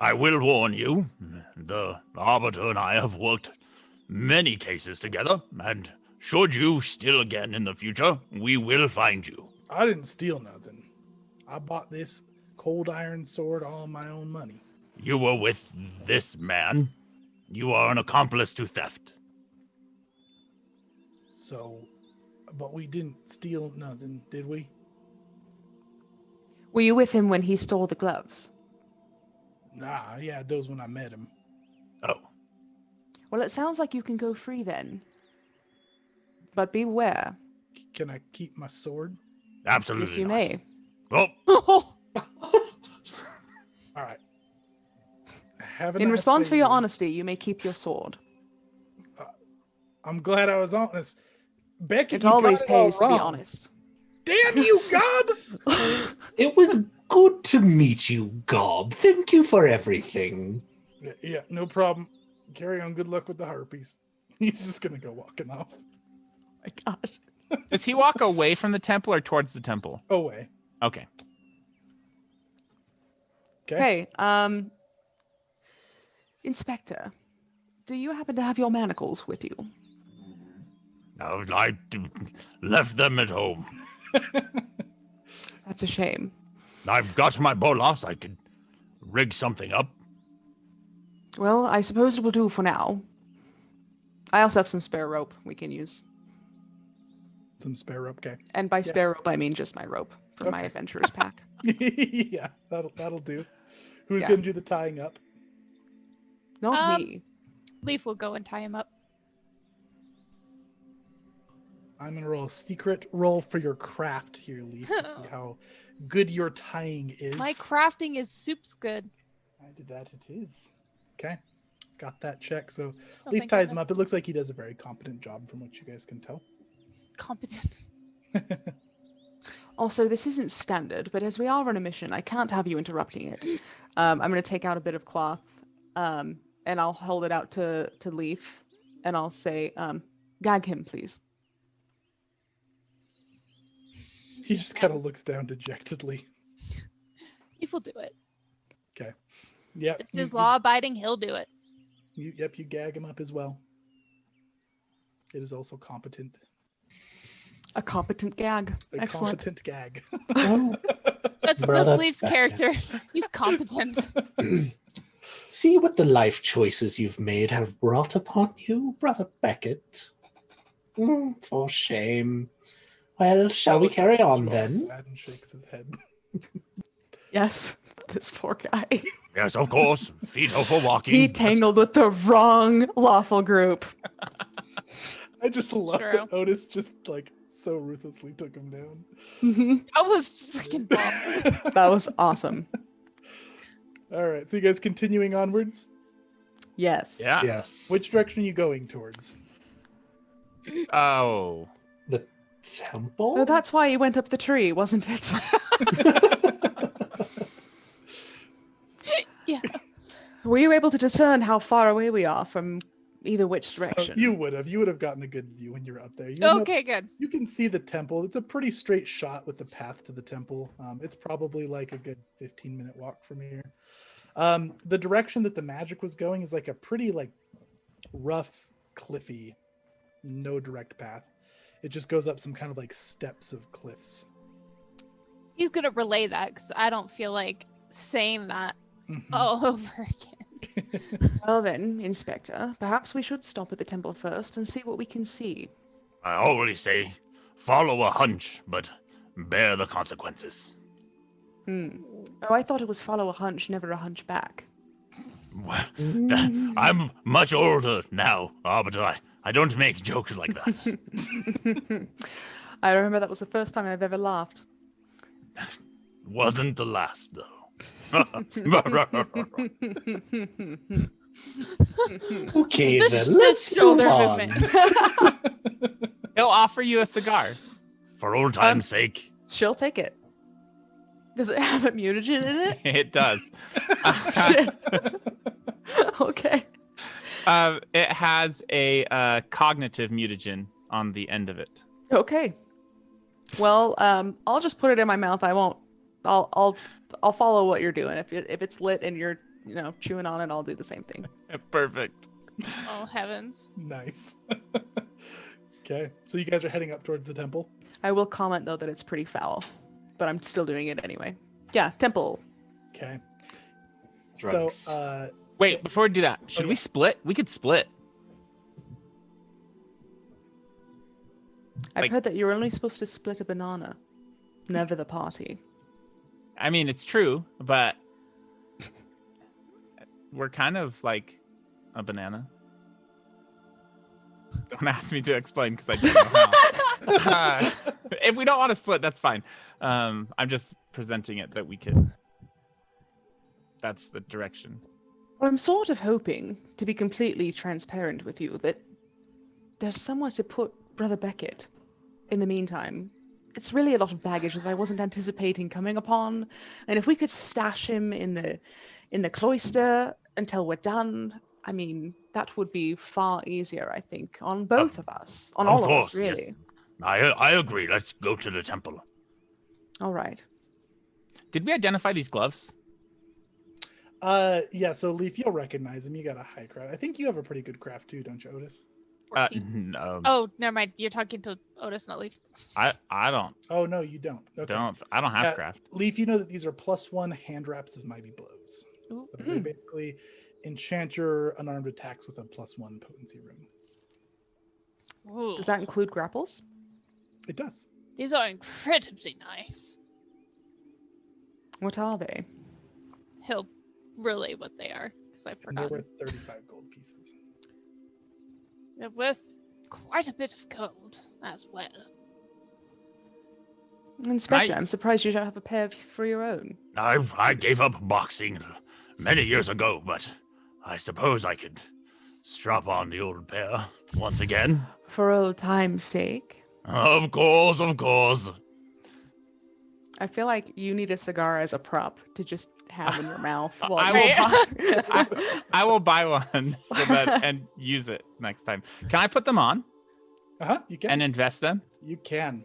I will warn you, the Arbiter and I have worked many cases together, and should you steal again in the future, we will find you. I didn't steal nothing. I bought this cold iron sword all on my own money. You were with this man. You are an accomplice to theft. So, but we didn't steal nothing, did we? Were you with him when he stole the gloves? Nah, yeah, those when I met him. Oh, Well, it sounds like you can go free then. But beware. Can I keep my sword? absolutely Yes, you not. may. Well, All right. Have a In nice response day, for your then. honesty, you may keep your sword. I'm glad I was honest. Becky, It you always got it all pays to be wrong. honest. Damn you, Gob! It was good to meet you, Gob. Thank you for everything. Yeah, no problem. Carry on. Good luck with the harpies. He's just gonna go walking off. My gosh. Does he walk away from the temple or towards the temple? Away. Okay. Okay. Hey, Inspector, do you happen to have your manacles with you? I left them at home. That's a shame. I've got my bolas. I could rig something up. Well, I suppose it will do for now. I also have some spare rope we can use. Some spare rope. Okay. And by Yeah. spare rope, I mean just my rope from my Okay. adventurer's pack. Yeah, that'll do. Who's Yeah. gonna do the tying up? Not me. Leaf will go and tie him up. I'm gonna roll a secret roll for your craft here, Leaf, to see how good your tying is. My crafting is soups good. I did that. It is. Okay. Got that check. So Oh, Leaf thank ties him goodness. up. It looks like he does a very competent job from what you guys can tell. Competent. Also, this isn't standard, but as we are on a mission, I can't have you interrupting it. I'm going to take out a bit of cloth, and I'll hold it out to Leaf, and I'll say, gag him, please. He just kind of looks down dejectedly. Leaf will do it. Okay. Yep. This is law abiding. He'll do it. You gag him up as well. It is also competent. A competent gag. A Excellent. competent gag. Oh, That's Brother Leaf's Beckett. character. He's competent. see what the life choices you've made have brought upon you, Brother Beckett. For shame. Well, shall we carry on then? Sad and shakes his head. Yes, this poor guy. Yes, of course. Feet are for walking. He tangled with the wrong lawful group. I just It's love true. that Otis just like so ruthlessly took him down. Mhm. That was freaking bomb. That was awesome. All right, so you guys continuing onwards? Yes. Yeah. Yes. Which direction are you going towards? Oh. The temple? Oh, that's why you went up the tree, wasn't it? Yeah. Were you able to discern how far away we are from either which direction? You would have gotten a good view when you were up there. You know- Okay, good. you can see the temple. It's a pretty straight shot with the path to the temple. It's probably like a good 15-minute walk from here. The direction that the magic was going is like a pretty like rough, cliffy, no direct path. It just goes up some kind of like steps of cliffs. He's gonna relay that because I don't feel like saying that Mhm. all over again. Well then, Inspector, perhaps we should stop at the temple first and see what we can see. I always say, follow a hunch, but bear the consequences. Oh, I thought it was follow a hunch, never a hunchback. Well, I'm much older now, Arbiter. I don't make jokes like that. I remember that was the first time I've ever laughed. Wasn't the last, though. Okay, This- then let's this shoulder move on. movement. He'll offer you a cigar. For old time's sake. She'll take it. Does it have a mutagen in it? It does. Shit. Okay. It has a cognitive mutagen on the end of it. Okay. Well, I'll just put it in my mouth. I won't. I'll I'll follow what you're doing. If it's lit and you're chewing on it, I'll do the same thing. Perfect. Oh heavens. Nice. Okay, so you guys are heading up towards the temple. I will comment though that it's pretty foul, but I'm still doing it anyway. Yeah, temple. Okay. Drugs. So, Wait, before we do that, should yeah. we split? We could split. I've Like- heard that you're only supposed to split a banana, never the party. I mean, it's true, but we're kind of like a banana. Don't ask me to explain because I don't know how. If we don't want to split, that's fine. I'm just presenting it that we could. That's the direction. Well, I'm sort of hoping, to be completely transparent with you, that there's somewhere to put Brother Beckett in the meantime. It's really a lot of baggage that I wasn't anticipating coming upon, and if we could stash him in the cloister until we're done, I mean, that would be far easier, I think, on both of us, on all of us, really. Yes. I agree. Let's go to the temple. All right. Did we identify these gloves? yeah. So Leaf, you'll recognize him. You got a high craft. I think you have a pretty good craft too, don't you, Otis? 14. No. Oh, never mind. You're talking to Otis, not Leaf. I don't Oh no, you don't. Okay. I don't have Yeah. craft. Leaf, you know that these are +1 hand wraps of mighty blows. Ooh. So they basically enchant your unarmed attacks with a +1 potency rune. Ooh. Does that include grapples? It does. These are incredibly nice. What are they? He'll relay what they are, because I've And they're forgotten. worth 35 gold pieces. They're worth quite a bit of gold as well. Inspector, I'm surprised you don't have a pair for your own. I gave up boxing many years ago, but I suppose I could strap on the old pair once again. For old time's sake. Of course, of course. I feel like you need a cigar as a prop to just have in your mouth. While I will buy one so that and use it next time. Can I put them on You can. and invest them? You can.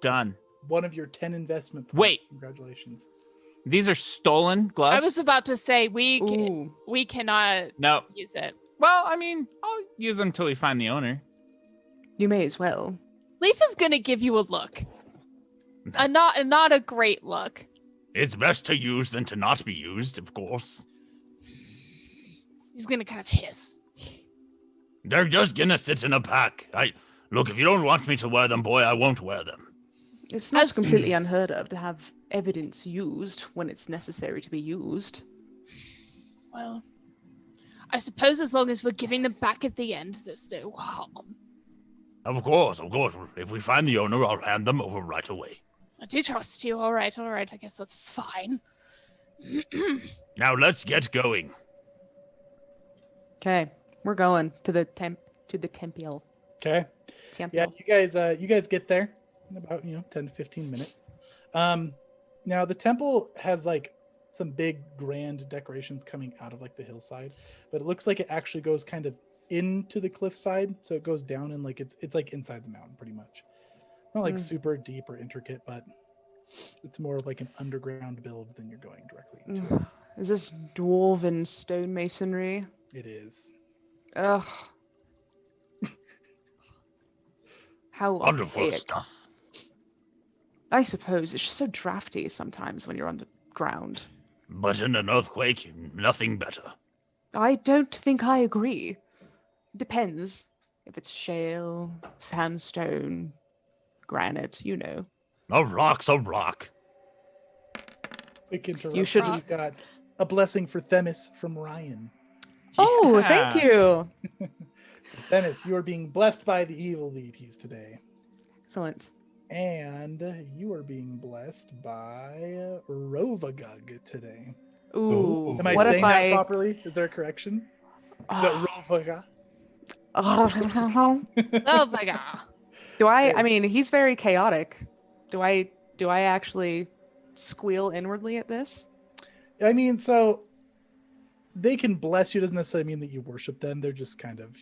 Done. One of your 10 investment points. Wait. Congratulations. These are stolen gloves? I was about to say we Ooh. we cannot No. use it. Well, I mean, I'll use them until we find the owner. You may as well. Leaf is gonna give you a look. Not a great look. It's best to use than to not be used, of course. He's gonna kind of hiss. They're just gonna sit in a pack. Look, if you don't want me to wear them, boy, I won't wear them. It's not As- completely unheard of to have evidence used when it's necessary to be used. Well, I suppose as long as we're giving them back at the end, there's no harm. Of course, of course. If we find the owner, I'll hand them over right away. I do trust you. All right. I guess that's fine. Now let's get going. Okay, we're going to the temple. Okay. Temple. Yeah, you guys get there in about 10 to 15 minutes. Now the temple has like some big grand decorations coming out of like the hillside, but it looks like it actually goes kind of into the cliffside, so it goes down and like it's like inside the mountain pretty much. Not like super deep or intricate, but it's more of like an underground build than you're going directly into. Is this dwarven stonemasonry? It is. Ugh. How Wonderful archaic. stuff. I suppose it's just so drafty sometimes when you're underground. But in an earthquake, nothing better. I don't think I agree. Depends. If it's shale, sandstone, granite, A rock's a rock. Quick interruption. You should- We've got a blessing for Themis from Ryan. Oh, Yeah. thank you. So Themis, you are being blessed by the evil deities today. Excellent. And you are being blessed by Rovagug today. Ooh. Am I what saying if that properly? Is there a correction? Is that Rovagug? Oh my god. Do I mean, he's very chaotic. Do I actually squeal inwardly at this? I mean, so they can bless you. Doesn't necessarily mean that you worship them. They're just kind of,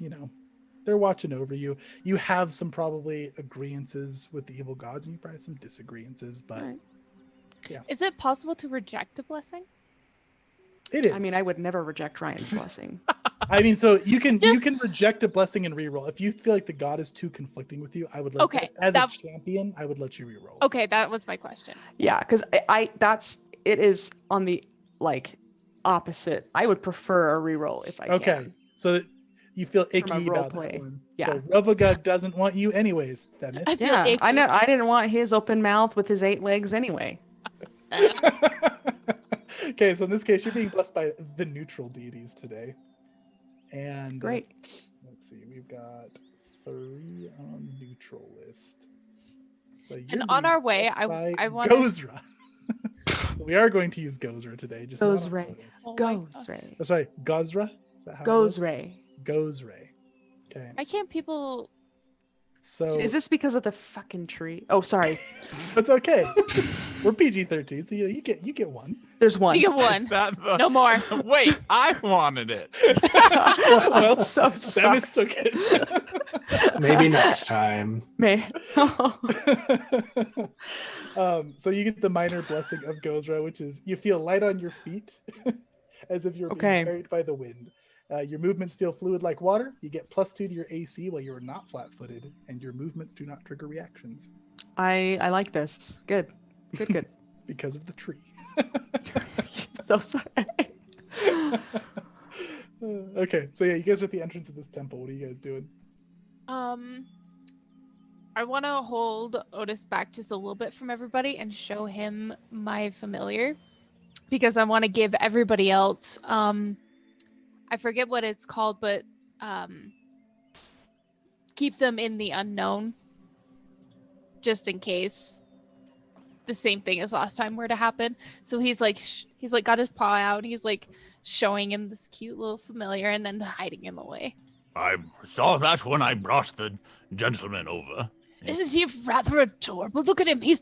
they're watching over you. You have some probably agreeances with the evil gods, and you probably have some disagreeances, but Right. Is it possible to reject a blessing? It is. I mean, I would never reject Ryan's blessing. I mean, so you can Just- reject a blessing and reroll. If you feel like the god is too conflicting with you, I would let Okay, as that- a champion, I would let you reroll. Okay, that was my question. Yeah, because it is on the like opposite. I would prefer a reroll if I Okay, can. so that you feel my icky role about play. that one. Yeah. So Rovagug doesn't want you anyways, damn I it. feel Yeah, I icky. know. I didn't want his open mouth with his 8 legs anyway. Okay, so in this case, you're being blessed by the neutral deities today. And Great. let's see, we've got 3 on the neutral list. So And you're on being our way, blessed by I want to. Gozra. We are going to use Gozra today. Just not on Gozra. Otis. Oh my Goes gosh. Ray. Oh, sorry, Gozra? Is that how Goes it was? Ray. Gozray. Okay. Why can't people? So Is this because of the fucking tree? Oh, sorry. that's okay. We're PG-13, so you get one. There's one. You get one. Is that the... No more. Wait, I wanted it. Well, I'm so sorry. Demis took it. Maybe next time. May. So you get the minor blessing of Gozra, which is you feel light on your feet, as if you're being Okay. carried by the wind. Your movements feel fluid like water. You get +2 to your AC while you're not flat-footed, and your movements do not trigger reactions I like this. Good. Good. because of the tree. So sorry. Okay, so yeah, you guys are at the entrance of this temple. What are you guys doing? I want to hold Otis back just a little bit from everybody and show him my familiar, because I want to give everybody else. I forget what it's called, but keep them in the unknown, just in case the same thing as last time were to happen. So he's like got his paw out and he's like showing him this cute little familiar and then hiding him away. I saw that when I brought the gentleman over. Isn't he rather adorable? Look at him. He's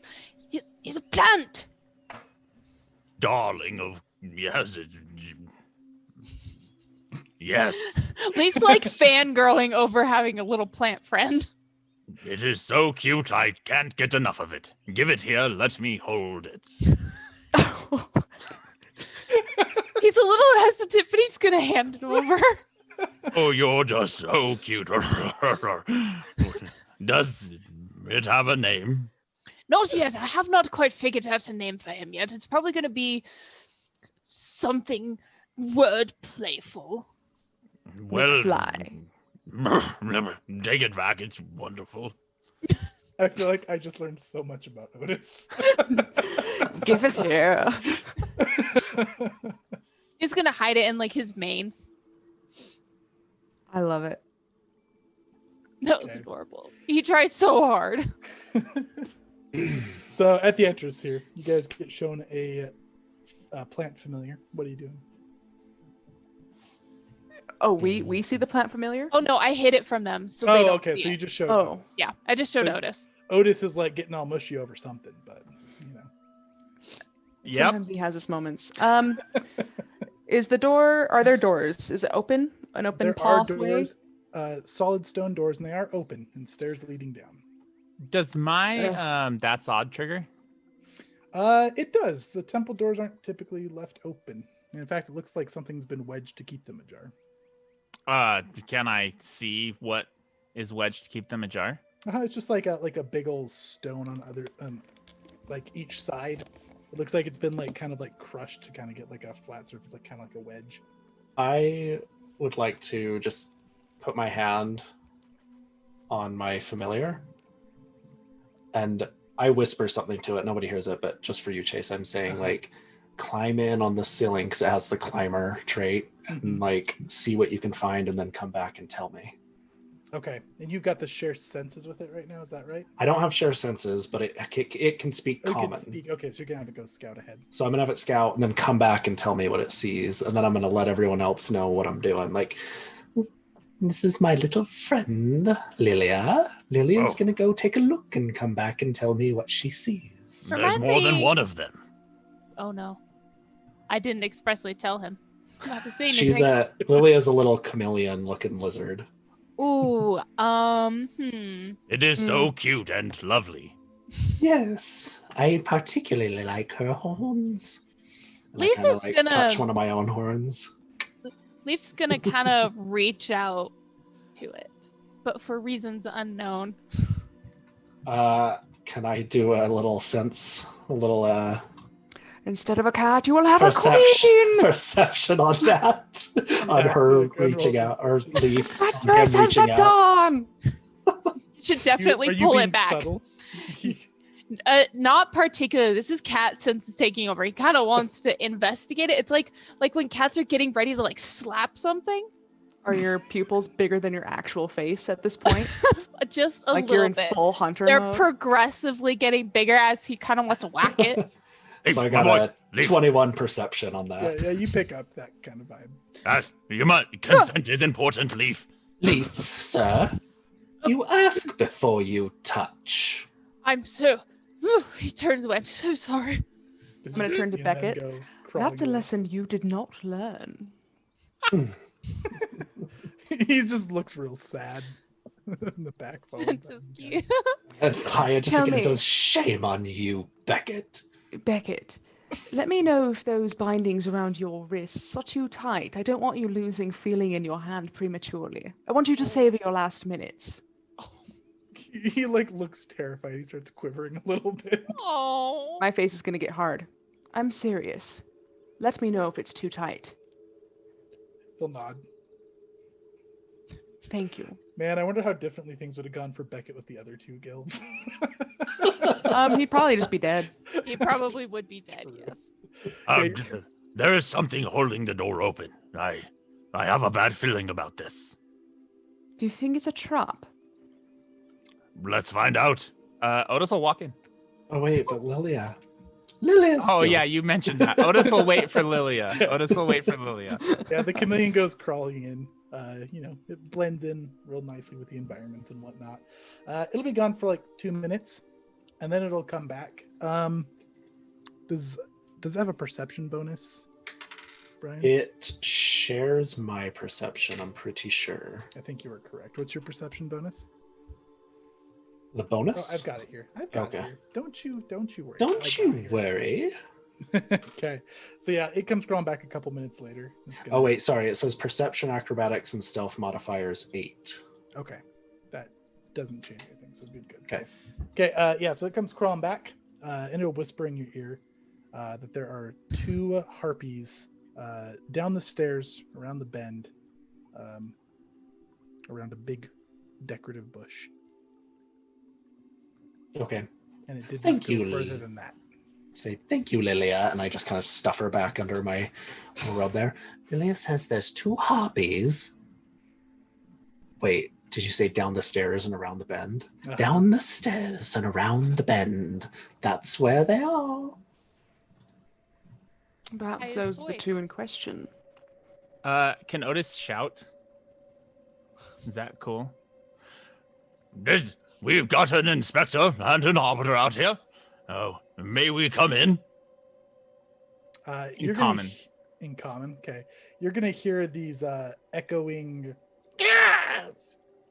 a plant. Darling of... Yes, yes. Leaf's like fangirling over having a little plant friend. It is so cute, I can't get enough of it. Give it here, let me hold it. He's a little hesitant, but he's gonna hand it over. Oh, you're just so cute. Does it have a name? Not yet. I have not quite figured out a name for him yet. It's probably gonna be something word playful. Well, fly. Take it back, it's wonderful. I feel like I just learned so much about Otis. Give it here. He's gonna hide it in like his mane. I love it. That was Okay. adorable. He tried so hard. So at the entrance here, you guys get shown a plant familiar. What are you doing? Oh, we see the plant familiar? Oh no, I hid it from them, so they Oh, don't okay. see So it. you just showed. Oh. Otis. Yeah, I just showed But- Otis. Otis is like getting all mushy over something, but you know. Yep. Sometimes he has his moments. Are there doors? Is it open? An open There are pathway? doors, solid stone doors, and they are open, and stairs leading down. Does my that's odd trigger? It does. The temple doors aren't typically left open. And in fact, it looks like something's been wedged to keep them ajar. Can I see what is wedged to keep them ajar? It's just like a big old stone on other like each side. It looks like it's been like kind of like crushed to kind of get like a flat surface, like kind of like a wedge. I would like to just put my hand on my familiar and I whisper something to it. Nobody hears it, but just for you, Chase, I'm saying like climb in on the ceiling because it has the climber trait and like see what you can find and then come back and tell me. Okay, and you've got the share senses with it right now. Is that right? I don't have share senses, but it can speak Oh, it can common. speak. Okay, so you're gonna have it go scout ahead. So I'm gonna have it scout and then come back and tell me what it sees, and then I'm gonna let everyone else know what I'm doing. Like, this is my little friend, Lilia. Lilia's Oh. gonna go take a look and come back and tell me what she sees. There's Remind more than me- one of them. Oh no. I didn't expressly tell him not to say She's anything. Lilia's a little chameleon-looking lizard. Ooh, It is so cute and lovely. Yes, I particularly like her horns. And I Leaf kind of is like gonna- touch one of my own horns. Leaf's gonna kind of reach out to it, but for reasons unknown. Can I do a little Instead of a cat, you will have a perception queen. perception on that? On Yeah, her go ahead and reaching roll out, or perception. Leaf That on him dress has reaching the out. dawn. You should definitely Are you pull being it back. subtle? Not particularly. This is Cat since it's taking over. He kind of wants to investigate it. It's like when cats are getting ready to like slap something. Are your pupils bigger than your actual face at this point? Just a Like you're little in bit. full hunter They're mode? progressively getting bigger as he kind of wants to whack it. Leaf, So I my got boy, a Leaf. 21 perception on that. Yeah, you pick up that kind of vibe. Consent is important, Leaf. Leaf, sir, you ask before you touch. I'm so. He turns away. I'm so sorry. I'm gonna turn to And then Beckett. go crawling That's a away. lesson you did not learn. He just looks real sad in the back. Since his key. And Kaya just Tell again me. says, "Shame on you, Beckett." Beckett, let me know if those bindings around your wrists are too tight. I don't want you losing feeling in your hand prematurely. I want you to savor your last minutes. He like looks terrified. He starts quivering a little bit. Oh. My face is gonna get hard. I'm serious. Let me know if it's too tight. He'll nod. Thank you. Man, I wonder how differently things would have gone for Beckett with the other two guilds. He'd probably just be dead. He probably would be dead. true. Yes. Okay. There is something holding the door open. I have a bad feeling about this. Do you think it's a trap? Let's find out. Otis will walk in. Oh wait, but Lilia. Lilia's Oh still... yeah, you mentioned that. Otis will wait for Lilia. Otis will wait for Lilia. Yeah, the chameleon goes crawling in. It blends in real nicely with the environments and whatnot. It'll be gone for like 2 minutes, and then it'll come back. Does it have a perception bonus, Brian? It shares my perception, I'm pretty sure. I think you were correct. What's your perception bonus? The Oh, bonus? I've got it here. I've got it Okay. here. Don't you worry. I Don't got you it here. worry. Okay. So yeah, it comes crawling back a couple minutes later. It's gonna- Oh wait, sorry. It says perception, acrobatics, and stealth modifiers 8. Okay. That doesn't change anything, so good. Okay. Okay, yeah, so it comes crawling back, and it'll whisper in your ear that there are 2 harpies down the stairs, around the bend, around a big decorative bush. Okay. And it did Thank not go you, further Lee. than that. Say thank you, Lilia, and I just kind of stuff her back under my robe there. Lilia says there's 2 harpies. Wait, did you say down the stairs and around the bend? Uh-huh. Down the stairs and around the bend. That's where they are. Perhaps Highest those are the voice. 2 in question. Can Otis shout? Is that cool? We've got an inspector and an arbiter out here. Oh, may we come in? You're common. In common, okay. You're gonna hear these echoing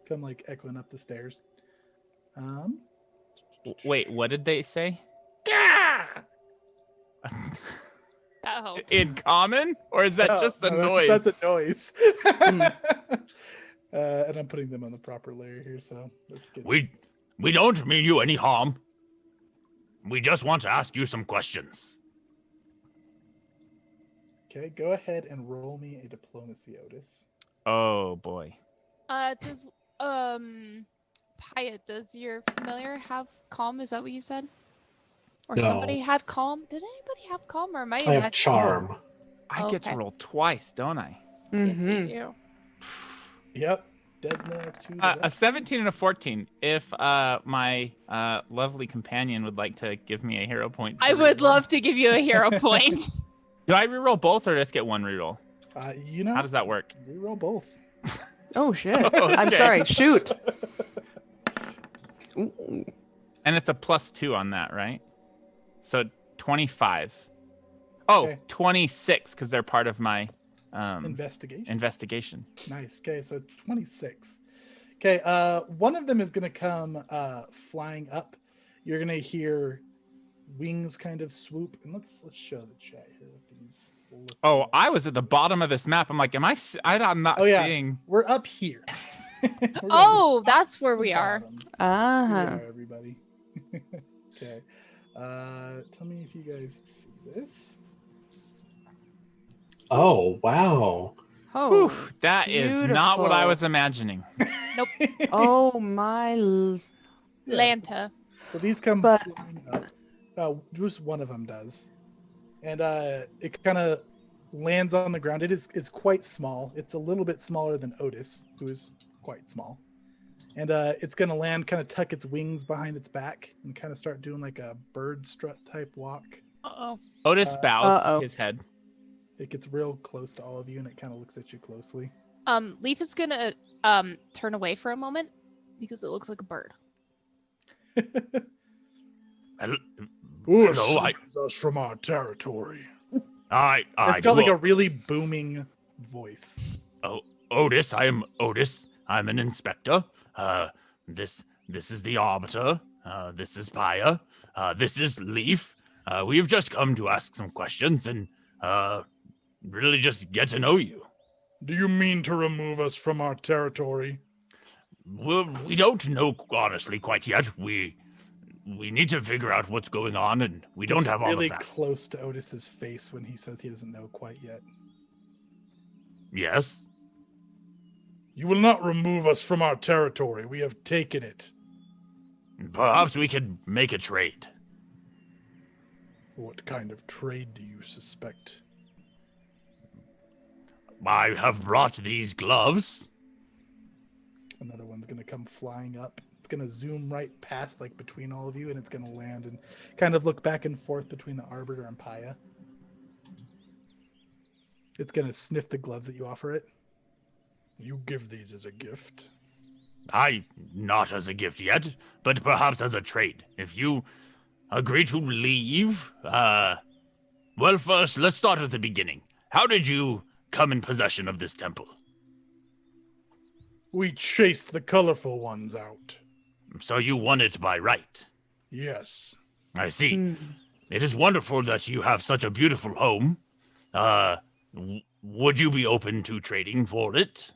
come like echoing up the stairs. Wait, what did they say? That helps. In common? Or is that No, just a no, noise? That's a noise. Hmm. And I'm putting them on the proper layer here, so that's good. We don't mean you any harm. We just want to ask you some questions. Okay, go ahead and roll me a diplomacy, Otis. Oh boy. Does Pyatt, does your familiar have calm? Is that what you said? Or No. somebody had calm? Did anybody have calm, or am I I have charm. I get to Okay. roll twice, don't I? Yes, you Mhm. do. Yep, Desna to the A left. 17 and a 14. If my lovely companion would like to give me a hero point. I to would reroll. love to give you a hero point. Do I reroll both or just get one reroll? You know, How does that work? we roll both. Oh shit. Okay. I'm sorry. Shoot. Ooh. And it's a +2 on that, right? So 25. Oh, Okay. 26 because they're part of my Investigation. investigation. Nice. Okay, so 26. Okay, one of them is going to come flying up. You're going to hear wings kind of swoop. And let's show the chat here what these look Oh, like. I was at the bottom of this map. I'm like, I'm not Oh, yeah. seeing. We're up here. We're going Oh, that's where to we the are. bottom. Here Uh-huh. we are, everybody. Okay. Tell me if you guys see this. Oh, wow. Oh, Whew, that is not what I beautiful. was imagining. Oh my. Yeah, Lanta. So these come But- flying up. Just one of them does. And it kind of lands on the ground. It is quite small. It's a little bit smaller than Otis, who is quite small. And it's going to land, kind of tuck its wings behind its back and kind of start doing like a bird strut type walk. Uh-oh. Otis bows Uh-oh. his head. It gets real close to all of you and it kind of looks at you closely. Leaf is gonna turn away for a moment because it looks like a bird. Hel- Who Hello, us from our territory? I It's got like a look, really booming voice. Otis. I am Otis. I'm an inspector. This is the Arbiter. This is Paya. This is Leaf. We've just come to ask some questions and really just get to know you. Do you mean to remove us from our territory? Well, we don't know honestly quite yet. We need to figure out what's going on, and we don't It's have all really the facts. close to Otis's face when he says he doesn't know quite yet. Yes. You will not remove us from our territory. We have taken it. Perhaps we could make a trade. What kind of trade do you suspect? I have brought these gloves. Another one's going to come flying up. It's going to zoom right past, like, between all of you, and it's going to land and kind of look back and forth between the Arbiter and Paya. It's going to sniff the gloves that you offer it. You give these as a gift. Not as a gift yet, but perhaps as a trade. If you agree to leave, well, first, let's start at the beginning. How did you come in possession of this temple? We chased the colorful ones out. So you won it by right. Yes. I see. Hmm. It is wonderful that you have such a beautiful home. Would you be open to trading for it?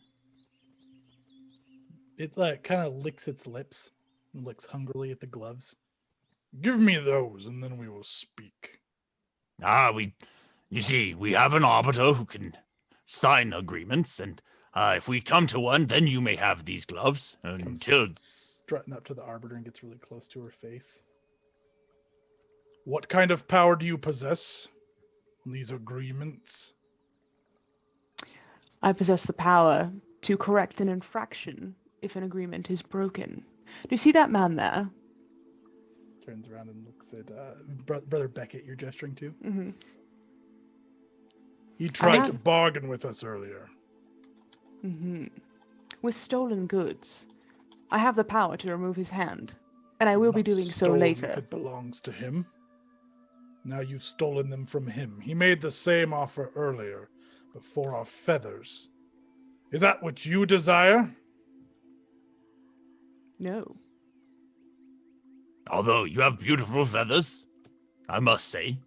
It kind of licks its lips and looks hungrily at the gloves. Give me those, and then we will speak. You see, we have an arbiter who can sign agreements, and if we come to one, then you may have these gloves Comes until. strutting up to the Arbiter and gets really close to her face. What kind of power do you possess? These agreements? I possess the power to correct an infraction if an agreement is broken. Do you see that man there? Turns around and looks at Brother Beckett you're gesturing to. Mm-hmm. He tried to have- bargain with us earlier. Mm-hmm. With stolen goods, I have the power to remove his hand, and I will be Not doing so stolen later. If it belongs to him. Now you've stolen them from him. He made the same offer earlier, but for our feathers. Is that what you desire? No. Although you have beautiful feathers, I must say.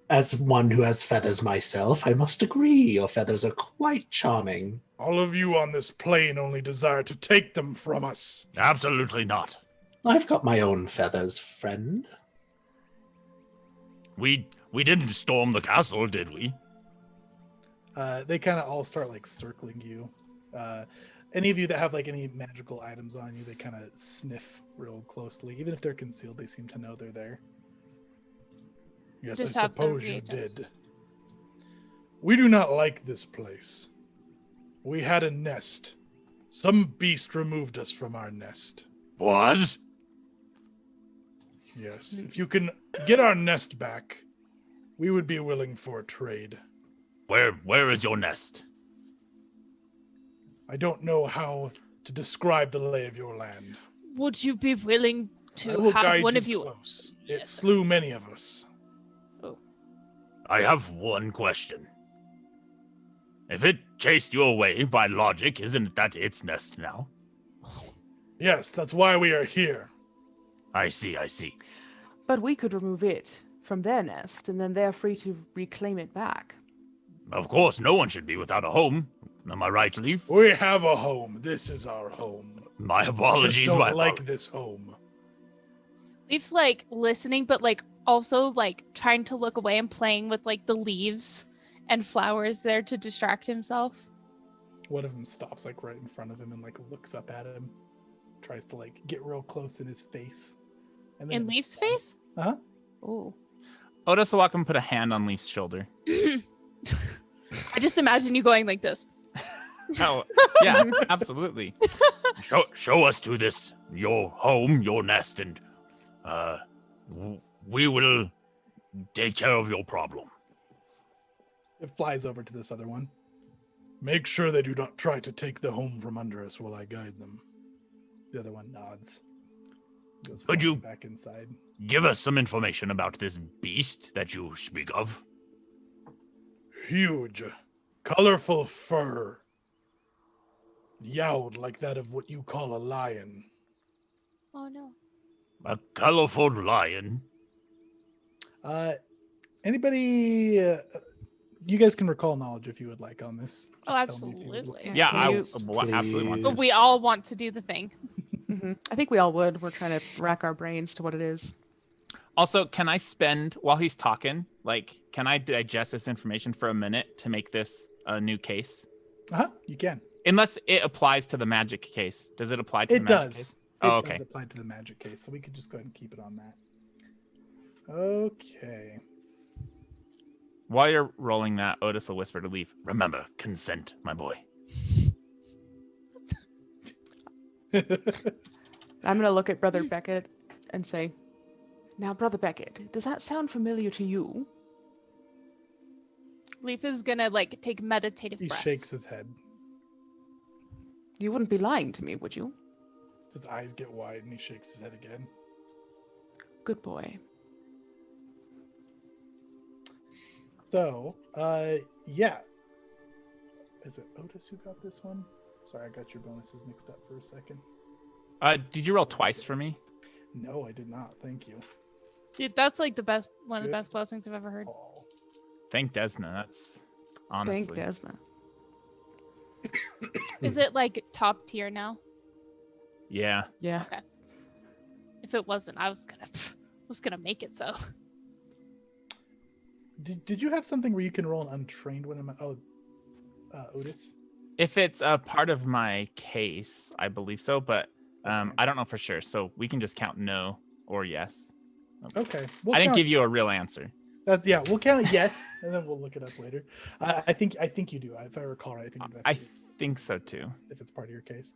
As one who has feathers myself, I must agree your feathers are quite charming. All of you on this plane only desire to take them from us. Absolutely not. I've got my own feathers, friend. We didn't storm the castle, did we? They kind of all start like circling you. Any of you that have like any magical items on you, they kind of sniff real closely. Even if they're concealed, they seem to know they're there. Yes, Just I have the suppose you reagents. did. We do not like this place. We had a nest. Some beast removed us from our nest. What? Yes, if you can get our nest back, we would be willing for a trade. Where is your nest? I don't know how to describe the lay of your land. Would you be willing I to will have guide one you of you? close. It Yes. slew many of us. I have one question. If it chased you away by logic, isn't that its nest now? Yes, that's why we are here. I see. But we could remove it from their nest, and then they're free to reclaim it back. Of course, no one should be without a home. Am I right, Leaf? We have a home. This is our home. My Just apologies, don't my like this home. Leaf's like listening, but like also like trying to look away and playing with like the leaves and flowers there to distract himself. One of them stops like right in front of him and like looks up at him, tries to like get real close in his face. And In Leaf's face? Uh-huh. Oh. Otis will walk up and put a hand on Leaf's shoulder. I just imagine you going like this. Oh, yeah, absolutely. Show us to this, your home, your nest, and we will take care of your problem. It flies over to this other one. Make sure they do not try to take the home from under us while I guide them. The other one nods. Goes Could you- back inside. Give us some information about this beast that you speak of. Huge, colorful fur. Yowled like that of what you call a lion. Oh no. A colorful lion. Anybody? You guys can recall knowledge if you would like on this. Oh, Just tell me if you would absolutely. like. Yeah, I You- absolutely want But to. we all want to do the thing. I think we all would. We're trying to rack our brains to what it is. Also, can I spend, while he's talking, like, can I digest this information for a minute to make this a new case? You can. Unless it applies to the magic case. Does it apply to the It magic does. case? It Oh, does okay. apply to the magic case, so we could just go ahead and keep it on that. Okay. While you're rolling that, Otis will whisper to Leaf. Remember, consent, my boy. I'm going to look at Brother Beckett and say, now, Brother Beckett, does that sound familiar to you? Leaf is gonna like take meditative He breaths. shakes his head. You wouldn't be lying to me, would you? His eyes get wide and he shakes his head again. Good boy. So, yeah. Is it Otis who got this one? Sorry, I got your bonuses mixed up for a second. Did you roll twice for me? No, I did not. Thank you. Dude, that's like the best one of the Good. best blessings I've ever heard. Oh. Thank Desna. That's honestly. Thank Desna. Is it like top tier now? Yeah. Yeah. If it wasn't, I was gonna make it so. Did you have something where you can roll an untrained one? Otis? If it's a part of my case, I believe so, but I don't know for sure. So we can just count no or yes. Okay. I didn't give you a real answer. That's yeah. We'll count yes, and then we'll look it up later. I think you do. If I recall right, I think that's I what it- think so too. if it's part of your case.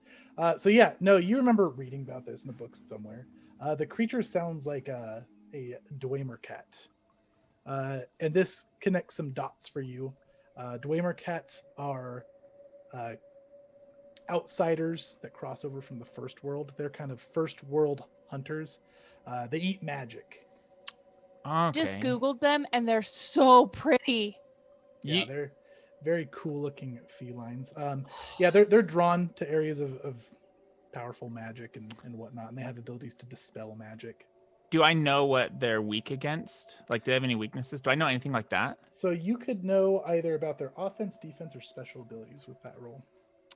So yeah, no, you remember reading about this in the book somewhere. The creature sounds like a Dwemer cat, and this connects some dots for you. Dwemer cats are outsiders that cross over from the first world. They're kind of first world hunters. They eat magic. Okay. Just Googled them and they're so pretty. Yeah, Ye- they're very cool looking felines. Yeah, they're drawn to areas of powerful magic and whatnot, and they have abilities to dispel magic. Do I know what they're weak against? Like, do they have any weaknesses? Do I know anything like that? So you could know either about their offense, defense, or special abilities with that roll.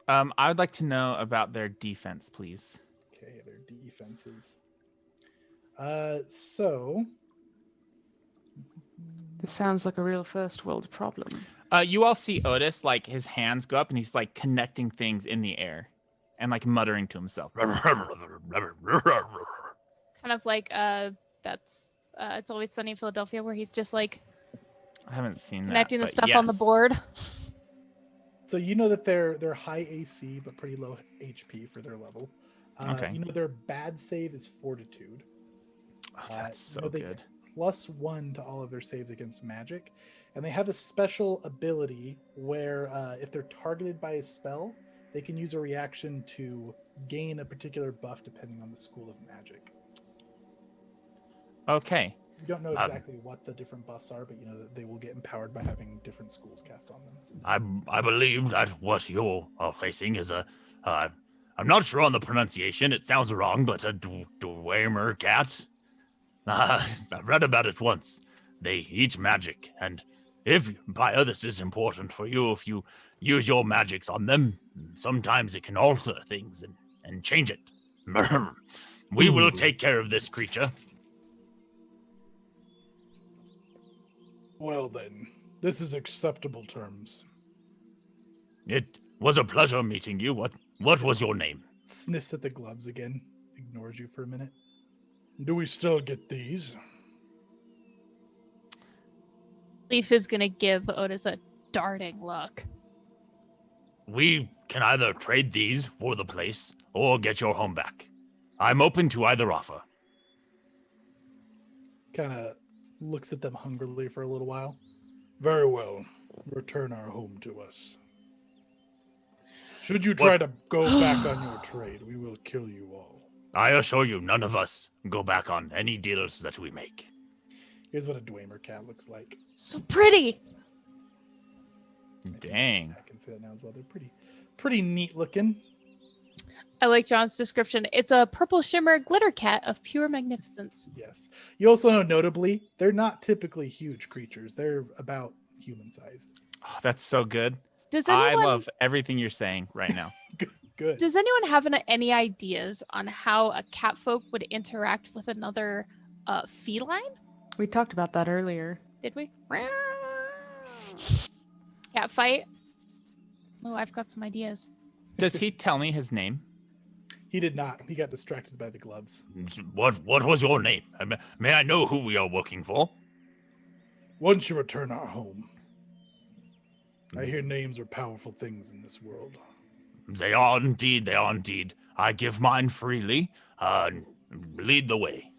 I would like to know about their defense, please. Okay, their defenses. So This sounds like a real first world problem. You all see Otis, like his hands go up and he's like connecting things in the air and like muttering to himself. Kind of like that's It's Always Sunny in Philadelphia, where he's just like I haven't seen that. connecting the but stuff on the yes. board. So you know that they're high AC but pretty low HP for their level. Okay. You know their bad save is Fortitude. Oh, that's you so know they good. get +1 to all of their saves against magic, and they have a special ability where if they're targeted by a spell, they can use a reaction to gain a particular buff depending on the school of magic. Okay. You don't know exactly what the different buffs are, but you know that they will get empowered by having different schools cast on them. I believe that what you're facing is a, I'm not sure on the pronunciation. It sounds wrong, but a Dwemer cat. I read about it once. They eat magic, and if fire this is important for you, if you use your magics on them, sometimes it can alter things and change it. We will take care of this creature. Well then, this is acceptable terms. It was a pleasure meeting you. What was your name? Sniffs at the gloves again. Ignores you for a minute. Do we still get these? Leaf is gonna give Otis a darting look. We can either trade these for the place or get your home back. I'm open to either offer. Kind of looks at them hungrily for a little while. Very well. Return our home to us. Should you try to go back on your trade, we will kill you all. I assure you, none of us go back on any deals that we make. Here's what a Dwemer cat looks like. So pretty. Dang. I can say that now as well. They're pretty neat looking. I like John's description. It's a purple shimmer glitter cat of pure magnificence. Yes. You also know, notably, they're not typically huge creatures. They're about human sized. Oh, that's so good. Does I anyone love everything you're saying right now. Good. Does anyone have any ideas on how a catfolk would interact with another feline? We talked about that earlier. Did we? Cat fight? Oh, I've got some ideas. Does he tell me his name? He did not. He got distracted by the gloves. What was your name? May I know who we are working for? Once you return our home, I hear names are powerful things in this world. They are indeed. I give mine freely. Lead the way.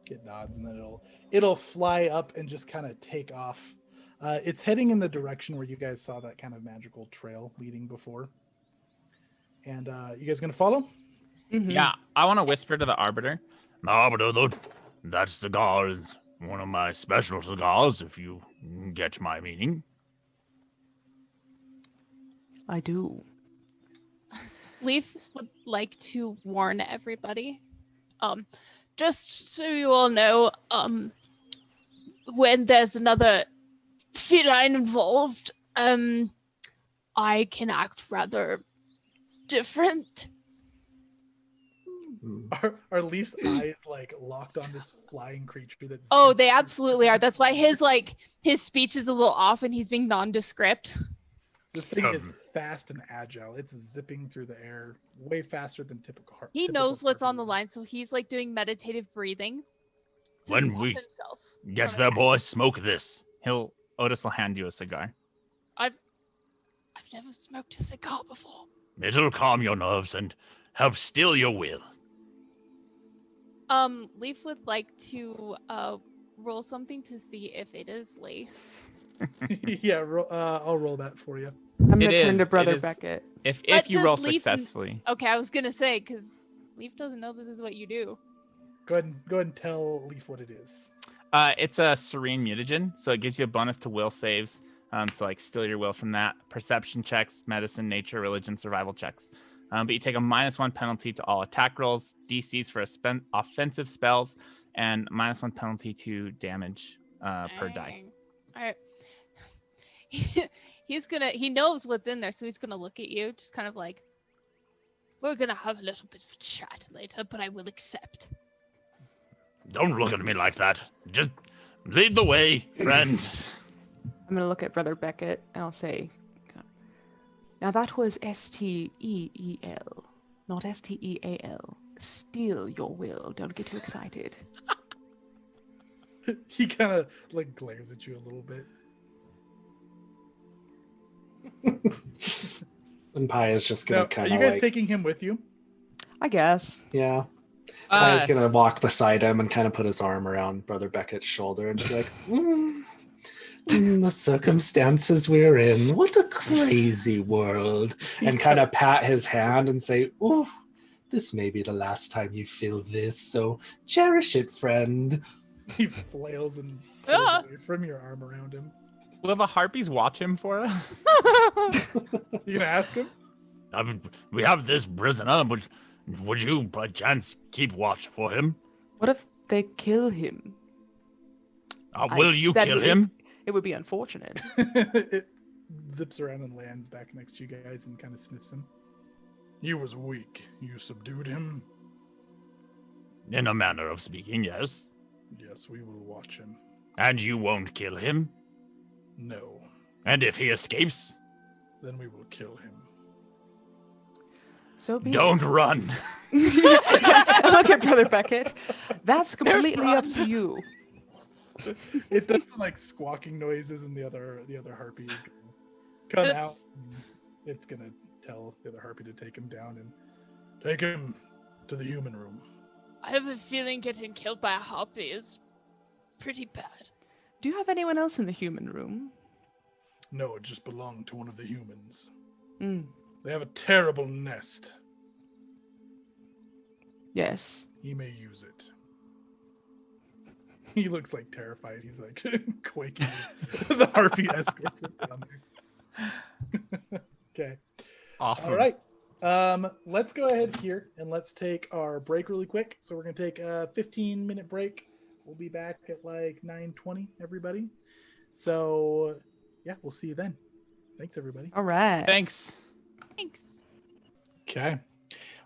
It nods, and then it'll fly up and just kind of take off. It's heading in the direction where you guys saw that kind of magical trail leading before. And you guys gonna follow? Mhm. Yeah, I want to whisper to the Arbiter. Arbiter, though, that cigar is one of my special cigars, if you get my meaning. I do. Leaf would like to warn everybody. Just so you all know, when there's another feline involved, I can act rather different. Are Leaf's eyes like locked on this flying creature that's Oh, they absolutely are. That's why his speech is a little off and he's being nondescript. This thing is fast and agile. It's zipping through the air way faster than typical. He knows what's on the line, so he's like doing meditative breathing to When stop we himself. Get from there, attacking. boy. Smoke this. Otis will hand you a cigar. I've never smoked a cigar before. It'll calm your nerves and help still your will. Leaf would like to roll something to see if it is laced. Yeah, I'll roll that for you. I'm gonna It turn to is, Brother it is. Beckett. If But you does roll Leaf successfully. Okay, I was gonna say because Leaf doesn't know this is what you do. Go ahead and tell Leaf what it is. It's a serene mutagen, so it gives you a bonus to will saves. So like steal your will from that. Perception checks, medicine, nature, religion, survival checks. But you take a -1 penalty to all attack rolls, DCs for offensive spells, and -1 penalty to damage per die. All right. He knows what's in there, so he's gonna look at you, just kind of like, we're gonna have a little bit of a chat later, but I will accept. Don't look at me like that. Just lead the way, friend. I'm gonna look at Brother Beckett and I'll say, now that was STEEL, not STEAL. Steal your will. Don't get too excited. He kind of like glares at you a little bit. And Pi is just Now, gonna are kind you of guys like, taking him with you? I guess. yeah. Pi is Uh, gonna walk beside him and kind of put his arm around Brother Beckett's shoulder and just be like, the circumstances we're in, what a crazy world. And kind of pat his hand and say, "Ooh, this may be the last time you feel this, so cherish it, friend." He flails and Ah! pulls away from your arm around him. will the harpies watch him for us? You gonna ask him? I mean, we have this prisoner, but would you, by chance, keep watch for him? What if they kill him? Will you that kill would- him? It would be unfortunate. It zips around and lands back next to you guys and kind of sniffs him. He was weak. You subdued him? In a manner of speaking, yes. Yes, we will watch him. And you won't kill him? No. And if he escapes, Then we will kill him. So be don't it. run. Look at Brother Beckett. That's completely up to you. It does some like squawking noises, and the other harpy is gonna come If- out. And it's gonna tell the other harpy to take him down and Take him to the human room. I have a feeling getting killed by a harpy is pretty bad. Do you have anyone else in the human room? No, it just belonged to one of the humans. Mm, They have a terrible nest. yes. He may use it. he looks like terrified. He's like quaking. The harpy escorts him down there. Okay. Awesome. All right. Let's go ahead here and let's take our break really quick. So we're gonna take a 15-minute break. We'll be back at like 9:20, everybody. So yeah, we'll see you then. Thanks, everybody. All right. Thanks. Thanks. Okay.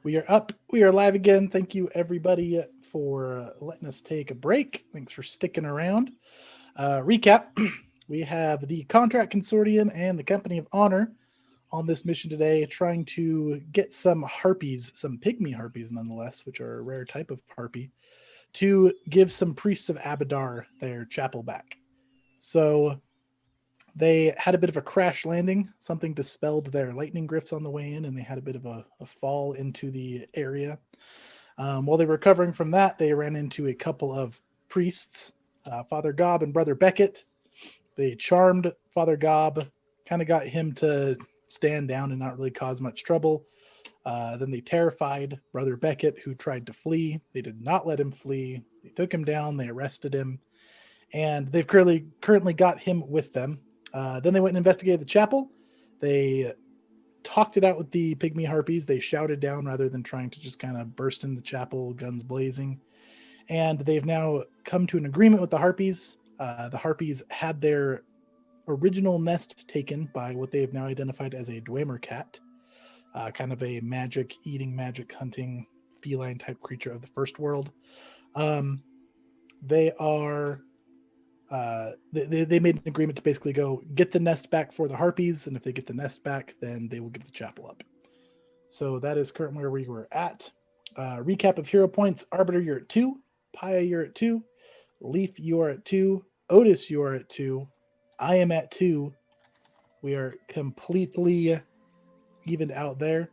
We are up. We are live again. Thank you, everybody, for letting us take a break. Thanks for sticking around. Recap. We have the Contract Consortium and the Company of Honor on this mission today, trying to get some harpies, some pygmy harpies nonetheless, which are a rare type of harpy, to give some priests of Abadar their chapel back. So they had a bit of a crash landing. Something dispelled their lightning grifts on the way in, and they had a bit of a fall into the area. While they were recovering from that, they ran into a couple of priests, Father Gob and Brother Beckett. They charmed Father Gob, kind of got him to stand down and not really cause much trouble. Then they terrified Brother Beckett, who tried to flee. They did not let him flee. They took him down. They arrested him. And they've currently got him with them. Then they went and investigated the chapel. They talked it out with the Pygmy Harpies. They shouted down rather than trying to just kind of burst into the chapel, guns blazing. And they've now come to an agreement with the Harpies. The Harpies had their original nest taken by what they have now identified as a Dwemer cat, kind of a magic eating, magic hunting, feline type creature of the first world. They are they made an agreement to basically go get the nest back for the Harpies, and if they get the nest back, then they will give the chapel up. So that is currently where we were at. Recap of hero points: Arbiter, you're at 2. Paya, you're at 2. Leaf, you are at 2. Otis, you are at 2. I am at 2. We are completely evened out there.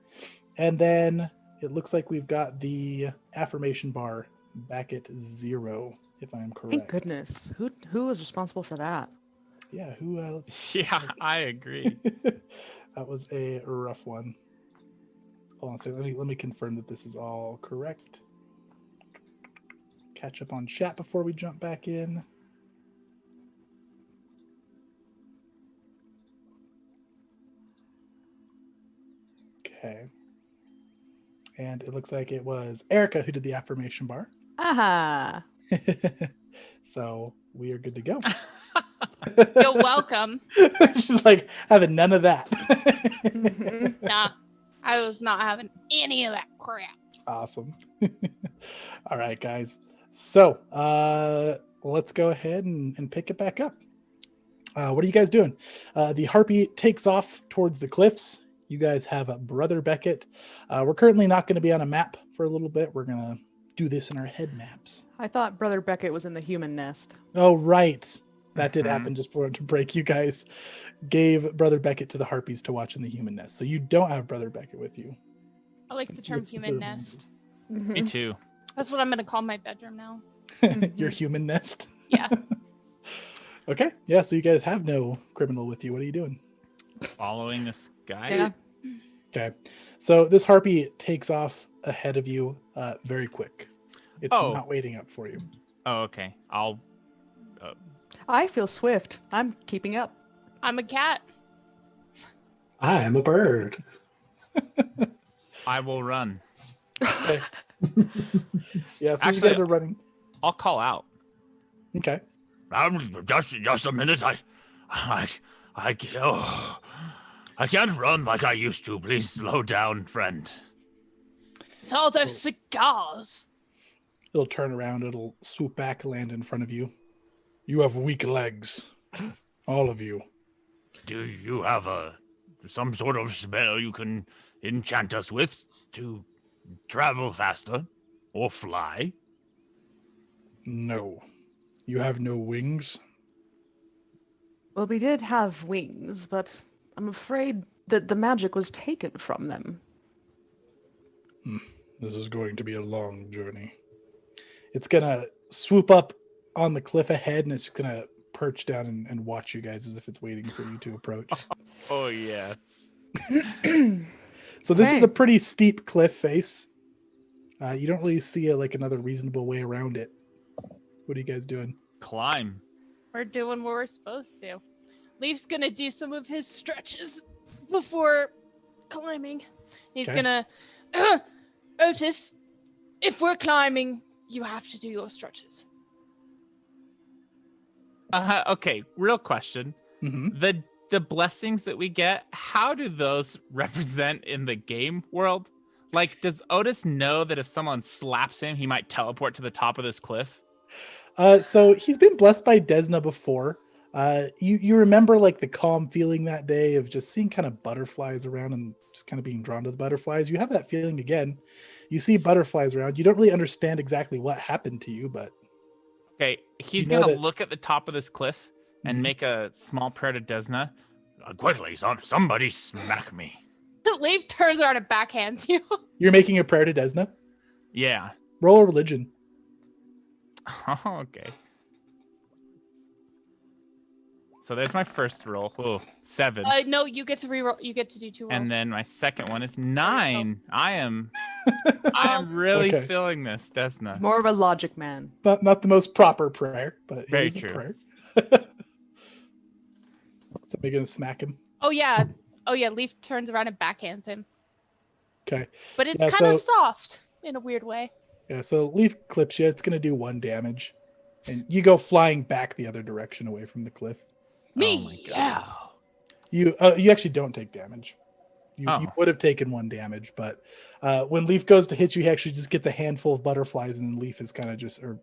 And then it looks like we've got the affirmation bar back at 0, if I'm correct. Thank goodness. Who was responsible for that? Yeah, who else? Yeah, I agree. That was a rough one. Hold on a second. Let me confirm that this is all correct. Catch up on chat before we jump back in. Okay. And it looks like it was Erica who did the affirmation bar. Aha. So we are good to go. You're welcome. She's like, having none of that. Mhm. Nah, I was not having any of that crap. Awesome. All right, guys. So let's go ahead and pick it back up. What are you guys doing? The Harpy takes off towards the cliffs. You guys have a Brother Beckett. We're currently not going to be on a map for a little bit. We're going to do this in our head maps. I thought Brother Beckett was in the human nest. Oh, right. That did Mhm. happen just for it to break. You guys gave Brother Beckett to the Harpies to watch in the human nest. So you don't have Brother Beckett with you. I like the term human nest. Me too. That's what I'm gonna call my bedroom now. Your human nest. Yeah. Okay. Yeah. So you guys have no criminal with you. What are you doing? Following this guy. Yeah. Okay. So this Harpy takes off ahead of you very quick. It's Oh. not waiting up for you. Oh, okay. I'll. I feel swift. I'm keeping up. I'm a cat. I am a bird. I will run. Okay. Yeah. So Actually- you guys are running. I'll call out. Okay. Just a minute. I can't run like I used to. Please slow down, friend. It's all those cigars. It'll turn around. It'll swoop back, land in front of you. You have weak legs. All of you. Do you have some sort of spell you can enchant us with to travel faster or fly? No. You have no wings? Well, we did have wings, but I'm afraid that the magic was taken from them. This is going to be a long journey. It's gonna swoop up on the cliff ahead, and it's gonna perch down and watch you guys as if it's waiting for you to approach. Oh, yes. So this is Okay. a pretty steep cliff face. You don't really see another reasonable way around it. What are you guys doing? Climb. We're doing what we're supposed to. Leaf's gonna do some of his stretches before climbing. He's Okay. gonna, Otis, if we're climbing, you have to do your stretches. Okay, real question. Hmm. The blessings that we get, how do those represent in the game world? Like, does Otis know that if someone slaps him, he might teleport to the top of this cliff? So he's been blessed by Desna before. You remember the calm feeling that day of just seeing kind of butterflies around and just kind of being drawn to the butterflies. You have that feeling again. You see butterflies around. You don't really understand exactly what happened to you, but Okay, he's You know gonna that- look at the top of this cliff and Mhm. make a small prayer to Desna. Quickly, somebody smack me. Leaf turns around and backhands you. you're making a prayer to Desna. Yeah. Roll a religion. Okay. So there's my first roll. Oh, 7. No, you get to reroll. You get to do 2 rolls. And then my second one is 9. I am Um, really Okay. feeling this, Desna. More of a logic man. Not the most proper prayer, but Very it is true. a prayer. Somebody gonna smack him. oh yeah. Leaf turns around and backhands him, Okay. but it's Yeah, kind of so- soft in a weird way. Yeah, so Leaf clips you. It's gonna do 1 damage. And you go flying back the other direction away from the cliff. Me, Oh my God. yeah. You actually don't take damage. You Oh. would have taken 1 damage, but when Leaf goes to hit you, he actually just gets a handful of butterflies, and then Leaf is kind of or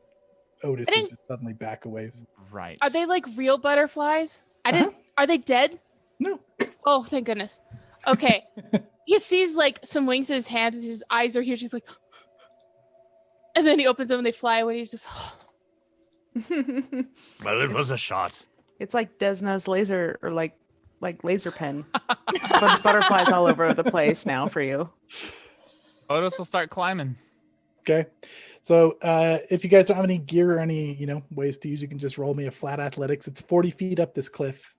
Otis I is didn't- just suddenly back a ways. Right. Are they like real butterflies? I Uh-huh. didn't. Are they dead? No. Oh, thank goodness. Okay. He sees some wings in his hands, and his eyes are huge. He's like, and then he opens them and they fly away. He's just, Well, it was a shot. It's like Desna's laser or like laser pen. A bunch of butterflies all over the place now for you. Otis will start climbing. Okay. So if you guys don't have any gear or any ways to use, you can just roll me a flat athletics. It's 40 feet up this cliff.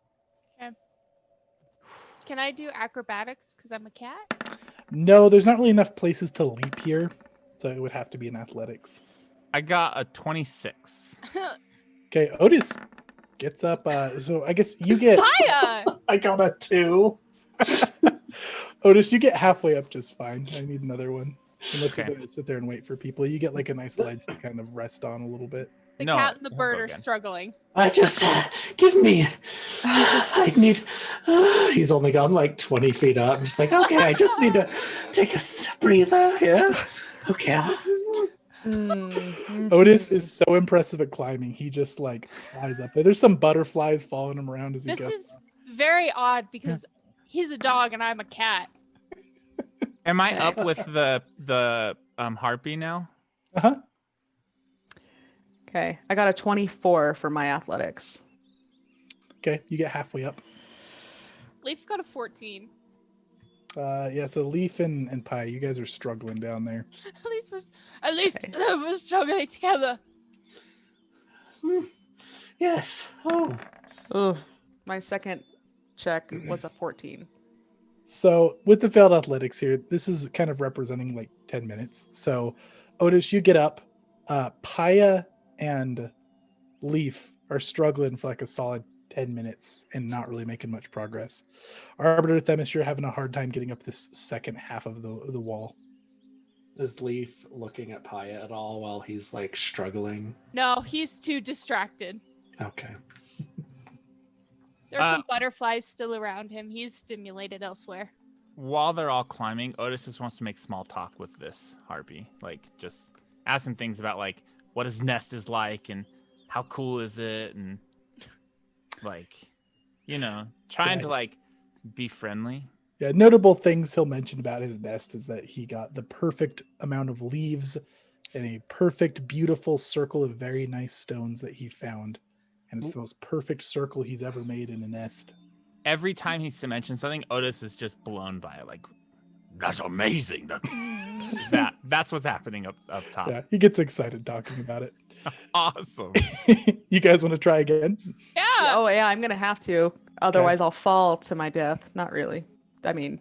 can I do acrobatics because I'm a cat? No, there's not really enough places to leap here, so it would have to be in athletics. I got a 26. Okay, Otis gets up. So I guess you get Hiya! I got a 2. Otis. You get halfway up just fine. I need another one. Unless Okay. we're gonna sit there and wait for people. You get a nice ledge to kind of rest on a little bit. The No, cat and the we'll bird go are again. struggling. I just give me. I need. He's only gone 20 feet up. I'm just like, okay, I just need to take a breather here. Okay. Otis is so impressive at climbing. He just flies up there. There's some butterflies following him around as he This goes. is very odd because he's a dog and I'm a cat. Am I Okay. up with the harpy now? Uh-huh. Okay, I got a 24 for my athletics. Okay, you get halfway up. Leaf got a 14. Yeah, so Leaf and Pie, you guys are struggling down there. At least Okay. we're struggling together. Yes. Oh. Ugh, my second check was a 14. So with the failed athletics here, this is kind of representing 10 minutes. So Otis, you get up. Paya and Leaf are struggling for a solid 10 minutes and not really making much progress. Arbiter Themis, you're having a hard time getting up this second half of the wall. Is Leaf looking at Paya at all while he's like struggling? No, he's too distracted. Okay. There's some butterflies still around him. He's stimulated elsewhere. While they're all climbing, Otis just wants to make small talk with this harpy, like just asking things about like what his nest is like and how cool is it, and like, you know, trying to like be friendly. Yeah, notable things he'll mention about his nest is that he got the perfect amount of leaves and a perfect, beautiful circle of very nice stones that he found. And it's the most perfect circle he's ever made in a nest. Every time he mentions something, Otis is just blown by it. Like, That's amazing. that's what's happening up top. Yeah, he gets excited talking about it. Awesome. You guys want to try again? Yeah. Oh yeah, I'm gonna have to. Otherwise, I'll fall to my death. Not really. I mean,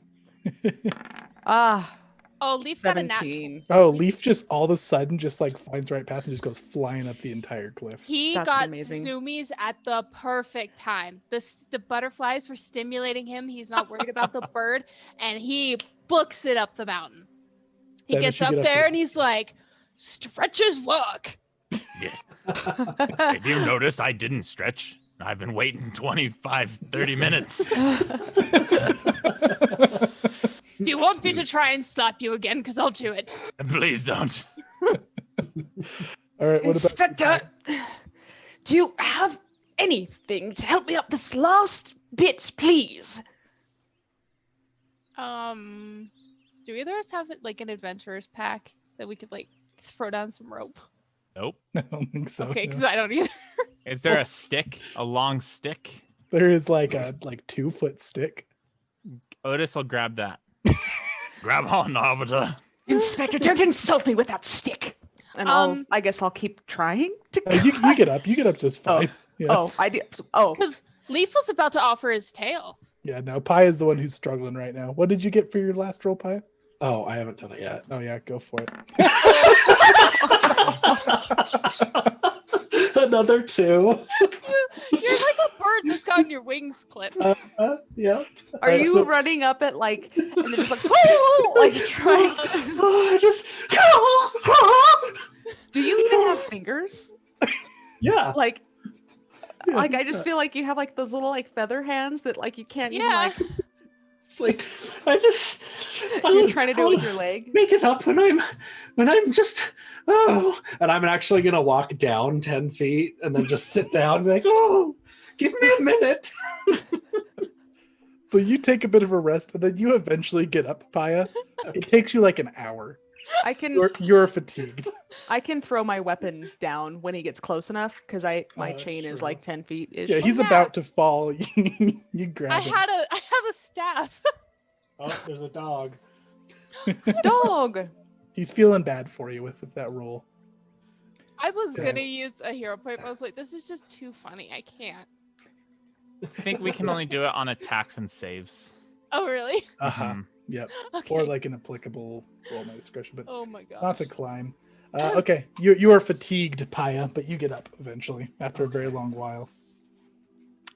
Oh, Leaf got a nat 17. Oh, Leaf just all of a sudden just like finds the right path and just goes flying up the entire cliff. He That's got amazing. zoomies at the perfect time. The butterflies were stimulating him. He's not worried about the bird, and he books it up the mountain. He Then gets once you up get up there there- and he's like, "Stretches luck." If you noticed, I didn't stretch. I've been waiting 25, 30 minutes. Do you want me to try and slap you again? Because I'll do it. Please don't. All right, what about Inspector, do you have anything to help me up this last bit, please? Do either of us have like an adventurer's pack that we could like throw down some rope? Nope. I don't think so. Okay, no. because I don't either. Is there a stick? A long stick? There is like a 2-foot stick. Otis will grab that. Grab on, Arbiter. Inspector, don't insult me with that stick. And I guess I'll keep trying to. You get up. You get up just fine. Yeah. Oh, I did. Oh, Because Leaf was about to offer his tail. Yeah, no, Pi is the one who's struggling right now. What did you get for your last roll, Pi? Oh, I haven't done it yet. Oh yeah, go for it. Another 2. You're like a bird that's gotten your wings clipped. Yeah. are you so- running up at like, and then just like, "Whoa," like trying? Oh, I just. Do you even have fingers? Yeah. Like, Yeah, like I just feel like you have like those little like feather hands that like you can't even Yeah. like. It's like I just. You're trying to do it with your leg. Make it up when I'm just and I'm actually gonna walk down 10 feet and then just sit down and be like, oh, give me a minute. So you take a bit of a rest, and then you eventually get up, Paya. It takes you like an hour. I can You're fatigued. I can throw my weapon down when he gets close enough because my chain is sure. like 10 feet ish. Yeah, he's yeah. about to fall. You grab I him. have a staff. Oh, there's a dog. Dog. He's feeling bad for you with that roll. I was Okay. gonna use a hero point, but I was like, this is just too funny. I can't. I think we can only do it on attacks and saves. Oh really? Uh-huh. Mhm. Yep. Okay. Or like an applicable roll my discretion, but Oh my god. not to climb. Okay, you are fatigued, Paya, but you get up eventually after a very long while.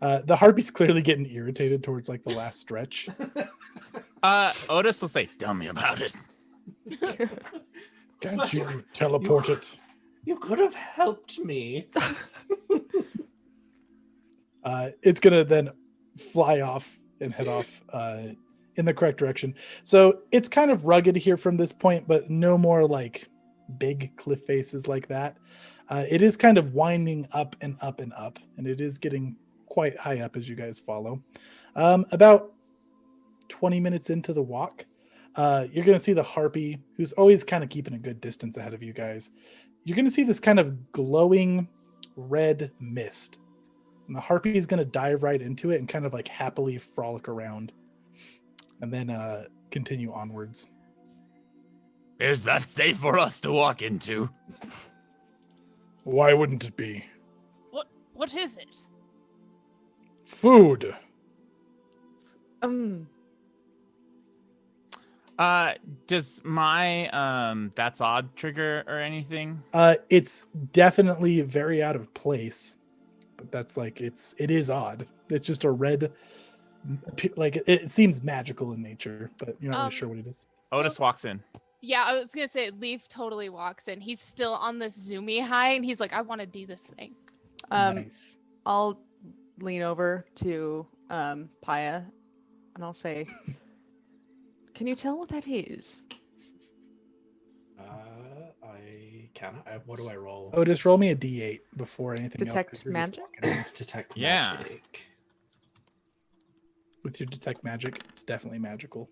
The harpy's clearly getting irritated towards like the last stretch. Otis will say, Tell me about it. Can't you teleport it? You could have helped me. It's gonna then fly off and head off in the correct direction. So it's kind of rugged here from this point, but no more like big cliff faces like that. It is kind of winding up and up and up, and it is getting quite high up as you guys follow. About 20 minutes into the walk, you're going to see the harpy, who's always kind of keeping a good distance ahead of you guys. You're going to see this kind of glowing red mist. And the harpy is going to dive right into it and kind of like happily frolic around and then continue onwards. Is that safe for us to walk into? Why wouldn't it be? What is it? Food. does my that's odd trigger or anything? It's definitely very out of place, but that's like it is odd. It's just a red, like it seems magical in nature, but you're not really sure what it is. Otis walks in. Yeah, I was gonna say Leaf totally walks in. He's still on this zoomy high, and he's like, "I want to do this thing." Nice. I'll lean over to Paya, and I'll say, "Can you tell what that is?" I can. What do I roll? Otis, roll me a D8 before anything else. 'cause Detect you're just magic? walking in. Detect Yeah. magic. With your detect magic, it's definitely magical.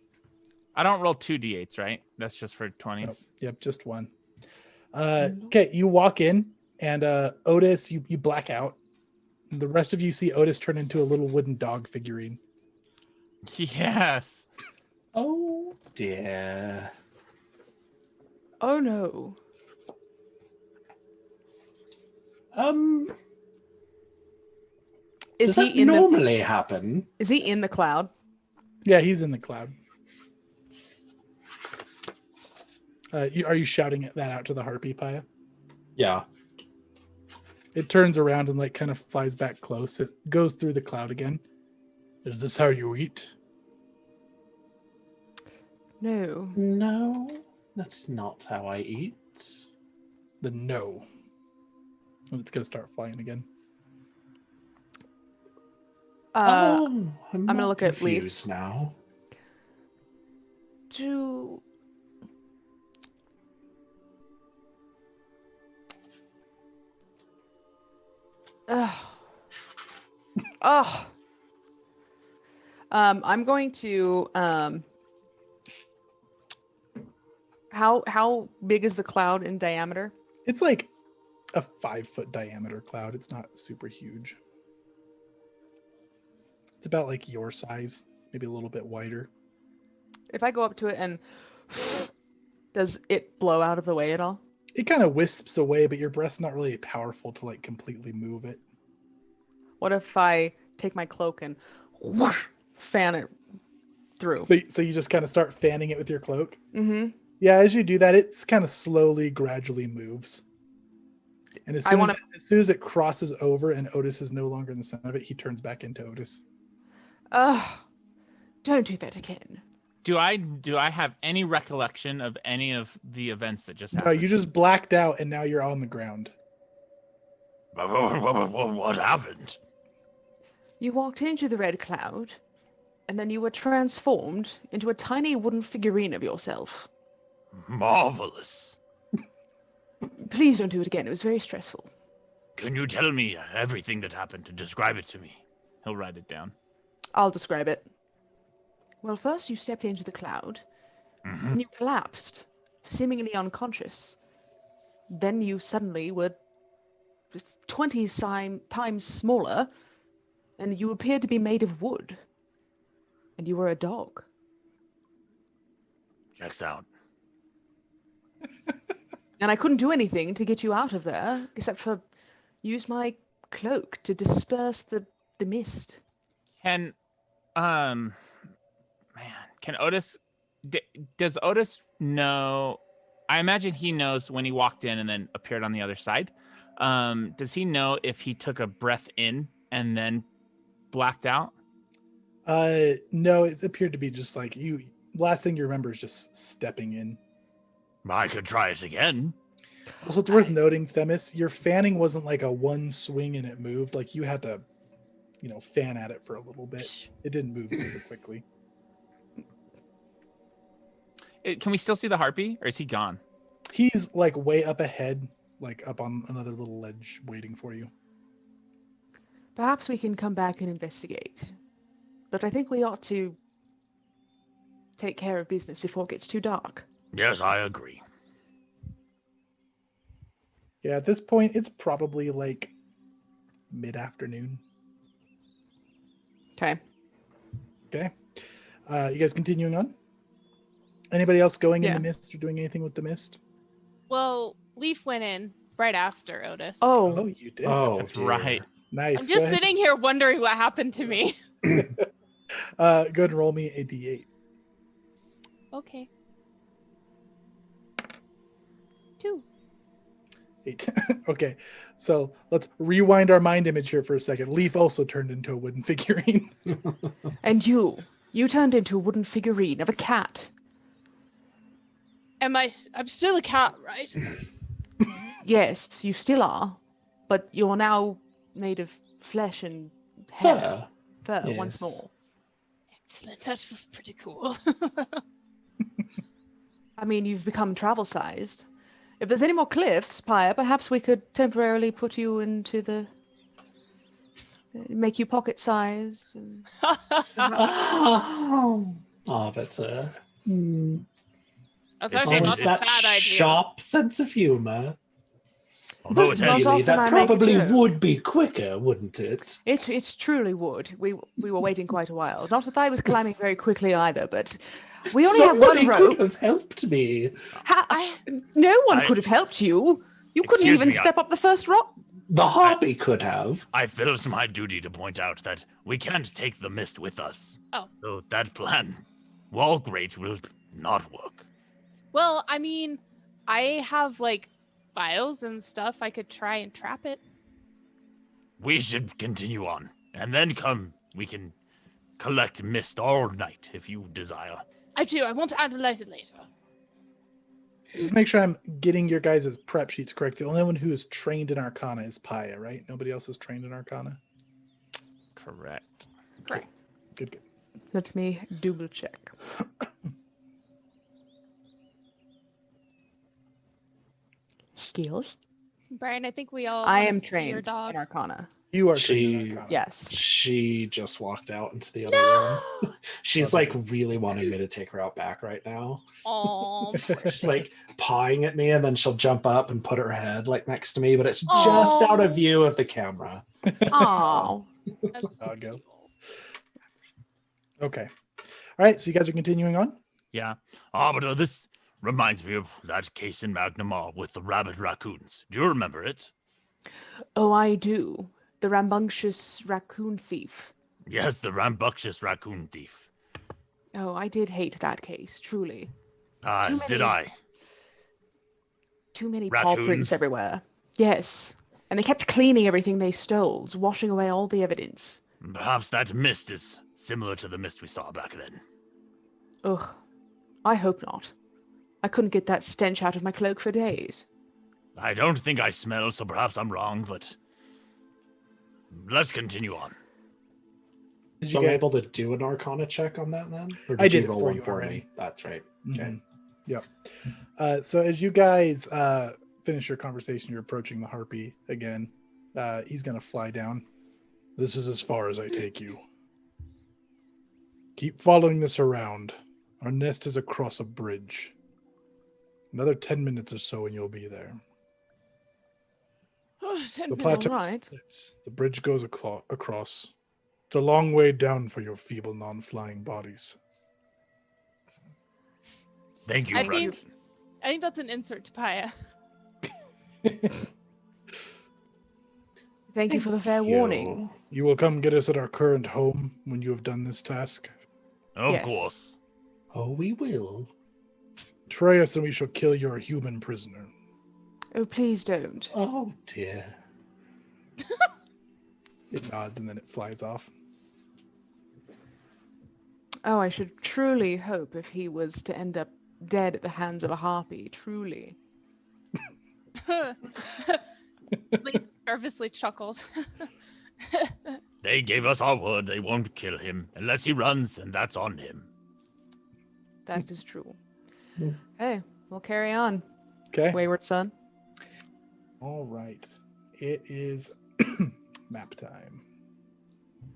I don't roll 2d8s, right? That's just for 20s. Nope. Yep, just one. Okay, you walk in, and Otis, you black out. The rest of you see Otis turn into a little wooden dog figurine. Yes. Oh dear. Oh no. Is Does that he in normally happen? Is he in the cloud? Yeah, he's in the cloud. Are you shouting that out to the harpy, Paya? Yeah. It turns around and like kind of flies back close. It goes through the cloud again. Is this how you eat? No. No, that's not how I eat. Then no. And it's gonna start flying again. I'm gonna not look at Leaf. confused now. Do Oh. I'm going to how big is the cloud in diameter? It's like a 5-foot diameter cloud. It's not super huge. It's about like your size, maybe a little bit wider. If I go up to it and does it blow out of the way at all? It kind of wisps away, but your breath's not really powerful to like completely move it. What if I take my cloak and whoosh, fan it through? So you just kind of start fanning it with your cloak. Mm-hmm. Yeah, as you do that, it's kind of slowly, gradually moves. And as soon as it crosses over and Otis is no longer in the center of it, he turns back into Otis. Don't do that again. Do I have any recollection of any of the events that just No, happened? you just blacked out and now you're on the ground. What happened? You walked into the red cloud, and then you were transformed into a tiny wooden figurine of yourself. Marvelous. Please don't do it again. It was very stressful. Can you tell me everything that happened and describe it to me? He'll write it down. I'll describe it. Well, first you stepped into the cloud, and you collapsed, seemingly unconscious. Then you suddenly were 20 times smaller, and you appeared to be made of wood. And you were a dog. Checks out. And I couldn't do anything to get you out of there, except for use my cloak to disperse the mist. Can Otis does Otis know? I imagine he knows when he walked in and then appeared on the other side. Does he know if he took a breath in and then blacked out? No, it appeared to be just like you. Last thing you remember is just stepping in. I could try it again. Also, it's worth noting, Themis, your fanning wasn't like a one swing and it moved. Like you had to, fan at it for a little bit. It didn't move super quickly. Can we still see the harpy, or is he gone? He's like way up ahead, like up on another little ledge waiting for you. Perhaps we can come back and investigate. But I think we ought to take care of business before it gets too dark. Yes, I agree. Yeah, at this point, it's probably like mid-afternoon. Okay. Okay. You guys continuing on? Anybody else going in Yeah. the mist or doing anything with the mist? Well, Leaf went in right after Otis. Oh, you did. Oh, That's dear. right. Nice. I'm Go just ahead. sitting here wondering what happened to me. Go ahead and roll me a d8. Okay. 2. 8. Okay, so let's rewind our mind image here for a second. Leaf also turned into a wooden figurine. And you turned into a wooden figurine of a cat. I'm still a cat, right? Yes, you still are, but you're now made of flesh and hair, Fur. once Yes. more. Excellent. That was pretty cool. I mean, you've become travel-sized. If there's any more cliffs, Pyre, perhaps we could temporarily put you into the... make you pocket-sized. And... Oh, but That's it's actually always not always a that bad idea. sharp sense of humor. Although But it Not had, really, often that I make a probably joke. would be quicker, wouldn't it? It truly would. We were waiting quite a while. Not that I was climbing very quickly either, but we only have Somebody one could rope. have helped me. No one I- could have helped you. You couldn't Excuse even me, step up the first rock. The Harpy could have. I feel it's my duty to point out that we can't take the mist with us. Oh. So that plan, while great, will not work. Well, I mean, I have like files and stuff. I could try and trap it. We should continue on, and then we can collect mist all night if you desire. I do. I want to analyze it later. Just make sure I'm getting your guys' prep sheets correct. The only one who is trained in Arcana is Paya, right? Nobody else is trained in Arcana? Correct. Correct. Good, good. Let me double check. Skills. Brian, I think we all. I wanna am see trained your in dog. Arcana. You are trained in She, Arcana. Yes. she just walked out into the other No. room. She's like really wanting me to take her out back right now. Oh. She's like pawing at me, and then she'll jump up and put her head like next to me, but it's just out of Aw. view of the camera. Oh. That's so Doggo. cute. Okay. All right. So you guys are continuing on? Yeah. Arbiter, this reminds me of that case in Magnamar with the rabbit raccoons. Do you remember it? Oh, I do. The rambunctious raccoon thief. Yes, the rambunctious raccoon thief. Oh, I did hate that case, truly. Too As did many- I. Too many paw Raccoons? prints everywhere. Yes. And they kept cleaning everything they stole, washing away all the evidence. Perhaps that mist is similar to the mist we saw back then. Ugh. I hope not. I couldn't get that stench out of my cloak for days. I don't think I smell, so perhaps I'm wrong, but let's continue on. Did So you I'm guys- able to do an Arcana check on that then? Or I did it roll for one you for already. me? That's right. Okay. Mhm. Yep. So as you guys finish your conversation, you're approaching the harpy again. He's going to fly down. This is as far as I take you. Keep following this around. Our nest is across a bridge. Another 10 minutes or so and you'll be there. 10 The minutes. plateau Alright. splits. The bridge goes across. It's a long way down for your feeble, non-flying bodies. Thank you, I Rut. think that's an insert to Paya. Thank you for the fair warning. You will come get us at our current home when you have done this task. Of Yes. course. Oh, we will. Betray us and we shall kill your human prisoner. Oh, please don't. Oh dear. It nods and then it flies off. Oh, I should truly hope if he was to end up dead at the hands of a harpy. Truly. Lace nervously chuckles. They gave us our word they won't kill him unless he runs, and that's on him. That is true. Hmm. Hey, we'll carry on. Okay. Wayward son. All right. It is map time.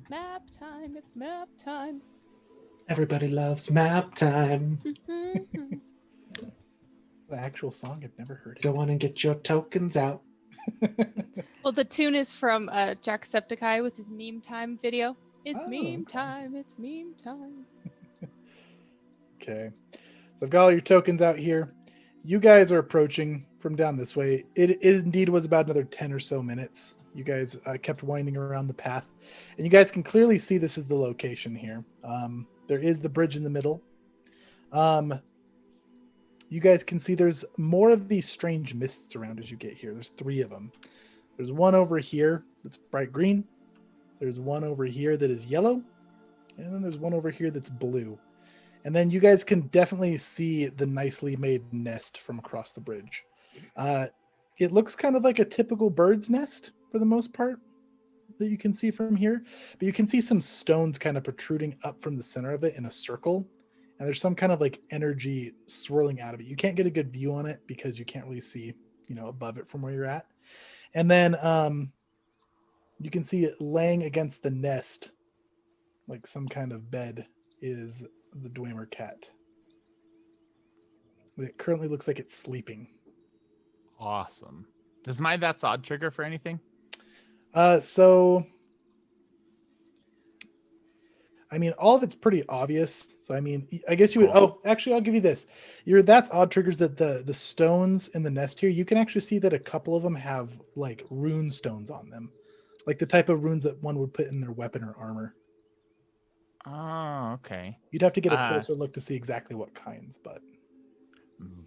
Map time. It's map time. Everybody loves map time. Mhm. The actual song, I've never heard it. Go on and get your tokens out. Well, the tune is from Jacksepticeye with his meme time video. It's Oh, meme okay. time. It's meme time. Okay. So I've got all your tokens out here. You guys are approaching from down this way. It indeed was about another 10 or so minutes. You guys kept winding around the path. And you guys can clearly see this is the location here. There is the bridge in the middle. You guys can see there's more of these strange mists around as you get here. There's 3 of them. There's one over here that's bright green. There's one over here that is yellow. And then there's one over here that's blue. And then you guys can definitely see the nicely made nest from across the bridge. It looks kind of like a typical bird's nest for the most part that you can see from here, but you can see some stones kind of protruding up from the center of it in a circle. And there's some kind of like energy swirling out of it. You can't get a good view on it because you can't really see, above it from where you're at. And then you can see it laying against the nest, like some kind of bed, is the Dwemer cat. It currently looks like it's sleeping. Awesome. Does my That's Odd trigger for anything? So, I mean, all of it's pretty obvious. So, I mean, I guess you would. Cool. Oh, actually, I'll give you this. That's odd triggers that the stones in the nest here. You can actually see that a couple of them have like rune stones on them, like the type of runes that one would put in their weapon or armor. Oh, okay. You'd have to get a closer look to see exactly what kinds, but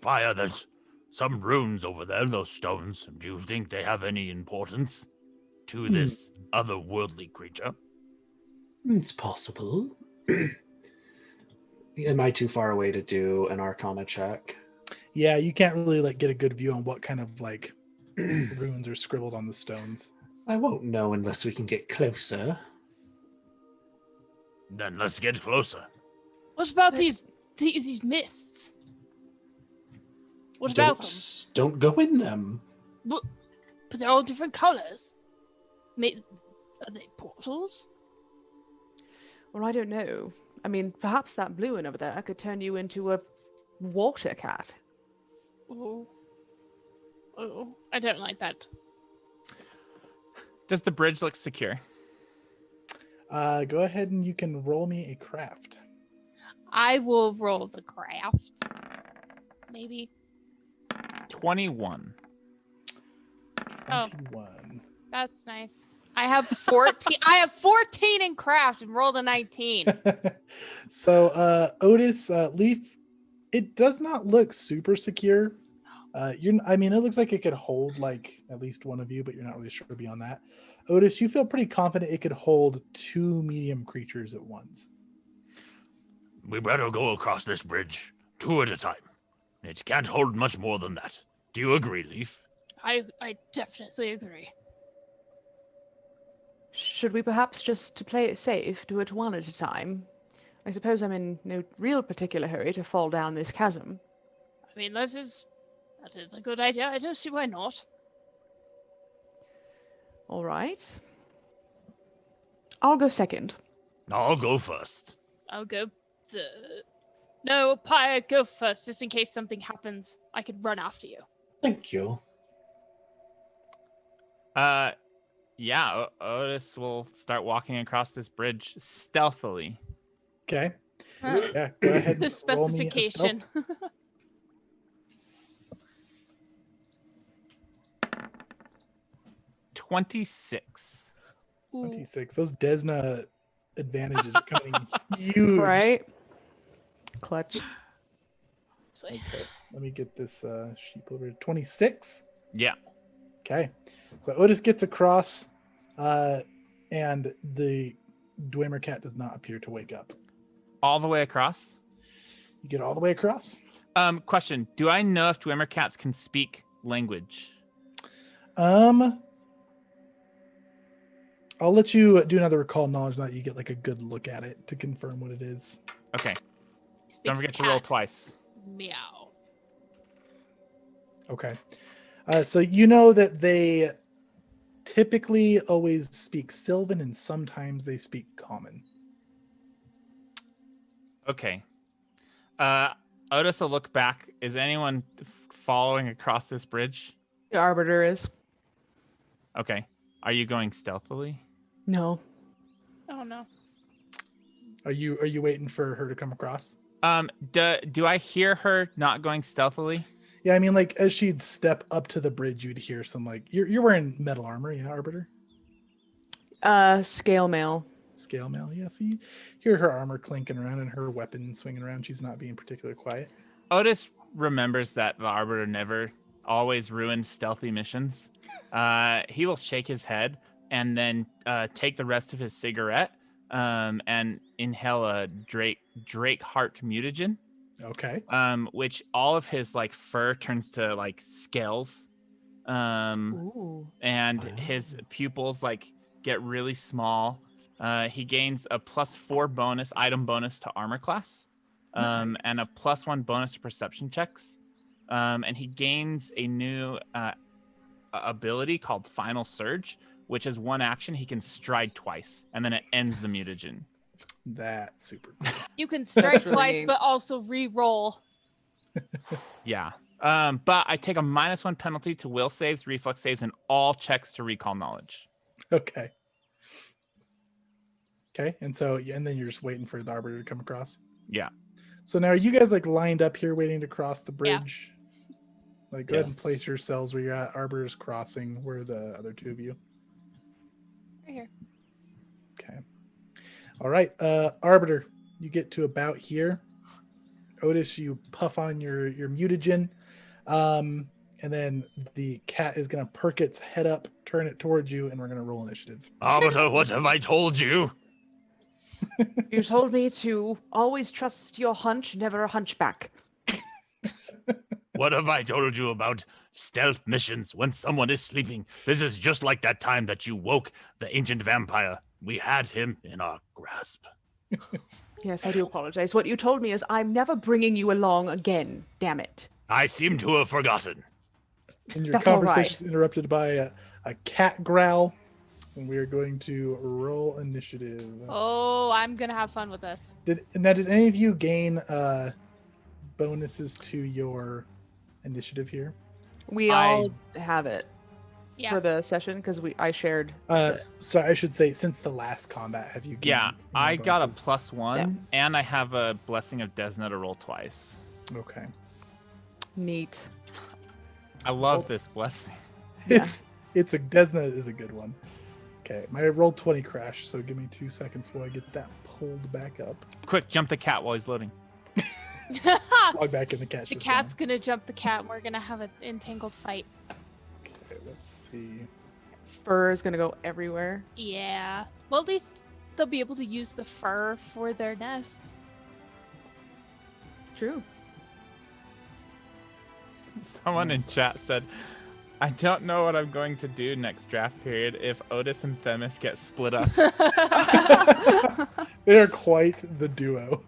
Fire, there's some runes over there, those stones. Do you think they have any importance to this otherworldly creature? It's possible. Am I too far away to do an Arcana check? yeah, you can't really like get a good view on what kind of like runes are scribbled on the stones. I won't know unless we can get closer. Then let's get closer. What about these mists? What about them? Don't go in them. But they're all different colors. Are they portals? Well, I don't know. I mean, perhaps that blue one over there could turn you into a water cat. Oh, I don't like that. Does the bridge look secure? Go ahead and you can roll me a craft. I will roll the craft. Maybe. 21. 21. That's nice. I have 14. I have 14 in craft and rolled a 19. So, Otis, Leaf, it does not look super secure. I mean, it looks like it could hold like at least one of you, but you're not really sure beyond that. Otis, you feel pretty confident it could hold 2 medium creatures at once. We better go across this bridge, 2 at a time. It can't hold much more than that. Do you agree, Leaf? I definitely agree. Should we perhaps, just to play it safe, do it 1 at a time? I suppose I'm in no real particular hurry to fall down this chasm. I mean, that is a good idea. I don't see why not. All right. I'll go second. I'll go first. I'll go No, Pyre, go first, just in case something happens. I could run after you. Thank you. Yeah, Otis will start walking across this bridge stealthily. Okay. Yeah, go ahead. The and roll me a specification. stealth. 26. Ooh. 26. Those Desna advantages are coming huge. Right? Clutch. Okay, let me get this sheep over. 26. Yeah. Okay. So Otis gets across, and the Dwemer cat does not appear to wake up. All the way across? You get all the way across. Question. Do I know if Dwemer cats can speak language? I'll let you do another recall knowledge now that you get like a good look at it to confirm what it is. Okay. Speaks Don't forget to roll cat. twice. Meow. Okay. So you know that they typically always speak Sylvan and sometimes they speak Common. Okay. Otis will look back. Is anyone following across this bridge? The Arbiter is. Okay. Are you going stealthily? No. Oh no. Are you waiting for her to come across? Do I hear her not going stealthily? Yeah, I mean, like as she'd step up to the bridge, you'd hear some like you're wearing metal armor, yeah, Arbiter? Scale mail. Scale mail, yeah. So you hear her armor clinking around and her weapon swinging around. She's not being particularly quiet. Otis remembers that the Arbiter never always ruined stealthy missions. He will shake his head and then take the rest of his cigarette and inhale a Drake heart mutagen. Okay. Which all of his like fur turns to like scales. Ooh. And Wow. his pupils like get really small. He gains a +4 item bonus to armor class, and a Nice. +1 bonus to perception checks. And he gains a new ability called Final Surge, which is one action. He can stride twice, and then it ends the mutagen. That's super cool. You can strike really twice, neat. but also re-roll. Yeah. But I take a -1 penalty to will saves, reflex saves, and all checks to recall knowledge. Okay. Okay. And then you're just waiting for the arbiter to come across. Yeah. So now are you guys like lined up here waiting to cross the Yeah. bridge? Like go ahead and Yes. place yourselves where you're at. Arbiter's crossing. Where are the other two of you? Right here. Okay. All right. Arbiter, you get to about here. Otis, you puff on your mutagen. And then the cat is gonna perk its head up, turn it towards you, and we're gonna roll initiative. Arbiter, what have I told you? You told me to always trust your hunch, never a hunchback. What have I told you about stealth missions when someone is sleeping? This is just like that time that you woke the ancient vampire. We had him in our grasp. Yes, I do apologize. What you told me is I'm never bringing you along again. Damn it. I seem to have forgotten. And your That's all conversation right. is interrupted by a cat growl. And we are going to roll initiative. Oh, I'm gonna have fun with this. Did any of you gain bonuses to your initiative here? We all have it Yeah. for the session because I shared. So I should say since the last combat, have you gained Yeah, any I got a bonuses? +1, and I have a Blessing of Desna to roll twice. Okay. Neat. I love this blessing. Yeah. It's a Desna is a good one. Okay, my roll 20 crashed, so give me 2 seconds while I get that pulled back up. Quick, jump the cat while he's loading. Log back in the cat. The cat's gonna jump the cat, and we're gonna have an entangled fight. Okay, let's see. Fur is gonna go everywhere. Yeah. Well, at least they'll be able to use the fur for their nests. True. Someone in chat said, I don't know what I'm going to do next draft period if Otis and Themis get split up. They're quite the duo.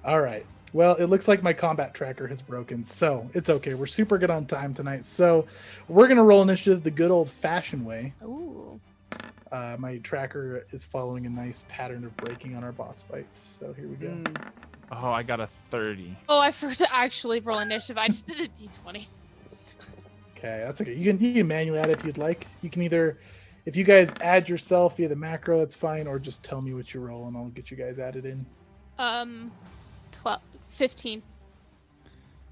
All right. Well, it looks like my combat tracker has broken, so it's okay. We're super good on time tonight. So we're going to roll initiative the good old-fashioned way. Ooh. My tracker is following a nice pattern of breaking on our boss fights. So here we go. Mm. Oh, I got a 30. Oh, I forgot to actually roll initiative. I just did a d20. Okay, that's okay. You can manually add it if you'd like. You can either, if you guys add yourself via the macro, it's fine, or just tell me what you roll and I'll get you guys added in. 15.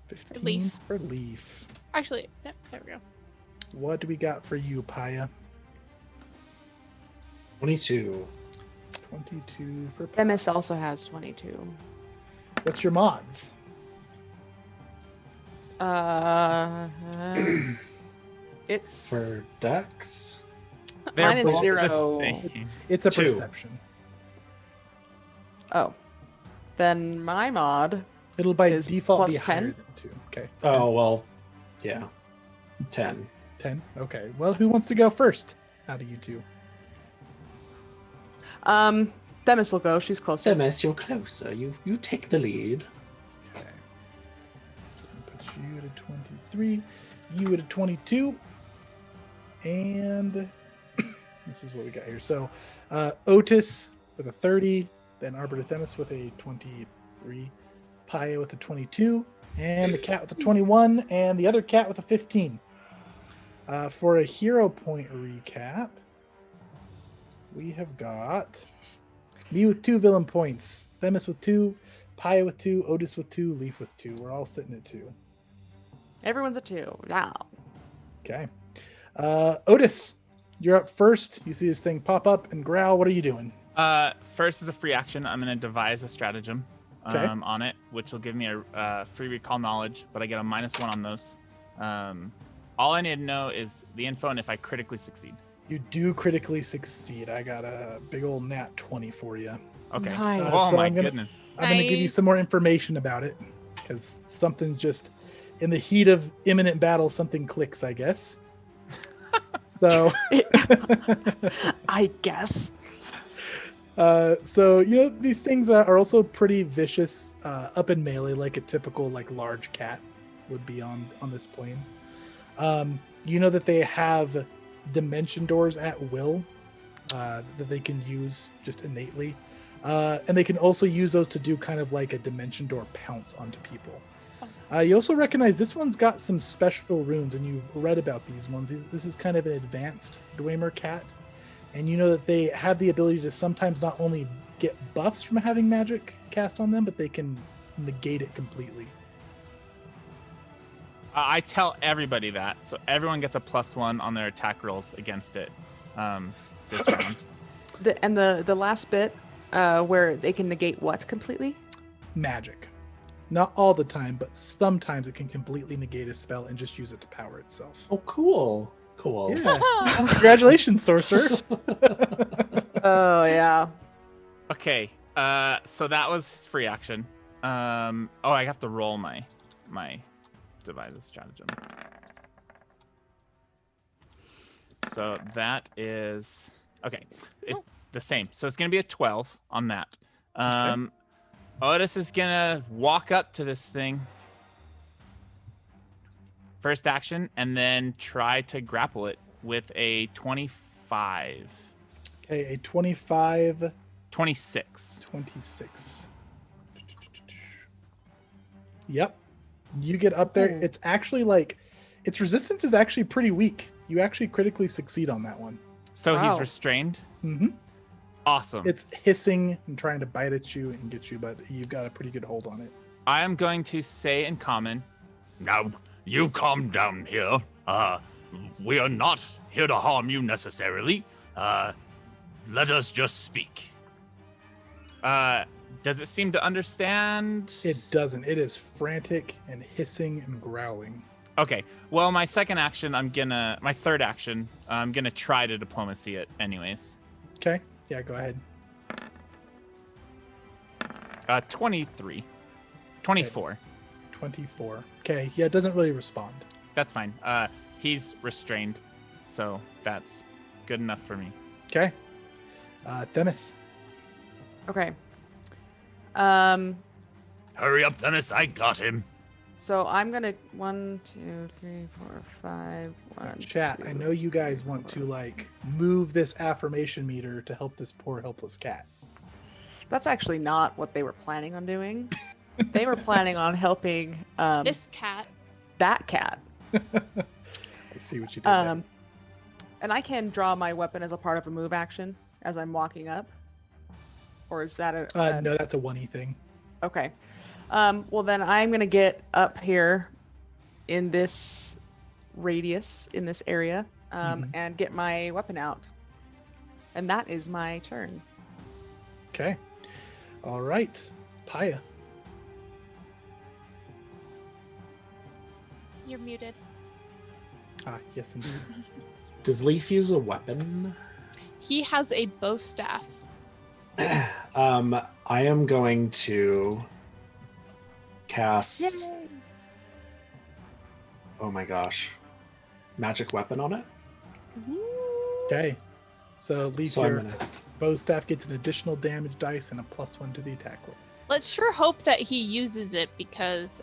15 Leaf. for Leaf. Actually, there we go. What do we got for you, Paya? 22. 22 for Paya. MS also has 22. What's your mods? It's For Dex, They're Mine is both the 0. same. It's a 2. perception. Oh, then my mod. It'll by Is default plus be 10? higher than 2. Okay. oh, well, yeah. 10. 10. Okay. Well, who wants to go first out of you two? Themis will go. She's closer. Themis, you're closer. You take the lead. Okay. So we're gonna put you at a 23, you at a 22, and this is what we got here. So Otis with a 30, then Arbiter Themis with a 23, Paya with a 22, and the cat with a 21, and the other cat with a 15. For a hero point recap, we have got me with 2 villain points, Themis with 2, Paya with 2, Otis with 2, Leaf with 2. We're all sitting at 2. Everyone's a 2. Yeah. Okay. Otis, you're up first. You see this thing pop up and growl. What are you doing? First is a free action. I'm going to devise a stratagem Okay. on it, which will give me a free recall knowledge, but I get a -1 on those. All I need to know is the info and if I critically succeed. You do critically succeed. I got a big old nat 20 for you. Okay. Nice. Oh so my I'm gonna- goodness. I'm going to give you some Nice. more information about it because something's just in the heat of imminent battle, something clicks, I guess. So, I guess. these things are also pretty vicious, up in melee, like a typical like large cat would be on this plane. You know that they have dimension doors at will that they can use just innately. And they can also use those to do kind of like a dimension door pounce onto people. You also recognize this one's got some special runes, and you've read about these ones. This is kind of an advanced Dwemer cat. And you know that they have the ability to sometimes not only get buffs from having magic cast on them, but they can negate it completely. I tell everybody that, so everyone gets a +1 on their attack rolls against it this round. The last bit where they can negate what completely? Magic. Not all the time, but sometimes it can completely negate a spell and just use it to power itself. Oh, cool. Cool. Yeah. Congratulations, sorcerer. Oh yeah. Okay, so that was his free action. I have to roll my device stratagem. So that is okay. The same. So it's gonna be a 12 on that. Otis is gonna walk up to this thing. First action, and then try to grapple it with a 25. Okay, a 25. 26. 26. Yep. You get up there. It's actually like, its resistance is actually pretty weak. You actually critically succeed on that one. So Wow. he's restrained. Mm-hmm. Awesome. It's hissing and trying to bite at you and get you, but you've got a pretty good hold on it. I am going to say in common, Now, you calm down here. We are not here to harm you necessarily. Let us just speak. does it seem to understand? It doesn't. It is frantic and hissing and growling. Okay. Well, my third action, I'm gonna try to diplomacy it anyways. Okay. Yeah, go ahead. 23. 24. 24. Okay. Yeah, it doesn't really respond. That's fine. He's restrained, so that's good enough for me. Okay. Themis. Okay. Hurry up, Themis, I got him. So I'm gonna 1, 2, 3, 4, 5. 1, Chat, 2, I know you guys want to like move this affirmation meter to help this poor helpless cat. That's actually not what they were planning on doing. They were planning on helping This cat. that cat. I see what you did there. And I can draw my weapon as a part of a move action as I'm walking up. Or is that a No, that's a 1E thing. Okay. Well, then I'm going to get up here in this radius, in this area, and get my weapon out. And that is my turn. Okay. All right. Paya. You're muted. Ah, yes, indeed. Does Leaf use a weapon? He has a bow staff. I am going to cast. Yay! Oh my gosh. Magic weapon on it? Okay. So Leaf, So I'm your gonna. bow staff gets an additional damage dice and a +1 to the attack roll. Let's sure hope that he uses it because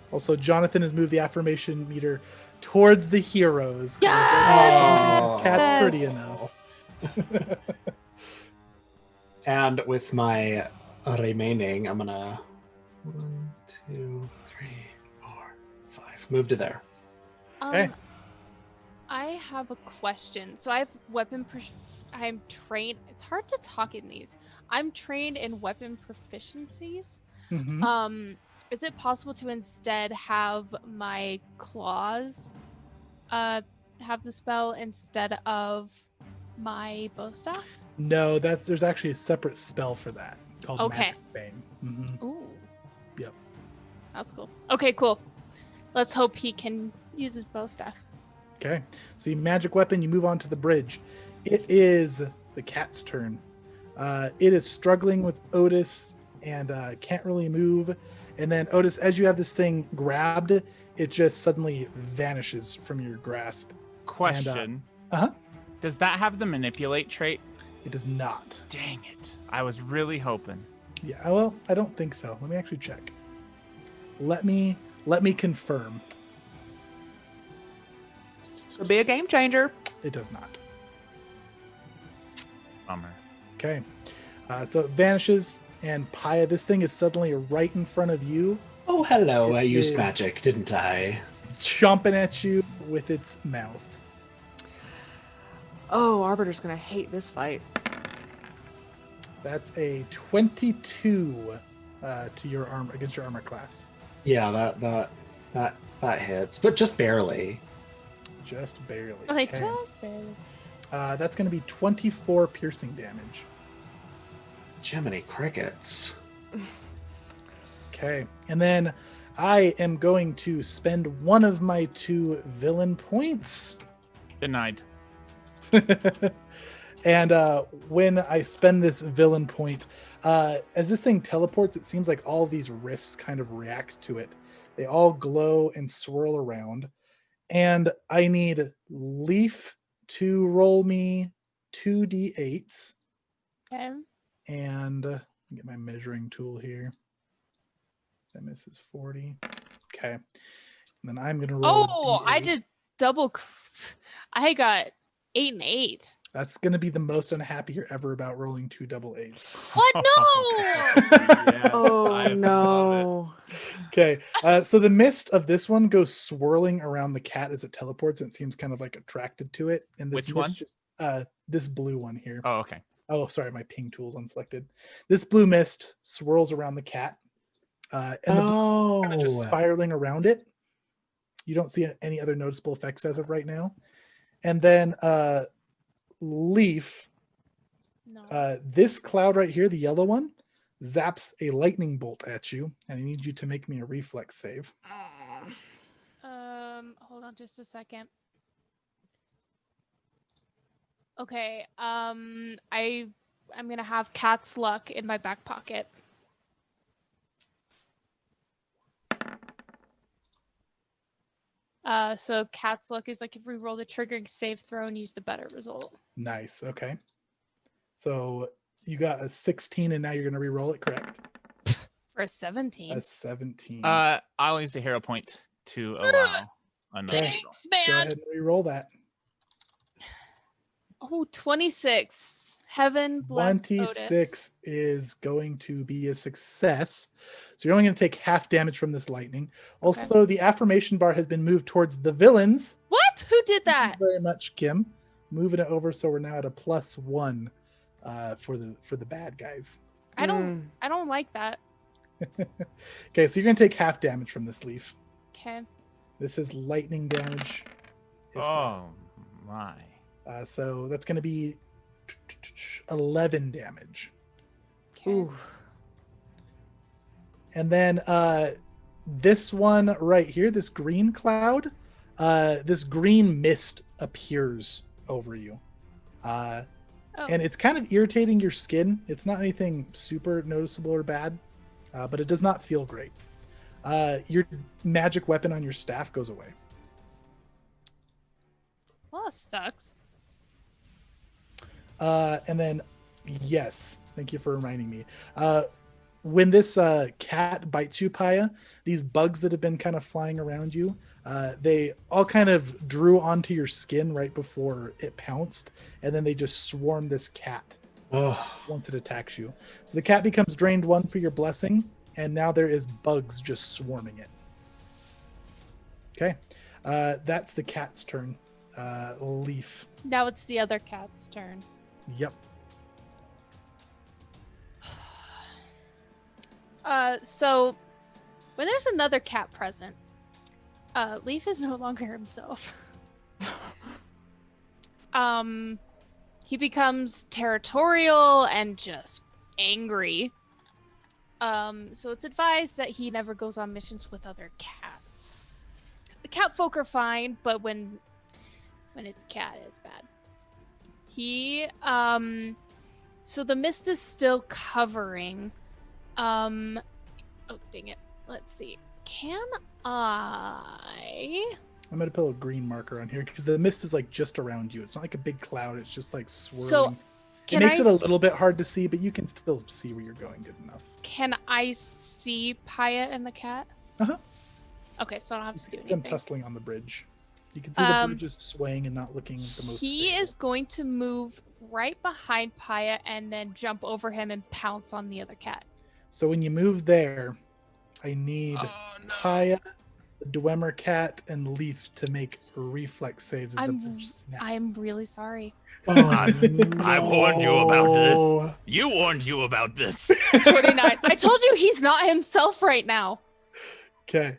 Also, Jonathan has moved the affirmation meter towards the heroes. Yes! This cat's Yes! pretty enough. And with my remaining, I'm gonna 1, 2, 3, 4, 5. Move to there. Okay. I have a question. So I have I'm trained. It's hard to talk in these. I'm trained in weapon proficiencies. Mhm. Is it possible to instead have my claws have the spell instead of my bow staff? No, there's actually a separate spell for that called Okay. Magic Bane. Mhm. Ooh. Yep. That's cool. Okay, cool. Let's hope he can use his bow staff. Okay, so you magic weapon, you move on to the bridge. It is the cat's turn. It is struggling with Otis and can't really move. And then Otis, as you have this thing grabbed, it just suddenly vanishes from your grasp. Question. Uh-huh. Does that have the manipulate trait? It does not. Dang it. I was really hoping. Yeah, well, I don't think so. Let me actually check. Let me confirm. Could be a game changer. It does not. Bummer. Okay. So it vanishes, and Paya, this thing is suddenly right in front of you, Oh, hello. I It used is- magic, didn't I? chomping at you with its mouth. Oh, Arbiter's gonna hate this fight. That's a 22 to your armor against your armor class. Yeah, that hits, but just barely. Just barely. Like, Okay. just barely. That's going to be 24 piercing damage. Jiminy crickets. Okay. And then I am going to spend one of my 2 villain points. Denied. And when I spend this villain point, as this thing teleports, it seems like all of these rifts kind of react to it. They all glow and swirl around. And I need Leaf to roll me 2d8s. Okay. And get my measuring tool here. That misses 40. Okay. And then I'm going to roll. a Oh, I D8. did double. I got 8 and 8. That's going to be the most unhappy you're ever about rolling 2 double 8s. What? No! Yes, Oh I love it. no. Okay. So the mist of this one goes swirling around the cat as it teleports, and it seems kind of like attracted to it. And this Which mist one? Just, this blue one here. Oh, okay. Oh, sorry, my ping tool's unselected. This blue mist swirls around the cat, and the blue kind of just spiraling around it. You don't see any other noticeable effects as of right now. And then Leaf, No. this cloud right here, the yellow one, zaps a lightning bolt at you, and I need you to make me a reflex save. Hold on just a second. Okay. I'm gonna have cat's luck in my back pocket. So cat's luck is like if we roll the triggering save throw and use the better result. Nice. Okay. So you got a 16, and now you're going to re-roll it, correct? For a 17. A 17. I'll use a hero point to allow another. Okay. Thanks, Go man. ahead and re-roll that. Oh, 26. Heaven bless 26 Otis. is going to be a success. So you're only going to take half damage from this lightning. Also, the affirmation bar has been moved towards the villains. What? Who did Thank that? you very much, Kim. Moving it over, so we're now at a +1 for the bad guys. I don't like that. Okay, so you're going to take half damage from this leaf. Okay. This is lightning damage. if Oh my. So that's going to be 11 damage. Okay. Ooh. And then this one right here, this green cloud, this green mist appears over you. Oh. And it's kind of irritating your skin. It's not anything super noticeable or bad, but it does not feel great. Your magic weapon on your staff goes away. Well, that sucks. And then, yes, thank you for reminding me. When this cat bites you, Paya, these bugs that have been kind of flying around you, they all kind of drew onto your skin right before it pounced, and then they just swarm this cat Oh, once it attacks you. So the cat becomes drained 1 for your blessing, and now there is bugs just swarming it. Okay, that's the cat's turn. Leaf. Now it's the other cat's turn. Yep. So when there's another cat present, Leaf is no longer himself. He becomes territorial and just angry. So it's advised that he never goes on missions with other cats. The cat folk are fine, but when When it's a cat, it's bad. He so the mist is still covering. Oh dang it. Let's see. Can I? I'm gonna put a green marker on here because the mist is like just around you. It's not like a big cloud. It's just like swirling. So it can makes I it a little bit hard to see, but you can still see where you're going good enough. Can I see Paya and the cat? Uh-huh. Okay, so I don't have You to see do them anything. tussling on the bridge. You can see the bridge is swaying and not looking the most He stable. is going to move right behind Paya and then jump over him and pounce on the other cat. So when you move there, I need Paya, the Dwemer cat, and Leaf to make reflex saves as the bridge snaps. I'm really sorry. I warned you about this. You warned you about this. 29. I told you he's not himself right now. Okay.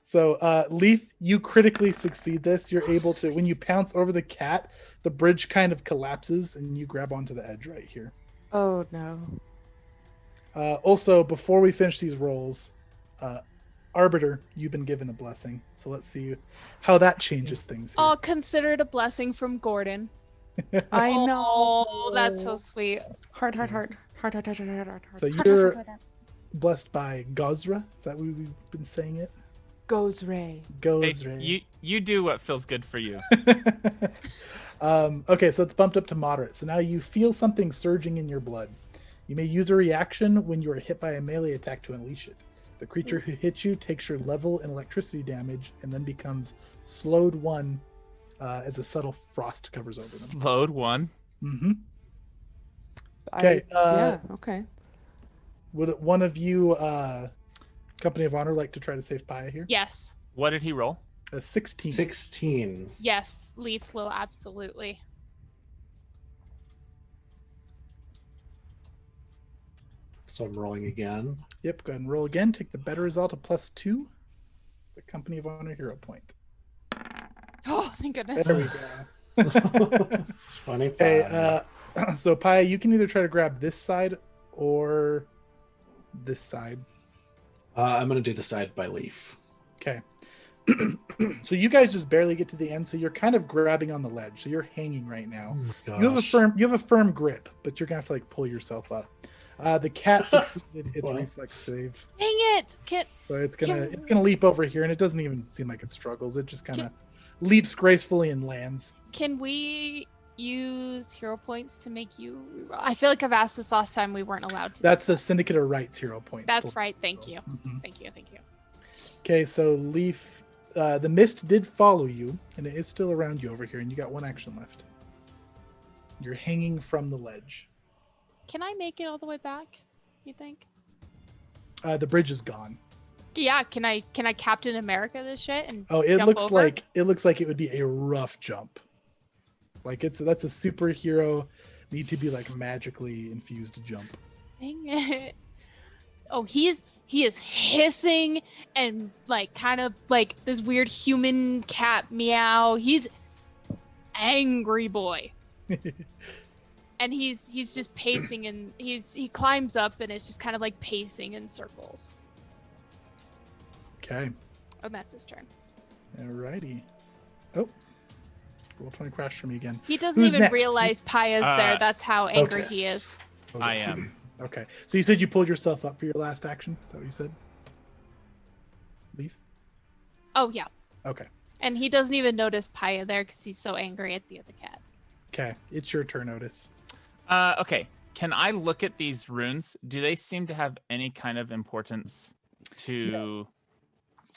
So, Leaf, you critically succeed this. You're able to, when you pounce over the cat, the bridge kind of collapses and you grab onto the edge right here. Oh no. Also, before we finish these rolls, Arbiter, you've been given a blessing. So let's see how that changes things. Here. I'll consider it a blessing from Gordon. I know. Oh, that's so sweet. Heart. So you're blessed by Gozra. Is that what we've been saying it? Goes Ray. Goes Hey, Ray. you do what feels good for you. Okay, so it's bumped up to moderate. So now you feel something surging in your blood. You may use a reaction when you are hit by a melee attack to unleash it. The creature who hits you takes your level in electricity damage and then becomes slowed 1 as a subtle frost covers over them. Slowed 1. Mm-hmm. Okay. Yeah. Okay. Would one of you, Company of Honor, like to try to save Paya here? Yes. What did he roll? A 16. 16. Yes, Leaf will absolutely. So I'm rolling again. Yep, go ahead and roll again. Take the better result of +2. The Company of Honor hero point. Oh, thank goodness. There we go. It's funny. Okay, so Paya, you can either try to grab this side or this side. I'm going to do the side by Leaf. Okay. So you guys just barely get to the end, so you're kind of grabbing on the ledge. So you're hanging right now. Oh You have a firm grip, but you're gonna have to like pull yourself up. The cat succeeded its Wow. reflex save, Dang it! so it's gonna leap over here, and it doesn't even seem like it struggles. It just kind of leaps gracefully and lands. Can we use hero points to make you reroll? I feel like I've asked this last time. We weren't allowed to. That's the Syndicate of Rights hero points. That's right. Thank you. Mhm. Thank you. Thank you. Okay, so Leaf, the mist did follow you, and it is still around you over here, and you got 1 action left. You're hanging from the ledge. Can I make it all the way back? You think? The bridge is gone. Yeah. Can I Captain America this shit and Oh, it jump looks over? like it would be a rough jump. Like that's a superhero need to be like magically infused jump. Dang it. Oh, he is hissing and like kind of like this weird human cat meow. He's angry boy. And he's just pacing and he climbs up and it's just kind of like pacing in circles. Okay. And that's his turn. Alrighty. Oh. Roll 20 crashed for me again. He doesn't Who's even next? realize Paya's there. That's how angry he Otis. is. I am. Okay. So you said you pulled yourself up for your last action? Is that what you said? Leaf? Oh yeah. Okay. And he doesn't even notice Paya there because he's so angry at the other cat. Okay. It's your turn, Otis. Okay. Can I look at these runes? Do they seem to have any kind of importance to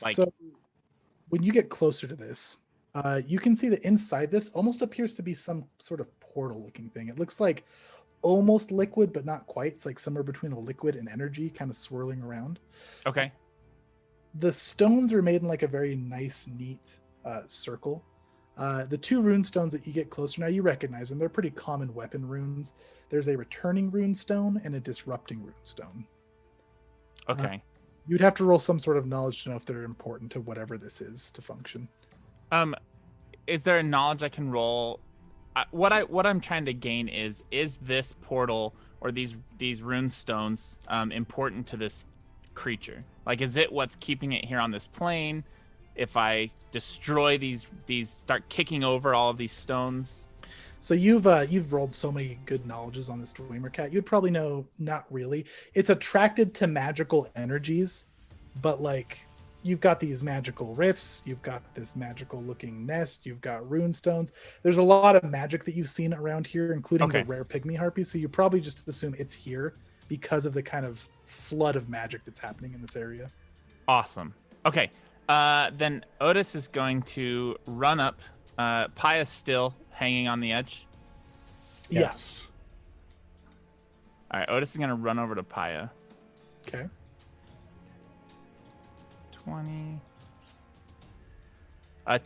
like So when you get closer to this, you can see that inside this almost appears to be some sort of portal looking thing. It looks like almost liquid, but not quite. It's like somewhere between a liquid and energy kind of swirling around. Okay. The stones are made in like a very nice, neat circle. The 2 rune stones that you get closer, now you recognize them. They're pretty common weapon runes. There's a returning rune stone and a disrupting rune stone. Okay. You'd have to roll some sort of knowledge to know if they're important to whatever this is to function. Is there a knowledge I can roll? What I'm trying to gain is this portal or these rune stones important to this creature? Like, is it what's keeping it here on this plane? if I destroy these start kicking over all of these stones? So you've rolled so many good knowledges on this Dwemer cat. You'd probably know not really. It's attracted to magical energies, but like you've got these magical rifts, you've got this magical looking nest, you've got rune stones. There's a lot of magic that you've seen around here, including Okay. the rare Pygmy Harpies. So you probably just assume it's here because of the kind of flood of magic that's happening in this area. Awesome. Okay. Then Otis is going to run up. Paya's still hanging on the edge. Yes. All right. Otis is going to run over to Paya. Okay. 20.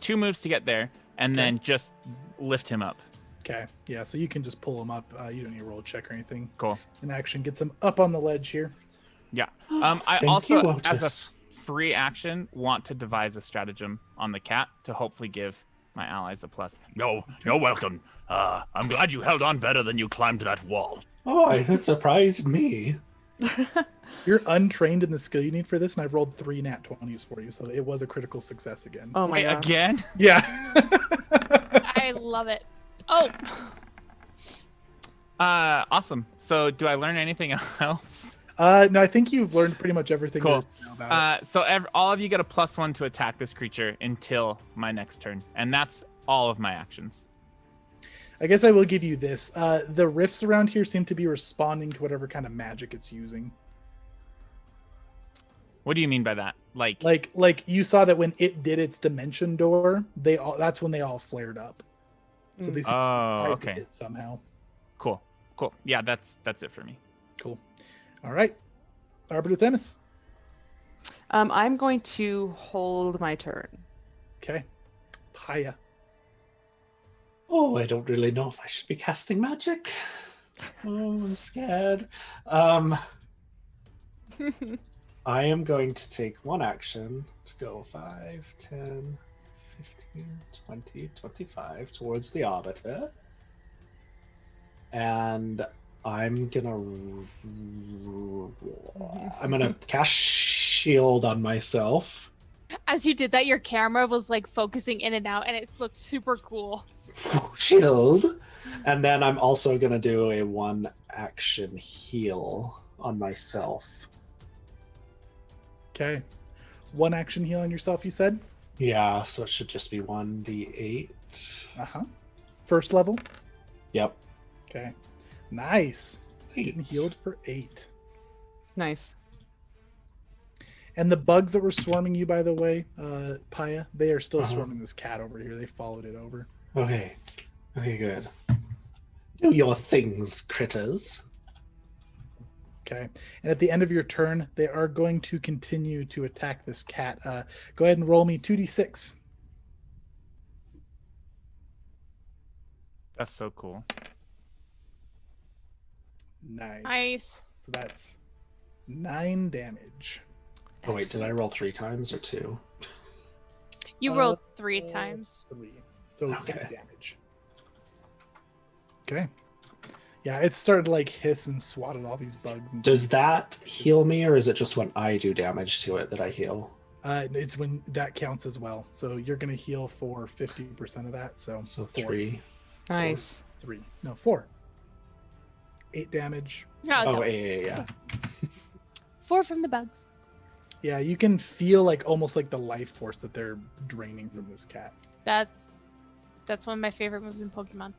2 moves to get there, and Okay. then just lift him up. Okay. Yeah. So you can just pull him up. You don't need to roll a check or anything. Cool. In action, gets him up on the ledge here. Yeah. I Thank also, you, as Otis. a free action, want to devise a stratagem on the cat to hopefully give my allies a plus. You're welcome. I'm glad you held on better than you climbed that wall. Oh, that surprised me. You're untrained in the skill you need for this, and I've rolled 3 nat 20s for you, so it was a critical success again. Oh my Wait, god. again? Yeah. I love it. Oh, Awesome. So, do I learn anything else? No, I think you've learned pretty much everything there Cool. is to know about So all of you get a +1 to attack this creature until my next turn, and that's all of my actions. it. I guess I will give you this. The rifts around here seem to be responding to whatever kind of magic it's using. What do you mean by that? Like you saw that when it did its dimension door, that's when they all flared up. So they seem to be Oh, tied okay. to it somehow. Cool. Yeah, that's it for me. Cool. All right. Arbiter Themis. I'm going to hold my turn. Okay. Paya. Oh, I don't really know if I should be casting magic. Oh, I'm scared. I am going to take one action to go 5, 10, 15, 20, 25 towards the Arbiter. And I'm gonna cast shield on myself. as you did that, your camera was like focusing in and out, and it looked super cool. Shield. And then I'm also gonna do a 1 action heal on myself. Okay. 1 action heal on yourself, you said? Yeah, so it should just be 1d8. Uh-huh. First level? Yep. Okay. Nice. Getting 8. healed for 8. Nice. And the bugs that were swarming you, by the way, Paya, they are still Uh-huh. swarming this cat over here. They followed it over. Okay. Okay, good. Do your things, critters. Okay. And at the end of your turn, they are going to continue to attack this cat. Go ahead and roll me 2d6. That's so cool. Nice. Nice. So that's 9 damage. Oh wait, did I roll 3 times or 2? You rolled 3 times. 3. So Okay. 8 damage. Okay. Yeah, it started to like hiss and swatted all these bugs. And Does that heal me, or is it just when I do damage to it that I heal? It's when that counts as well. So you're going to heal for 50% of that. So So 4. 3. Nice. 3. No, 4. 8 damage. No, Oh, no. yeah. 4 from the bugs. Yeah, you can feel like almost like the life force that they're draining from this cat. That's one of my favorite moves in Pokemon.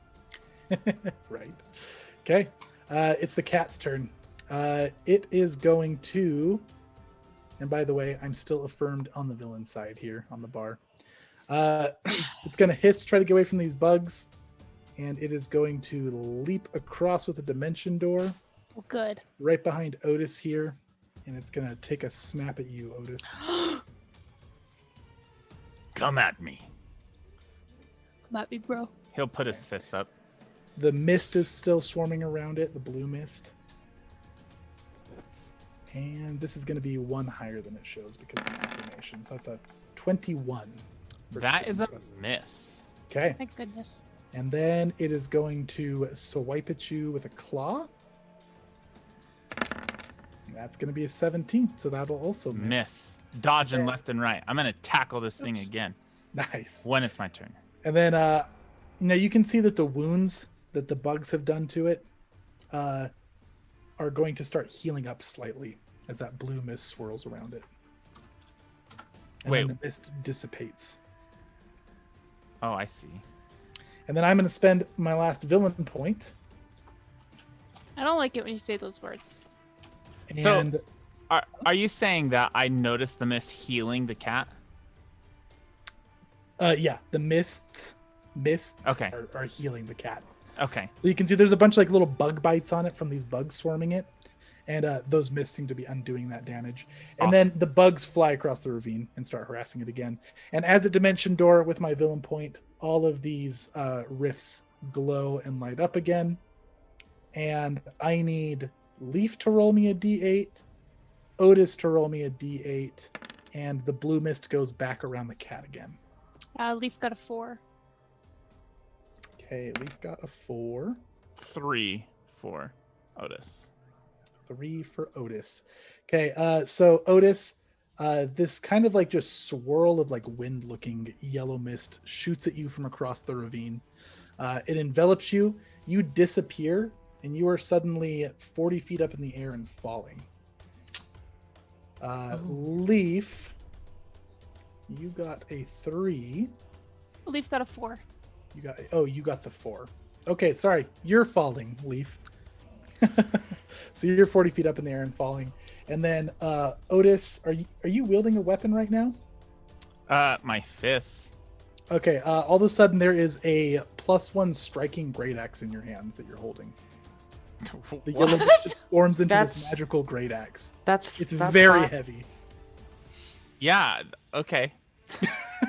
Right. Okay. It's the cat's turn. It is going to, and by the way, I'm still affirmed on the villain side here on the bar. It's going to hiss to try to get away from these bugs, and it is going to leap across with a dimension door Well, good. right behind Otis here, and it's going to take a snap at you, Otis. Come at me. Come at me, bro. He'll put his fists up. The mist is still swarming around it, the blue mist. And this is going to be 1 higher than it shows because of the information. So that's a 21. That is a miss. Okay. Thank goodness. And then it is going to swipe at you with a claw. That's going to be a 17, so that'll also miss. dodging Okay. left and right. I'm gonna tackle this thing Oops. again Nice. when it's my turn. And then, you can see that the wounds that the bugs have done to it are going to start healing up slightly as that blue mist swirls around it. And Wait. then the mist dissipates. Oh, I see. And then I'm going to spend my last villain point. I don't like it when you say those words. So- And Are you saying that I noticed the mist healing the cat? yeah, the mists Okay. are healing the cat. Okay. So you can see there's a bunch of like little bug bites on it from these bugs swarming it. And those mists seem to be undoing that damage. And Awesome. then the bugs fly across the ravine and start harassing it again. And as a dimension door with my villain point, all of these rifts glow and light up again. And I need Leaf to roll me a d8, Otis to roll me a d8, and the blue mist goes back around the cat again. Leaf got a 4. Okay, Leaf got a 4. 3 for Otis. 3 for Otis. Okay, so Otis, this kind of like just swirl of like wind-looking yellow mist shoots at you from across the ravine. It envelops you. You disappear, and you are suddenly 40 feet up in the air and falling. Leaf, you got a 3. Leaf got a 4. You got the 4. Okay, sorry, you're falling, Leaf. So you're 40 feet up in the air and falling. And then Otis, are you wielding a weapon right now? My fists. Okay, all of a sudden there is a +1 striking great axe in your hands that you're holding. The yellow mist just forms into this That's- magical great axe. That's It's that's very fine. heavy. Yeah. Okay.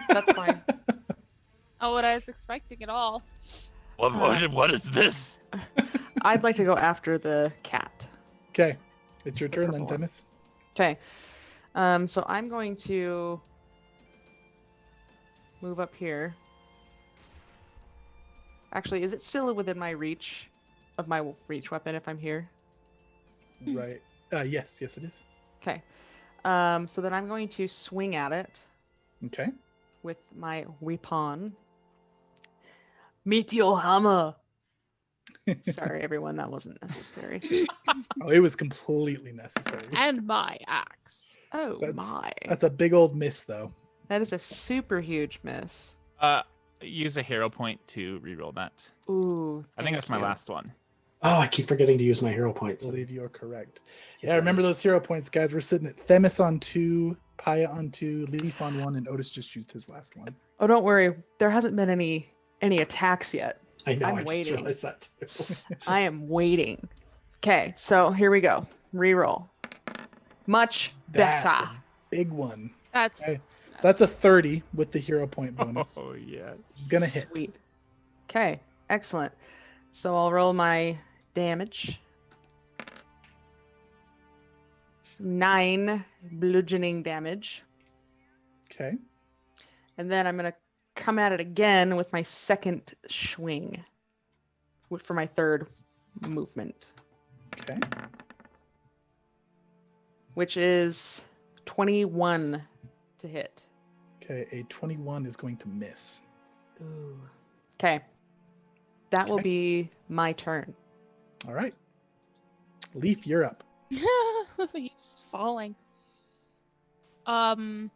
That's fine. Oh, what I was expecting at all. What is this? I'd like to go after the cat. Okay, it's your turn then, purple one. Dennis. Okay. So I'm going to move up here. Actually, is it still within my reach of my reach weapon if I'm here? Right. Yes, it is. Okay. So then I'm going to swing at it Okay. with my weapon. Meteor hammer. Sorry, everyone, that wasn't necessary. Oh, it was completely necessary. And my axe. Oh That's- my. That's a big old miss, though. That is a super huge miss. Use a hero point to reroll that. Ooh. I think thank that's my you. last one. Oh, I keep forgetting to use my hero I points. believe you're correct. Yeah, remember those hero points, guys. We're sitting at Themis on 2, Paya on 2, Leaf on 1, and Otis just used his last one. Oh, don't worry. There hasn't been any attacks yet. I know, I'm I just waiting. realized that too. I am waiting. Okay, so here we go. Reroll. Much That's better. a big one. That's Okay. So that's a 30 with the hero point bonus. Oh yes. Gonna hit. Sweet. Okay, excellent. So I'll roll my damage. It's 9 bludgeoning damage. Okay. And then I'm going to come at it again with my second swing for my third movement, Okay. which is 21 to hit. Okay. A 21 is going to miss. Ooh. Okay. That will Okay. be my turn. All right. Leaf, you're up. he's falling. Can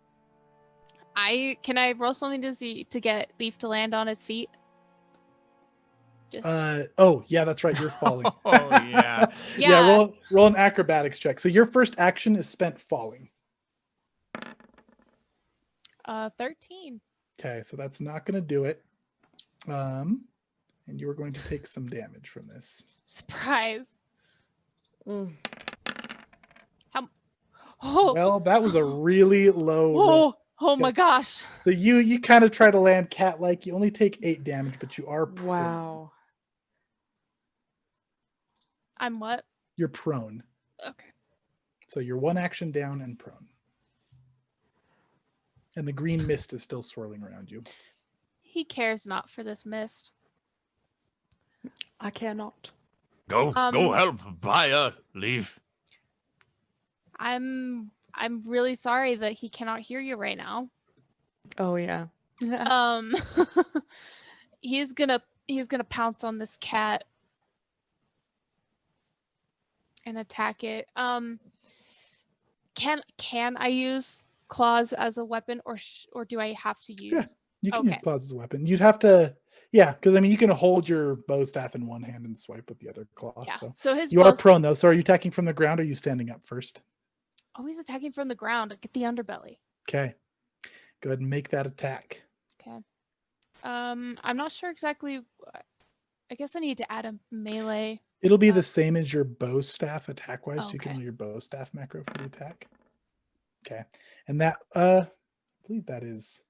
I roll something to get Leaf to land on his feet? Just... Oh, yeah, that's right. You're falling. Oh yeah. Yeah. Roll an acrobatics check. So your first action is spent falling. 13. Okay, so that's not going to do it. And you are going to take some damage from this. Surprise. Mm. Oh, Well, that was a really low roll. oh my gosh. So you kind of try to land cat-like. You only take 8 damage, but you are prone. Wow. I'm what? You're prone. Okay. So you're 1 action down and prone. And the green mist is still swirling around you. He cares not for this mist. I cannot. Go Um, help Paya, leave. I'm I'm really sorry that he cannot hear you right now. Oh yeah. He's gonna pounce on this cat and attack it. Can I use claws as a weapon, or do I have to use? Yeah, you can use Okay. claws as a weapon. You'd have to, yeah, because I mean, you can hold your bow staff in one hand and swipe with the other claw. Yeah. So So his you are bow- prone though. So are you attacking from the ground or are you standing up first? Oh, he's attacking from the ground. Get the underbelly. Okay. Go ahead and make that attack. Okay. I'm not sure exactly. I guess I need to add a melee. It'll be the same as your bow staff attack wise. So you can Okay. roll your bow staff macro for the attack. Okay. And that, I believe that is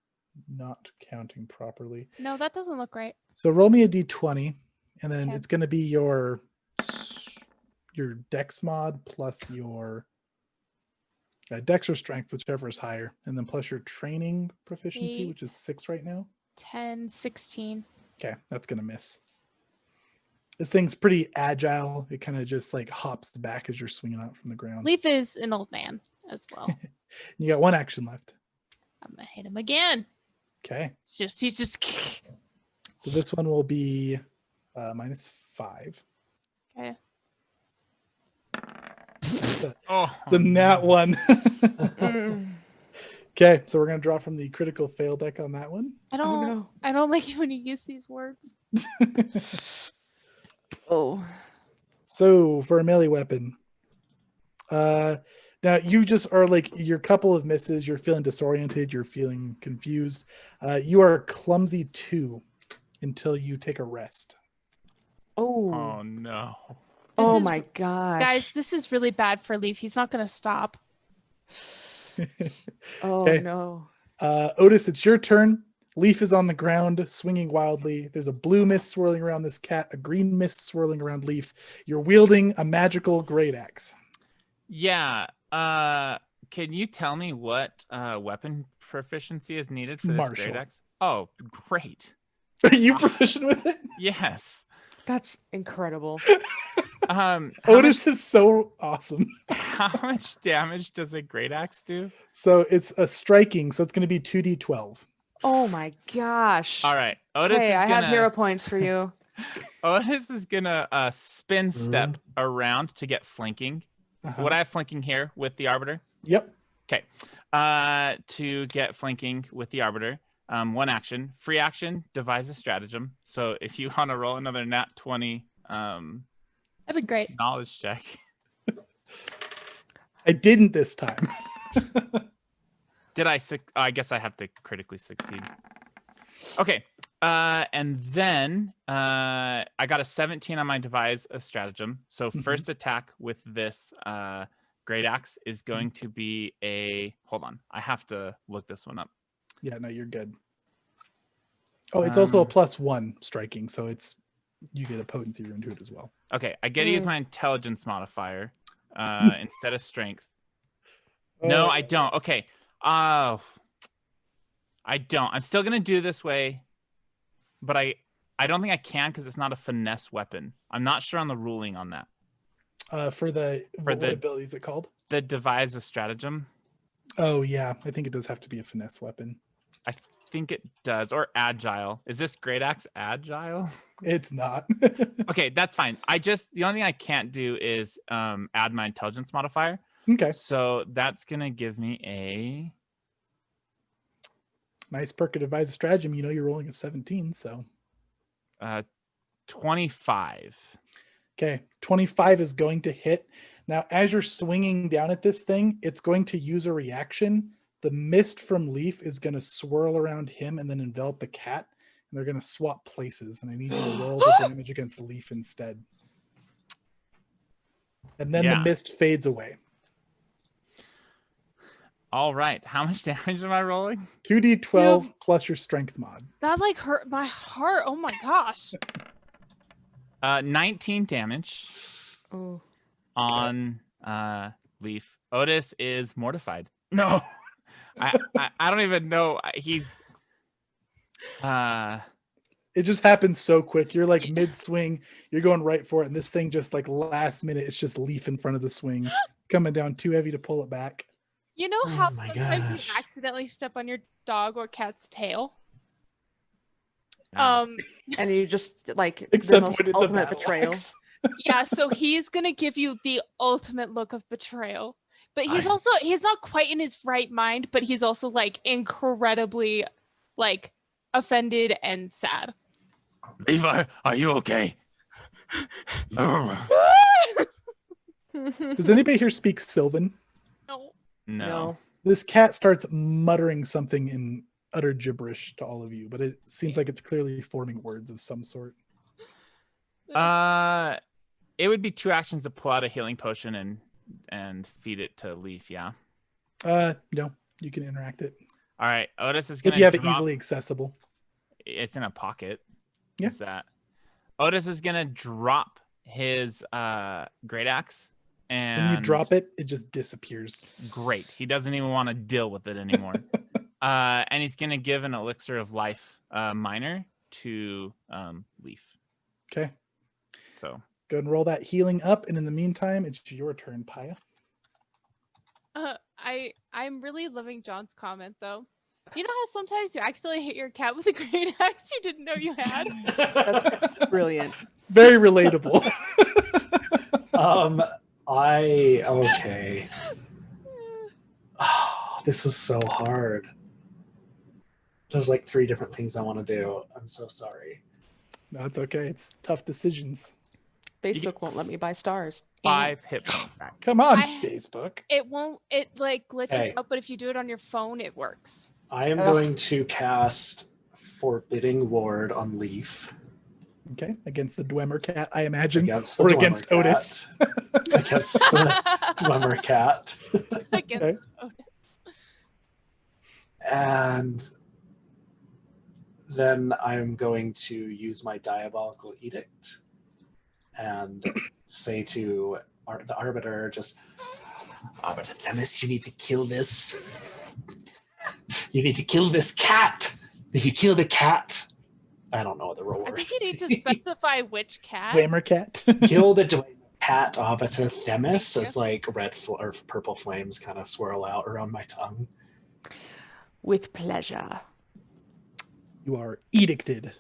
not counting properly. No, that doesn't look right. So roll me a d20 and then Okay. it's going to be your dex mod plus your dex or strength, whichever is higher, and then plus your training proficiency, which is 6 right now. 10, 16. Okay, that's gonna miss. This thing's pretty agile. It kind of just like hops back as you're swinging out from the ground. Leaf is an old man as well. You got 1 action left. I'm gonna hit him again. Okay, He's just. so this one will be -5. Okay. Oh, The nat one. Mm. Okay, so we're gonna draw from the critical fail deck on that one. I Oh don't. no. I don't like it when you use these words. Oh. So for a melee weapon, now you just are like your couple of misses. You're feeling disoriented. You're feeling confused. You are clumsy 2 until you take a rest. Oh. oh no. This Oh is- my gosh. Guys, this is really bad for Leaf. He's not gonna stop. Oh Okay. no. Otis, it's your turn. Leaf is on the ground, swinging wildly. There's a blue mist swirling around this cat, a green mist swirling around Leaf. You're wielding a magical great axe. Yeah. Can you tell me what weapon proficiency is needed for this Martial. great axe? Oh, great. Are you proficient with it? Yes. That's incredible. How Otis is so awesome. how much damage does a great axe do? So it's a striking, so it's going to be 2d12. Oh my gosh. All right. Otis Okay, is I gonna have hero points for you. Otis is gonna spin step around to get flanking. Uh-huh. Would I have flanking here with the arbiter? Yep. Okay. To get flanking with the arbiter, 1 action, free action, devise a stratagem. So if you want to roll another nat 20 That'd be great. knowledge check. I didn't this time. Did I? I guess I have to critically succeed. Okay. And then I got a 17 on my devise a stratagem. So first attack with this great axe is going to be a. Hold on, I have to look this one up. Yeah, no, you're good. Oh, it's also a +1 striking, so it's you get a potency rune to it as well. Okay, I get to use my intelligence modifier instead of strength. No, I don't. Okay. I don't. I'm still gonna do this way, but I don't think I can because it's not a finesse weapon. I'm not sure on the ruling on that. For what the- ability is it called? The devise a stratagem. Oh yeah, I think it does have to be a finesse weapon. I think it does, or agile. Is this great axe agile? It's not. Okay, that's fine. The only thing I can't do is add my intelligence modifier. Okay, So that's gonna give me a nice perk of devise a stratagem. You know you're rolling a 17, so 25. okay, 25 is going to hit. Now, as you're swinging down at this thing, it's going to use a reaction. The mist from Leaf is going to swirl around him and then envelop the cat, and they're going to swap places. And I need you to roll the damage against Leaf instead. And then the Yeah. mist fades away. All right. How much damage am I rolling? 2d12 plus your strength mod. That like hurt my heart. Oh my gosh. 19 damage Oh. on Leaf. Otis is mortified. No. I don't even know. He's It just happens so quick. You're like mid swing, you're going right for it, and this thing just like last minute, it's just Leaf in front of the swing, coming down too heavy to pull it back. You know how Oh my sometimes gosh. you accidentally step on your dog or cat's tail? No. And you just like the Except most when it's a ultimate battle betrayal. axe. Yeah, so he's gonna give you the ultimate look of betrayal. But he's I- he's not quite in his right mind, but he's also like incredibly like offended and sad. Levi, are you okay? Does anybody here speak Sylvan? No. No. This cat starts muttering something in utter gibberish to all of you, but it seems like it's clearly forming words of some sort. It would be 2 actions to pull out a healing potion and feed it to Leaf. Yeah. No, you can interact it All right. Otis is if gonna you have it drop- easily accessible. It's in a pocket. Yeah. Is that Otis is gonna drop his great axe and When you drop it, it just disappears. Great. He doesn't even want to deal with it anymore. And he's gonna give an elixir of life minor to Leaf. Okay, So go ahead and roll that healing up, and in the meantime, it's your turn, Paya. I'm really loving John's comment though. You know how sometimes you accidentally hit your cat with a great axe you didn't know you had? That's brilliant. Very relatable. Okay. Oh, this is so hard. There's like 3 different things I want to do. I'm so sorry. No, it's okay. It's tough decisions. Facebook won't let me buy stars. 5 hit points back. Come on, I- Facebook. It won't. It like glitches Okay. out, but if you do it on your phone, it works. I am Ugh. going to cast Forbidding Ward on Leaf Okay, against the Dwemer cat, I imagine, against the or Dwemer against cat. Otis. Against the Dwemer cat. Against Otis. And then I'm going to use my Diabolical Edict and say to the Arbiter, just, Arbiter Themis, you need to kill this. You need to kill this cat. If you kill the cat, I don't know what the I reward. think you need to specify which cat. Dwemer cat. Kill the Dwemer cat, Arbiter Themis, Thank as like red or purple flames kind of swirl out around my tongue. With pleasure. You are edicted.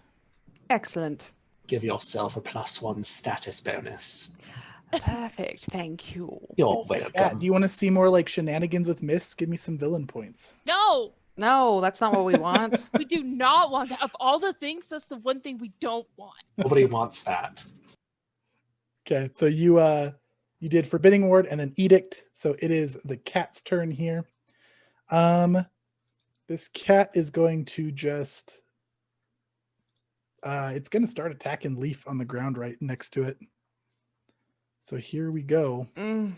Excellent. Give yourself a +1 status bonus. Perfect. Thank you. You're Cat, welcome. do you want to see more like shenanigans with Miss? Give me some villain points. No, No, that's not what we want. we do not want that. Of all the things, that's the one thing we don't want. Nobody wants that. Okay, so you did Forbidding Ward and then Edict. So it is the cat's turn here. This cat is going to just it's going to start attacking Leaf on the ground right next to it. So here we go. Mm.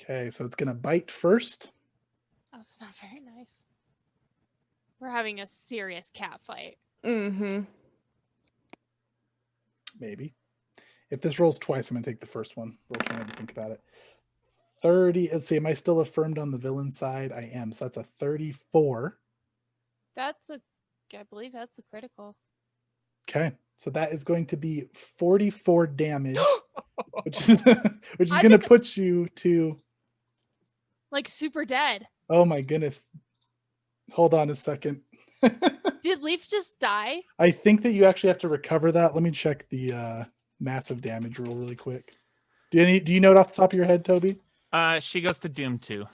Okay, so it's going to bite first. That's not very nice. We're having a serious cat fight. Mm-hmm. Maybe. If this rolls twice, I'm going to take the first one. Roll 20 to think about it. 30. Let's see. Am I still affirmed on the villain side? I am. So that's a 34. I believe that's a critical. Okay. So that is going to be 44 damage, which is I going to think- put you to, Like super dead. oh my goodness. Hold on a second. Did Leaf just die? I think that you actually have to recover that. Let me check the massive damage roll really quick. Do you know it off the top of your head, Toby? She goes to Doom 2.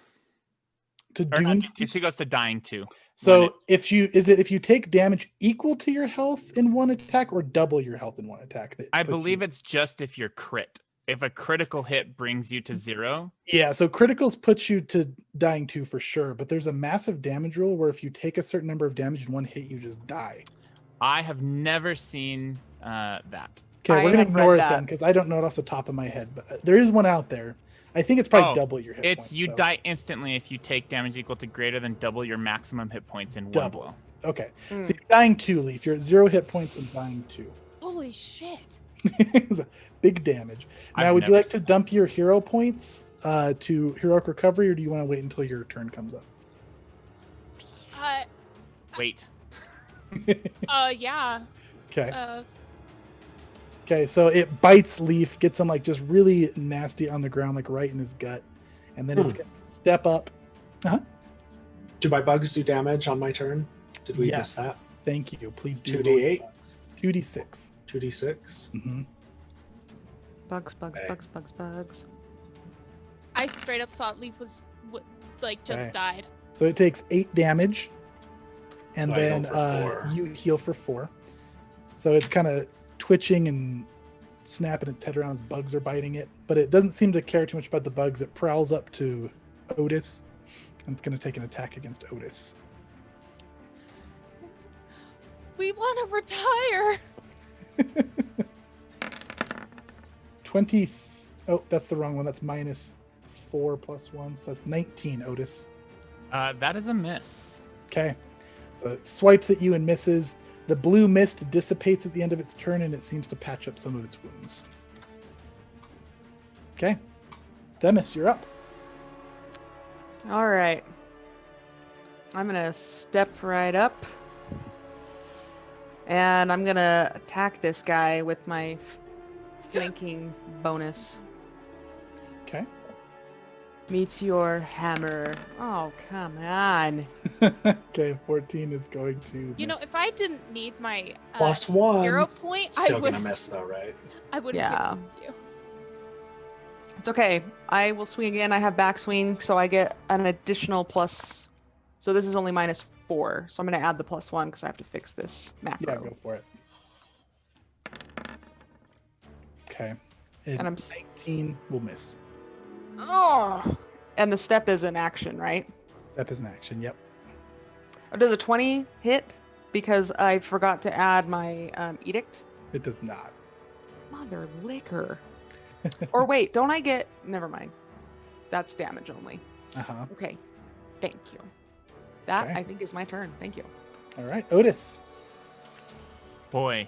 To Or not Doom? Doom 2, she goes to Dying 2. So if you take damage equal to your health in one attack or double your health in one attack? I believe it's just if you're crit. If a critical hit brings you to 0. Yeah, so criticals put you to Dying 2 for sure, but there's a massive damage rule where if you take a certain number of damage in one hit, you just die. I have never seen that. Okay, I we're gonna have read ignore it that. then because I don't know it off the top of my head, but there is one out there. I think it's probably Oh, double your hit It's points. you though. die instantly if you take damage equal to greater than double your maximum hit points in one Double. blow. Okay, Mm. so you're dying 2, Leaf. You're at 0 hit points and dying 2. Holy shit. It's a big damage. Now, I've would you never like to dump your hero points to heroic recovery, or do you want to wait until your turn comes up? Wait. Yeah. Okay. Okay, so it bites Leaf, gets him like just really nasty on the ground, like right in his gut, and then it's going to step up. Do my bugs do damage on my turn? Did we miss Yes. that? Thank you. Please do 2d8? 2d6. 2d6. Mm-hmm. Bugs. Okay. Bugs. I straight up thought Leaf was just Okay. died. So it takes 8 damage, and So I then heal for 4. you heal for 4. So it's kind of twitching and snapping its head around as bugs are biting it, but it doesn't seem to care too much about the bugs. It prowls up to Otis, and it's going to take an attack against Otis. We want to retire. 20. Oh, that's the wrong one. That's -4 + 1. So that's 19, Otis. That is a miss. Okay. So it swipes at you and misses. The blue mist dissipates at the end of its turn, and it seems to patch up some of its wounds. Okay. Themis, you're up. All right. I'm gonna step right up, and I'm gonna attack this guy with my flanking bonus. Okay. Meteor hammer. Oh, come on. Okay, 14 is going to You know, miss. if I didn't need my +1. hero point, Still I would gonna miss though, right? Yeah. give it to you. It's okay. I will swing again. I have backswing, so I get an additional plus. So this is only -4. So I'm going to add the +1 because I have to fix this macro. Yeah, go for it. Okay. And I'm 19 will miss. Oh! And the step is an action, right? Step is an action. Yep. Or does a 20 hit? Because I forgot to add my edict. It does not. Mother liquor. Or wait, don't I get... Never mind. That's damage only. Uh-huh. Okay. Thank you. That, Okay. I think, is my turn. Thank you. All right, Otis. Boy.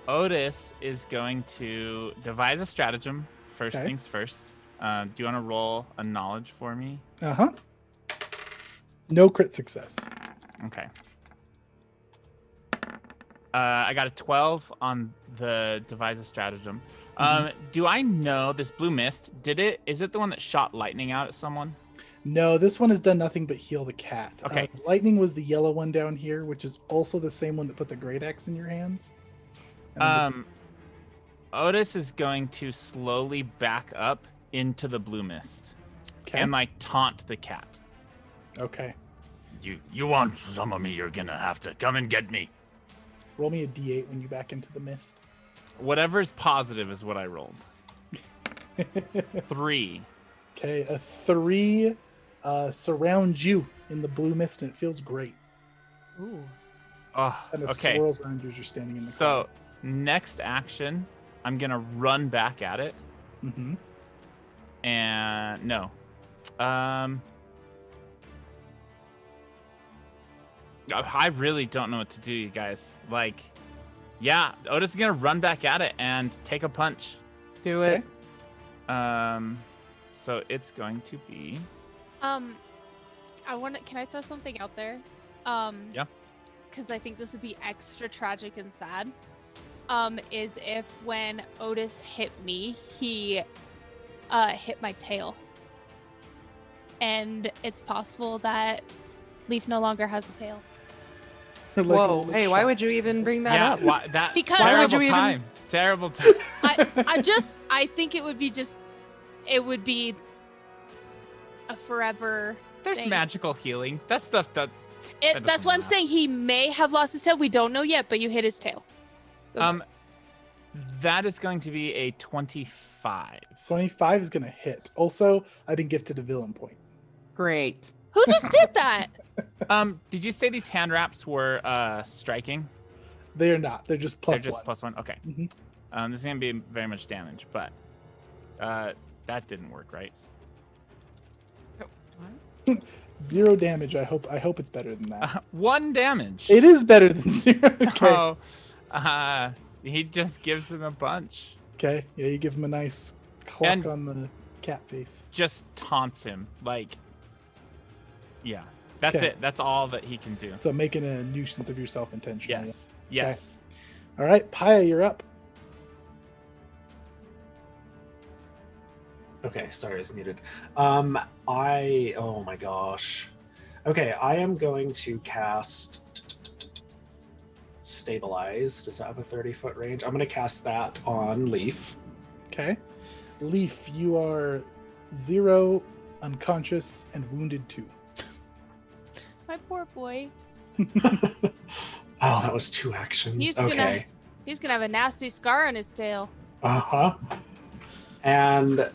Otis is going to devise a stratagem. First Okay. things first. Do you want to roll a knowledge for me? Uh-huh. No crit success. Okay. I got a 12 on the devise a stratagem. Do I know this blue mist? Is it the one that shot lightning out at someone? No, this one has done nothing but heal the cat. Okay. Lightning was the yellow one down here, which is also the same one that put the great axe in your hands. And then Otis is going to slowly back up into the blue mist okay. and like taunt the cat. Okay. You want some of me, you're gonna have to come and get me. Roll me a d8 when you back into the mist. Whatever's positive is what I rolled. 3. Okay, a 3 surrounds you in the blue mist, and it feels great. Ooh. Oh, Kind of okay. swirls around you as you're standing in the So next action, I'm gonna run back at it, Mm-hmm. and no, I really don't know what to do, you guys. Like, yeah, Otis is gonna run back at it and take a punch. Do it. So it's going to be Can I throw something out there? Yeah. Because I think this would be extra tragic and sad. Is if when Otis hit me, he hit my tail. And it's possible that Leaf no longer has a tail. Like a Whoa. little Hey, why shot. would you even bring that yeah. up? Why, that Because- Why would terrible you even- time. Terrible time. I think it would be a forever There's thing. magical healing. That's stuff that That That's doesn't what I'm last. saying. He may have lost his tail. We don't know yet, but you hit his tail. that is going to be a 25. 25 is going to hit. Also, I've been gifted a villain point. Great. Who just did that? Did you say these hand wraps were striking? They are not. They're just plus They're just one. +1. Okay. Mhm. This is gonna be very much damage, but that didn't work, right? 0 damage. I hope it's better than that. 1 damage. It is better than 0. Okay. So, he just gives him a bunch. Okay. Yeah, you give him a nice clock And- on the cat face. Just taunts him, like. Yeah, that's Okay. it. That's all that he can do. So making a nuisance of yourself intentionally. Yes. Yes. All right, Paya, you're up. Okay, sorry, I was muted. Oh my gosh. Okay, I am going to cast Stabilize. Does that have a 30-foot range? I'm going to cast that on Leaf. Okay. Leaf, you are 0, unconscious, and wounded 2. My poor boy. Oh, that was 2 actions. He's Okay. gonna have a nasty scar on his tail. Uh-huh. And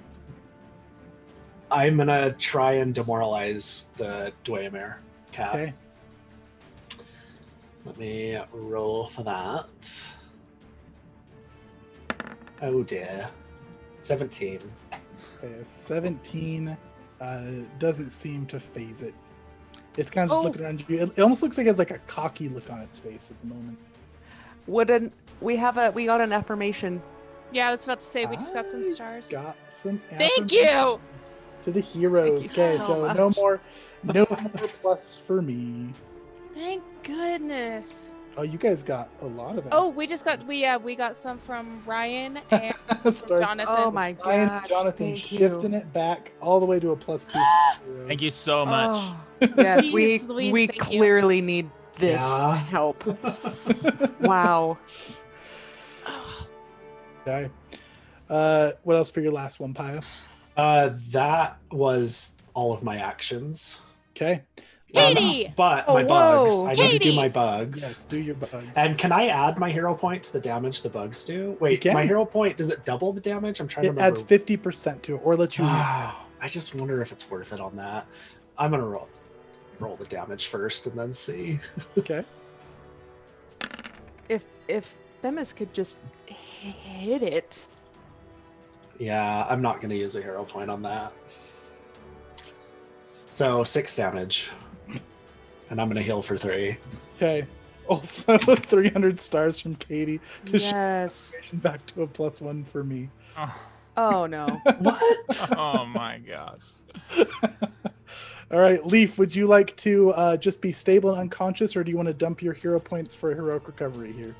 I'm going to try and demoralize the Dwemer cat. Okay. Let me roll for that. Oh dear. 17. Okay, a 17 doesn't seem to phase it. It's kind of just looking around you. It almost looks like it has like a cocky look on its face at the moment. We got an affirmation. Yeah, I was about to say we just got some stars. Got some. Thank you. To the heroes. Thank you Okay, so so much. no more plus for me. Thank goodness. Oh, you guys got a lot of that. Oh, we got some from Ryan and from Stars. Jonathan. Oh my Ryan god. and Jonathan Thank shifting you. it back all the way to a +2. Thank you so much. Oh, yes, Please, Louise, we thank you. clearly need this Yeah. help. Wow. Okay. What else for your last one, Pio? That was all of my actions. Okay. Katie! But Oh, my bugs. whoa. I need to do Katie! my bugs. Yes, do your bugs. And can I add my hero point to the damage the bugs do? Wait, can. my hero point, does it double the damage? I'm trying to it remember. adds 50% to it, or let you. I just wonder if it's worth it on that. I'm gonna roll the damage first and then see. Okay. If Themis could just hit it. Yeah, I'm not gonna use a hero point on that. So 6 damage. And I'm gonna heal for 3. Okay. Also, 300 stars from Katie to Yes. shift back to a +1 for me. Oh, Oh no. What? oh my gosh. All right, Leaf, would you like to just be stable and unconscious, or do you want to dump your hero points for a heroic recovery here?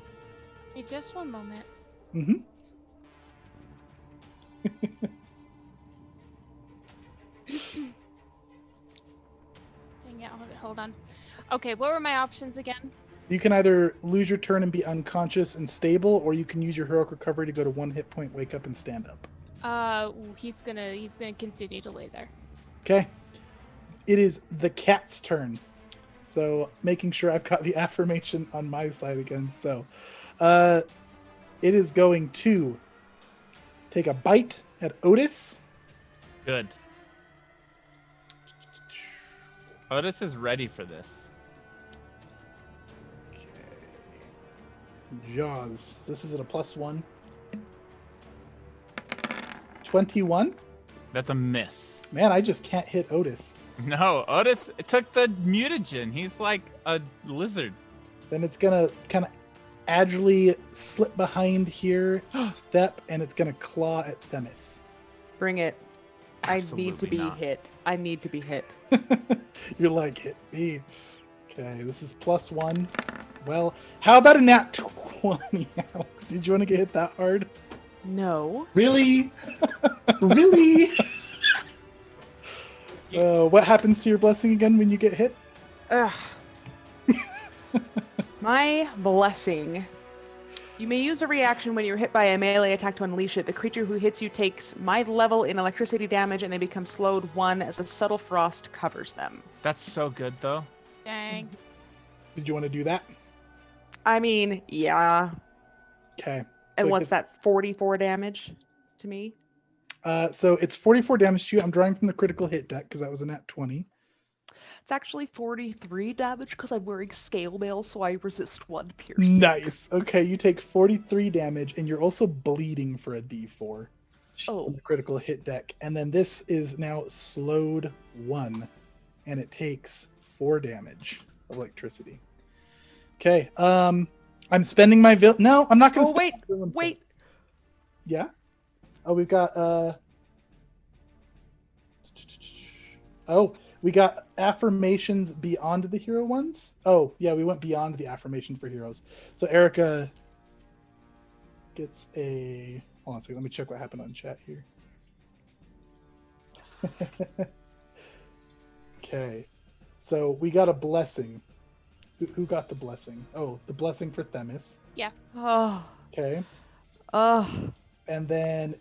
Hey, just one moment. Mm-hmm. Dang it, hold on. Okay, what were my options again? You can either lose your turn and be unconscious and stable, or you can use your heroic recovery to go to 1 hit point, wake up, and stand up. He's gonna continue to lay there. Okay. It is the cat's turn. So making sure I've got the affirmation on my side again. So it is going to take a bite at Otis. Good. Otis is ready for this. Okay. Jaws. This is at a +1. 21. That's a miss. Man, I just can't hit Otis. No, Otis took the mutagen. He's like a lizard. Then it's gonna kind of agilely slip behind here, step, and it's gonna claw at Themis. Bring it. I need to Absolutely be not. hit. I need to be hit. You're like, hit me. Okay, this is +1. Well, how about a nat 20, Alex? Did you want to get hit that hard? No. Really? Really? What happens to your blessing again when you get hit? Ugh. My blessing. You may use a reaction when you're hit by a melee attack to unleash it. The creature who hits you takes my level in electricity damage and they become slowed 1 as a subtle frost covers them. That's so good though. Dang. Did you want to do that? I mean, yeah. Okay. And it what's gets- that? 44 damage to me? So it's 44 damage to you. I'm drawing from the critical hit deck because that was a nat 20. It's actually 43 damage because I'm wearing scale mail, so I resist 1 piercing. Nice. Okay, you take 43 damage, and you're also bleeding for a d4 Oh. from the critical hit deck. And then this is now slowed 1, and it takes 4 damage of electricity. Okay. I'm spending my No, I'm not going to. Oh, wait. Yeah. Oh, we've got we got affirmations beyond the hero ones. Oh, yeah, we went beyond the affirmation for heroes. So Erica gets a hold on a second, let me check what happened on chat here. Okay. So we got a blessing. Who got the blessing? Oh, the blessing for Themis. Oh, Okay. oh, And then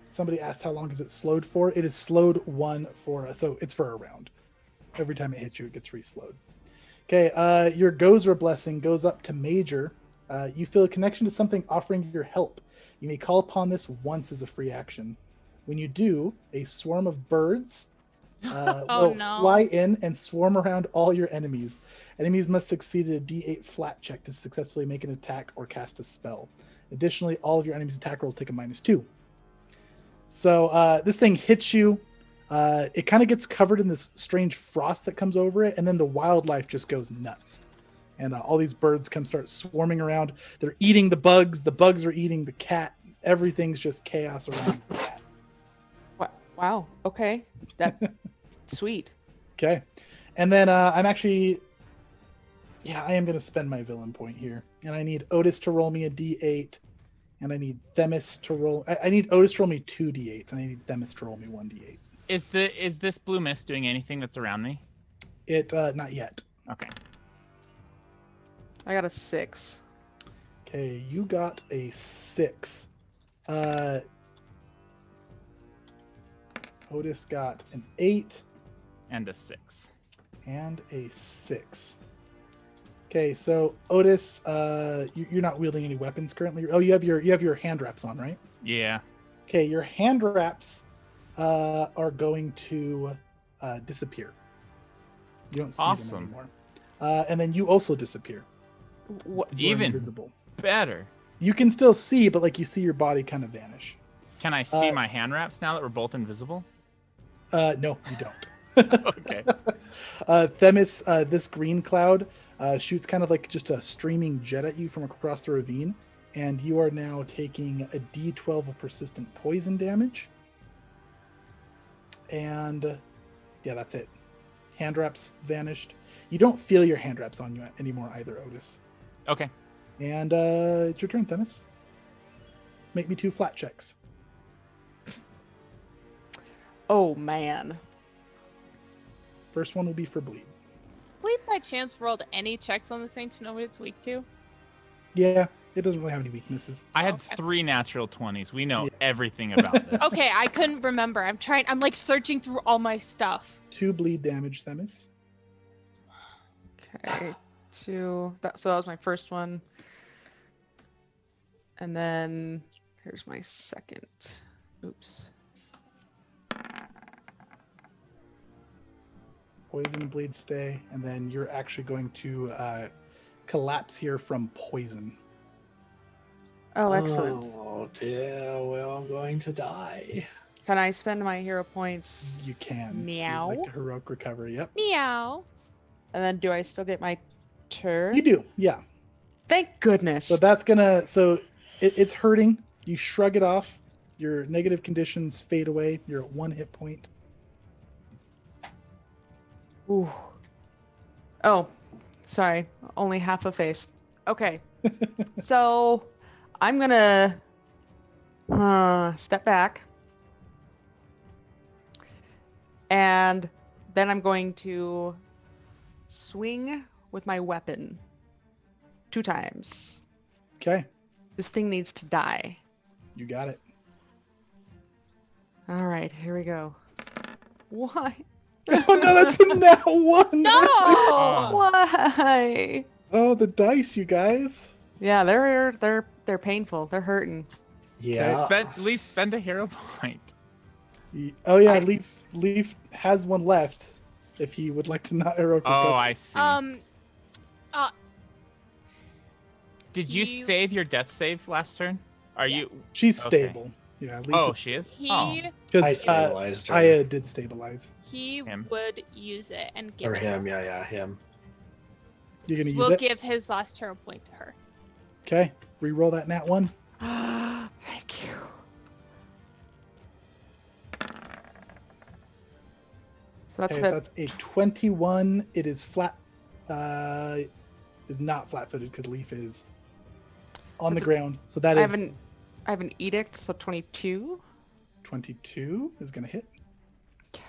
somebody asked how long is it slowed for? It is slowed 1 for us. So it's for a round. Every time it hits you, it gets re-slowed. Okay, your Gozer blessing goes up to Major. You feel a connection to something offering your help. You may call upon this once as a free action. When you do, a swarm of birds Oh, will no. fly in and swarm around all your enemies. Enemies must succeed at a D8 flat check to successfully make an attack or cast a spell. Additionally, all of your enemies' attack rolls take a -2. So this thing hits you. It kind of gets covered in this strange frost that comes over it, and then the wildlife just goes nuts. And all these birds come start swarming around. They're eating the bugs. The bugs are eating the cat. Everything's just chaos around the cat. wow. Okay, that's sweet. Okay. And then I'm actually, I am going to spend my villain point here. And I need Otis to roll me a D8. And I need Themis to roll. I need Otis to roll me 2 D8s. And I need Themis to roll me 1 D8. Is this blue mist doing anything that's around me? Not yet. Okay. I got a 6. Okay, you got a 6. Otis got an 8 And a 6. and a 6. Okay, so Otis, you're not wielding any weapons currently. Oh, you have your hand wraps on, right? Yeah. Okay, your hand wraps are going to disappear. You don't see them Awesome. anymore. And then you also disappear. What? You are Even invisible. better. You can still see, but like you see your body kind of vanish. Can I see my hand wraps now that we're both invisible? No, you don't. Okay. Themis, this green cloud shoots kind of like just a streaming jet at you from across the ravine, and you are now taking a D12 of persistent poison damage. And that's it. Hand wraps vanished. You don't feel your hand wraps on you anymore either, Otis. Okay. And it's your turn, Themis. Make me 2 flat checks. Oh man. First one will be for bleed. Bleed by chance rolled any checks on this thing to know what it's weak to? Yeah, it doesn't really have any weaknesses. I had Okay. 3 natural 20s. We know Yeah. everything about this. Okay, I couldn't remember. I'm like searching through all my stuff. 2 bleed damage, Themis. Okay, 2. So that was my first one. And then here's my second. Oops. Poison and bleed stay, and then you're actually going to collapse here from poison. Oh, excellent. Oh dear, well, I'm going to die. Can I spend my hero points? You can. if you'd Meow. Like to heroic recovery. Yep. Meow. And then do I still get my turn? You do. Yeah. Thank goodness. So that's gonna. So it's hurting. You shrug it off. Your negative conditions fade away. You're at 1 hit point. Ooh. Oh, sorry. Only half a face. Okay. So I'm gonna step back. And then I'm going to swing with my weapon 2 times. Okay. This thing needs to die. You got it. All right, here we go. Why? Oh no, that's a nat 1. No! Why? Oh, the dice, you guys. Yeah, they're painful. They're hurting. Yeah. Spend a hero point. Oh yeah, Leaf has 1 left. If he would like to not heroic recover. Oh, I see. Did you he- save your death save last turn? Are you? Yes. She's Okay. stable. Yeah. Leaf Oh, she is. He Oh. I because stabilized her. I did stabilize. he Him. would use it and give Or it. him, yeah, him. You're gonna use We'll it. give his last hero point to her. Okay. Reroll that nat 1. Thank you. So that's Okay, the so that's a 21. It is flat. Is not flat-footed because Leaf is on the That's a- ground. So that I is have an edict, so 22. 22 is gonna hit. Okay.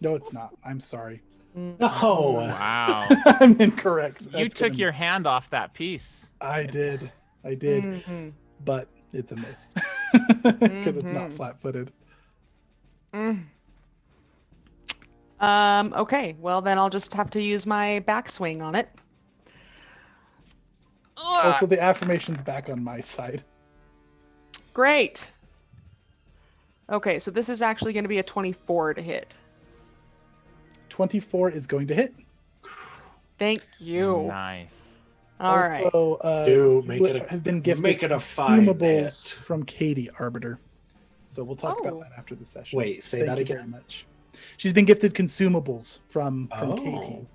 No, it's not. I'm sorry. No. Wow. I'm incorrect. You That's took gonna- your hand off that piece. I did. I did. Mhm. But it's a miss because it's not Mhm. flat-footed. Okay, well then I'll just have to use my backswing on it. Also, the affirmation's back on my side. Great. Okay, so this is actually going to be a 24 to hit. 24 is going to hit. Thank you. Nice. All right. Also, Do you make it a have been gifted make it a 5 consumables hit. from Katie Arbiter. So we'll talk about Oh. that after the session. Wait, say Thank that you again. very much. She's been gifted consumables from Katie. Oh.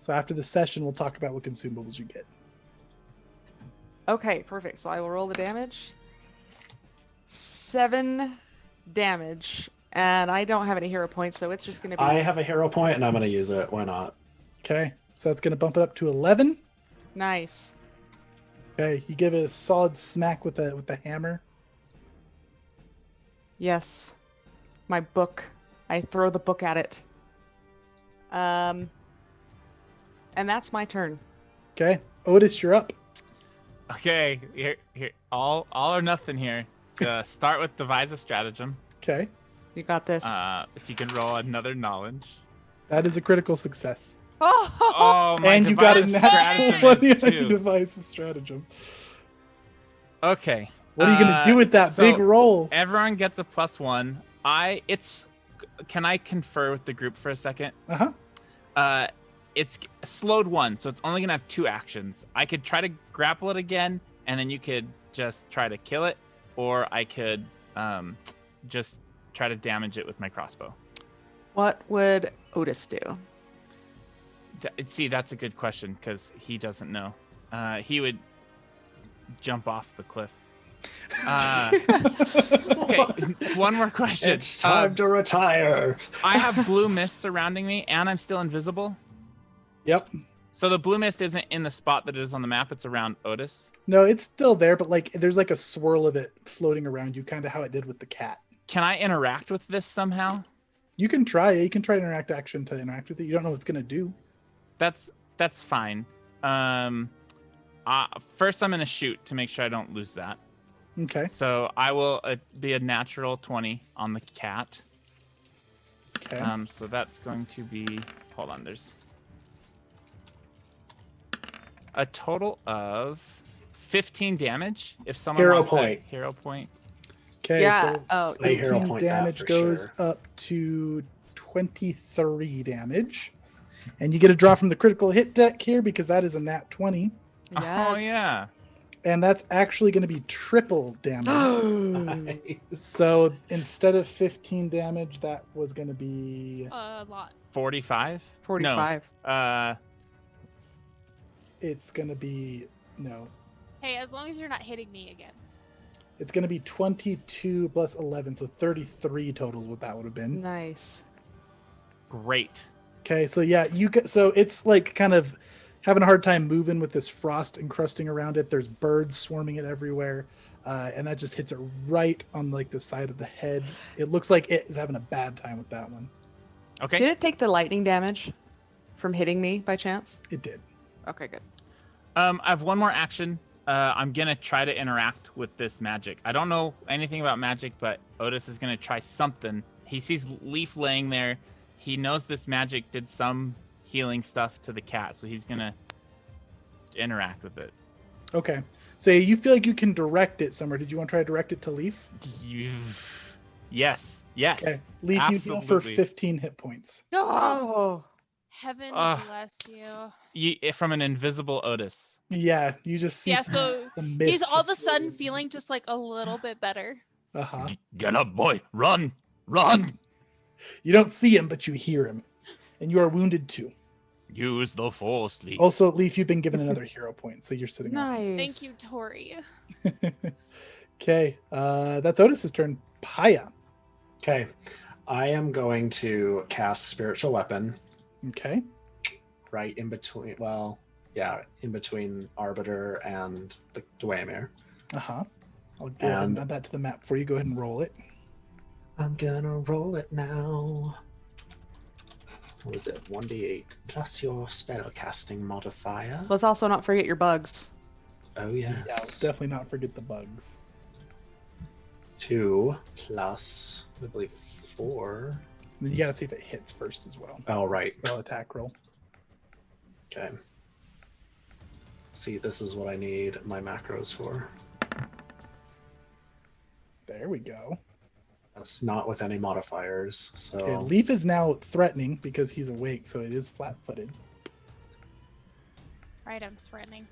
So after the session, we'll talk about what consumables you get. Okay, perfect. So I will roll the damage. 7 damage. And I don't have any hero points, so it's just going to be... I have a hero point and I'm gonna use it. Why not? Okay, so that's going to bump it up to 11. Nice. Okay, you give it a solid smack with the hammer. Yes. My book. I throw the book at it. And that's my turn. Okay, Otis, you're up. Okay, here, all or nothing here. Start with devise a stratagem. Okay, You got this. If you can roll another knowledge. that is a critical success. Oh, my And you got a devise natural stratagem one is on your 2. device stratagem. Okay. What are you gonna do with that big so roll? Everyone gets a +1. Can I confer with the group for a second? Uh-huh. It's slowed 1, so it's only gonna have 2 actions. I could try to grapple it again, and then you could just try to kill it, or I could just try to damage it with my crossbow. What would Otis do? See, that's a good question because he doesn't know. He would jump off the cliff. Okay, one more question. It's time to retire. I have blue mist surrounding me, and I'm still invisible. Yep. So the blue mist isn't in the spot that it is on the map. It's around Otis. No, it's still there, but like there's like a swirl of it floating around you, kind of how it did with the cat. Can I interact with this somehow? You can try it. You can try interact action to interact with it. You don't know what it's gonna do. That's fine. First, I'm gonna shoot to make sure I don't lose that. Okay. So I will be a natural 20 on the cat. Okay. So that's going to be. Hold on. There's a total of 15 damage. If someone Hero wants that point. hero point. Okay. Yeah. So Oh, A hero 15 point that damage for goes sure. up to 23 damage, and you get a draw from the critical hit deck here because that is a nat 20, Oh yes. yeah. and that's actually going to be triple damage. Nice. So instead of 15 damage, that was going to be A lot. 45. 45. No. it's going to be no. Hey, as long as you're not hitting me again. It's going to be 22 plus 11, so 33 totals. What that would have been. Nice. Great. Okay, so yeah, so it's like kind of having a hard time moving with this frost encrusting around it. There's birds swarming it everywhere, and that just hits it right on like the side of the head. It looks like it is having a bad time with that one. Okay. Did it take the lightning damage from hitting me by chance? It did. Okay, good. I have one more action. I'm gonna try to interact with this magic. I don't know anything about magic, but Otis is gonna try something. He sees Leaf laying there. He knows this magic did some healing stuff to the cat, so he's gonna interact with it. Okay, so you feel like you can direct it somewhere. Did you want to try to direct it to Leaf? Yes. Yes. Okay, Leaf, you heal for Absolutely. 15 hit points. Oh. Heaven Ugh. bless you. From an invisible Otis. Yeah, you just see Yeah, some, so the mist he's all of a just- sudden feeling just like a little bit better. Uh-huh. Get up, boy. Run. Run. You don't see him, but you hear him, and you are wounded too. Use the force, Lee. Also, Leaf, you've been given another hero point, so you're sitting up. Nice. Thank you, Tori. Okay, that's Otis's turn. Paya. Okay. I am going to cast Spiritual Weapon Okay. right in between. Well, yeah, in between Arbiter and the Dwemer. Uh-huh. I'll go ahead and add that to the map for you. Go ahead and roll it. I'm gonna roll it now. What is it? 1d8 plus your spellcasting modifier. Let's also not forget your bugs. Oh Yeah, let's yes. definitely not forget the bugs. 2 plus, I believe, 4. And then you got to see if it hits first as well. Oh, right. Spell attack roll. Okay. See, this is what I need my macros for. There we go. That's not with any modifiers, so... Okay, Leaf is now threatening because he's awake, so it is flat-footed. Right, I'm threatening.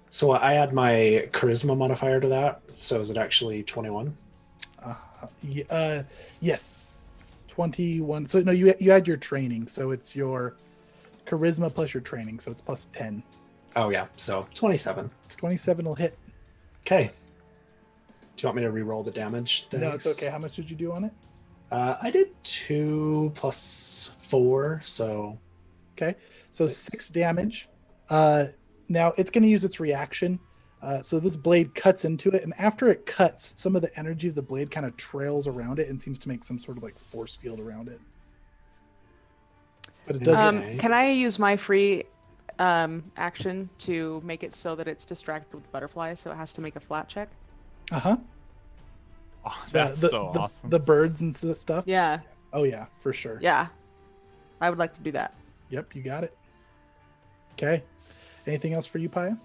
So I add my charisma modifier to that, so is it actually 21? Yes. 21. So no, you add your training, so it's your charisma plus your training, so it's plus 10. Oh yeah, so 27. 27 will hit. Okay. Do you want me to re-roll the damage? No, it's okay. How much did you do on it? I did 2 plus 4, so... Okay, so 6 damage. Now it's going to use its reaction. So this blade cuts into it, and after it cuts, some of the energy of the blade kind of trails around it and seems to make some sort of like force field around it. But it doesn't. Okay. Can I use my free action to make it so that it's distracted with butterflies, so it has to make a flat check? Uh-huh. Oh, that's so awesome. The birds and stuff. Yeah, Oh yeah, for sure. yeah. I would like to do that. Yep, you got it. Okay. Anything else for you, Paya?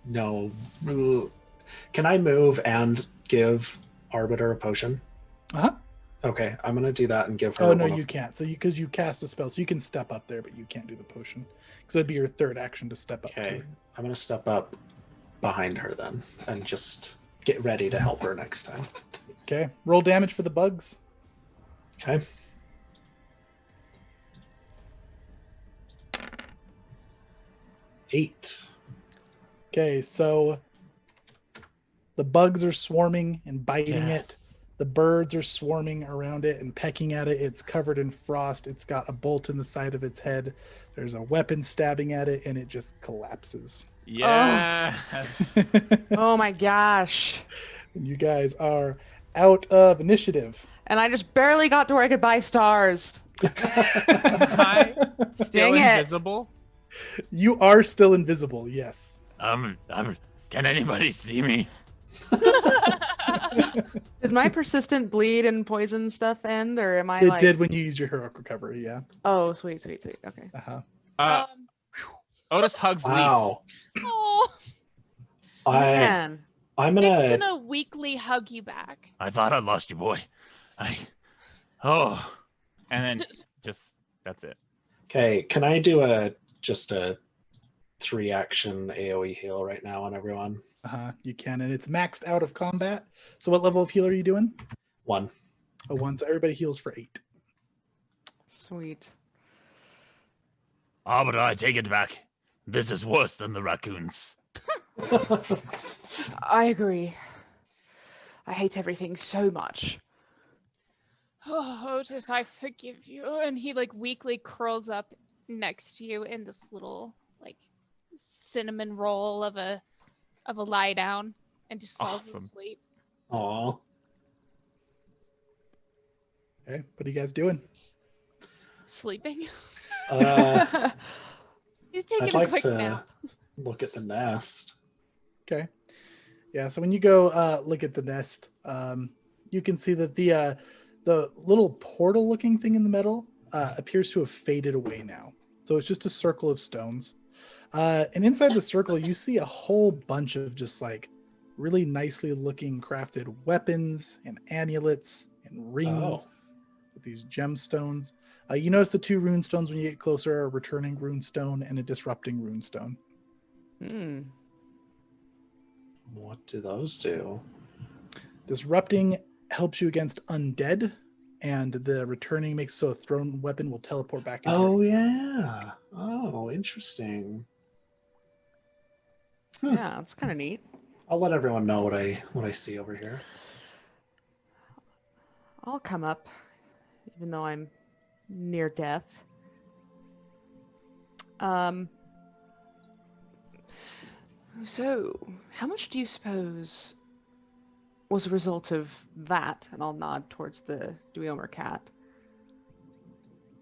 No. Can I move and give Arbiter a potion? Uh-huh. Okay, I'm gonna do that and give her. Oh no, one of- you can't. So because you cast a spell, so you can step up there, but you can't do the potion. So it'd be your third action to step up. To Okay, her. I'm gonna step up behind her then and just get ready to help her next time. Okay. Roll damage for the bugs. Okay. Eight. Okay, so the bugs are swarming and biting it. The birds are swarming around it and pecking at it. It's covered in frost. It's got a bolt in the side of its head. There's a weapon stabbing at it, and it just collapses. Yes. Oh my gosh. And you guys are out of initiative. And I just barely got to where I could buy stars. Hi. Still Dang it. invisible. You are still invisible, yes. Can anybody see me? Did my persistent bleed and poison stuff end, or am I It like... did when you use your heroic recovery, yeah. Oh, sweet, sweet, sweet. Okay. Uh-huh. Otis hugs Wow. Oh, Man. I'm Nick's gonna. gonna weakly hug you back. I thought I lost you, boy. Leaf. And then just that's it. Okay, can I do just a 3-action AoE heal right now on everyone? You can, and it's maxed out of combat. So what level of heal are you doing? 1. A 1, so everybody heals for 8. Sweet. But I take it back. This is worse than the raccoons. I agree. I hate everything so much. Oh, Otis, I forgive you. And he like weakly curls up next to you in this little like cinnamon roll of a lie down and just falls Awesome. asleep. Aw. Okay, what are you guys doing? Sleeping. He's taking I'd a like quick to nap. look at the nest. Okay. Yeah, so when you go look at the nest, you can see that the little portal looking thing in the middle appears to have faded away now. So it's just a circle of stones. And inside the circle, you see a whole bunch of just like really nicely looking crafted weapons and amulets and rings with these gemstones. You notice the 2 rune stones when you get closer are a returning rune stone and a disrupting rune stone. Hmm. What do those do? Disrupting helps you against undead, and the returning makes so a thrown weapon will teleport back into your- Yeah. Oh, interesting. Yeah, that's kind of neat. I'll let everyone know what I see over here. I'll come up, even though I'm near death. So, how much do you suppose was a result of that, and I'll nod towards the Duomer cat.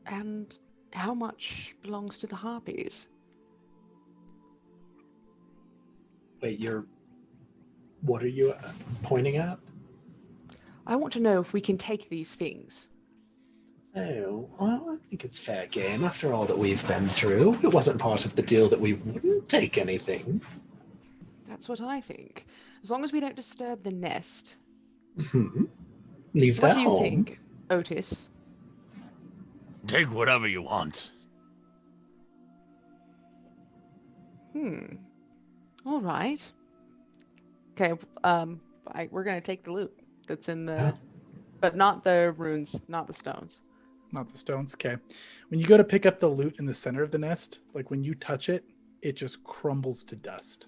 And how much belongs to the Harpies? Wait, what are you pointing at? I want to know if we can take these things. Oh, well, I think it's fair game after all that we've been through. It wasn't part of the deal that we wouldn't take anything. That's what I think. As long as we don't disturb the nest. Leave What that do you home. think, Otis? Take whatever you want. All right. Okay, we're gonna take the loot that's in the, Yeah. but not the runes, not the stones. Not the stones. Okay. When you go to pick up the loot in the center of the nest, like when you touch it, it just crumbles to dust.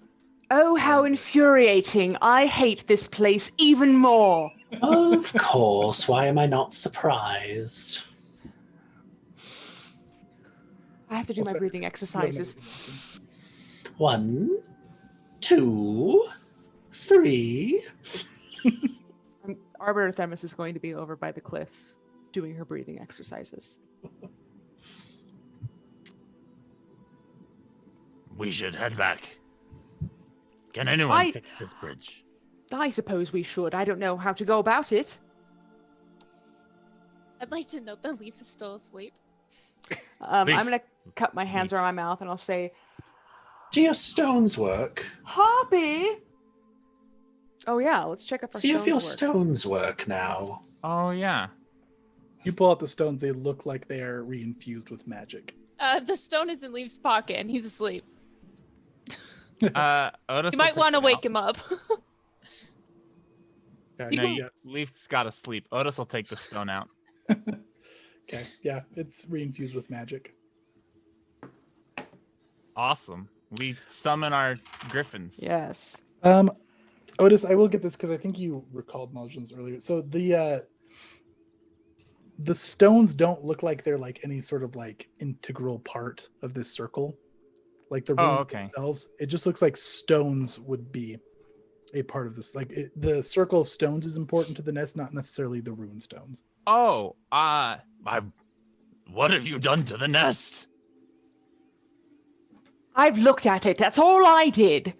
Oh, how infuriating! I hate this place even more. Of course. Why am I not surprised? I have to do my Also, breathing you have exercises. another 1, 2, 3. Arbiter Themis is going to be over by the cliff doing her breathing exercises. We should head back. Can anyone fix this bridge? I suppose we should. I don't know how to go about it. I'd like to note that Leaf is still asleep. I'm Leaf. going to cup my hands Leaf. around my mouth and I'll say, Do your stones work? Harpy! Oh yeah, let's check if our See if stones your work. stones work now. Oh yeah. You pull out the stones, they look like they are reinfused with magic. The stone is in Leaf's pocket and he's asleep. Otis You might want to wake him up. Okay, No, yeah. Leaf's got to sleep. Otis will take the stone out. Okay, yeah, it's reinfused with magic. Awesome. We summon our griffins. Yes. Otis, I will get this because I think you recalled Muljins earlier. So the stones don't look like they're like any sort of like integral part of this circle. Like the runes themselves, it just looks like stones would be a part of this. Like the circle of stones is important to the nest, not necessarily the rune stones. Oh, what have you done to the nest? I've looked at it. That's all I did.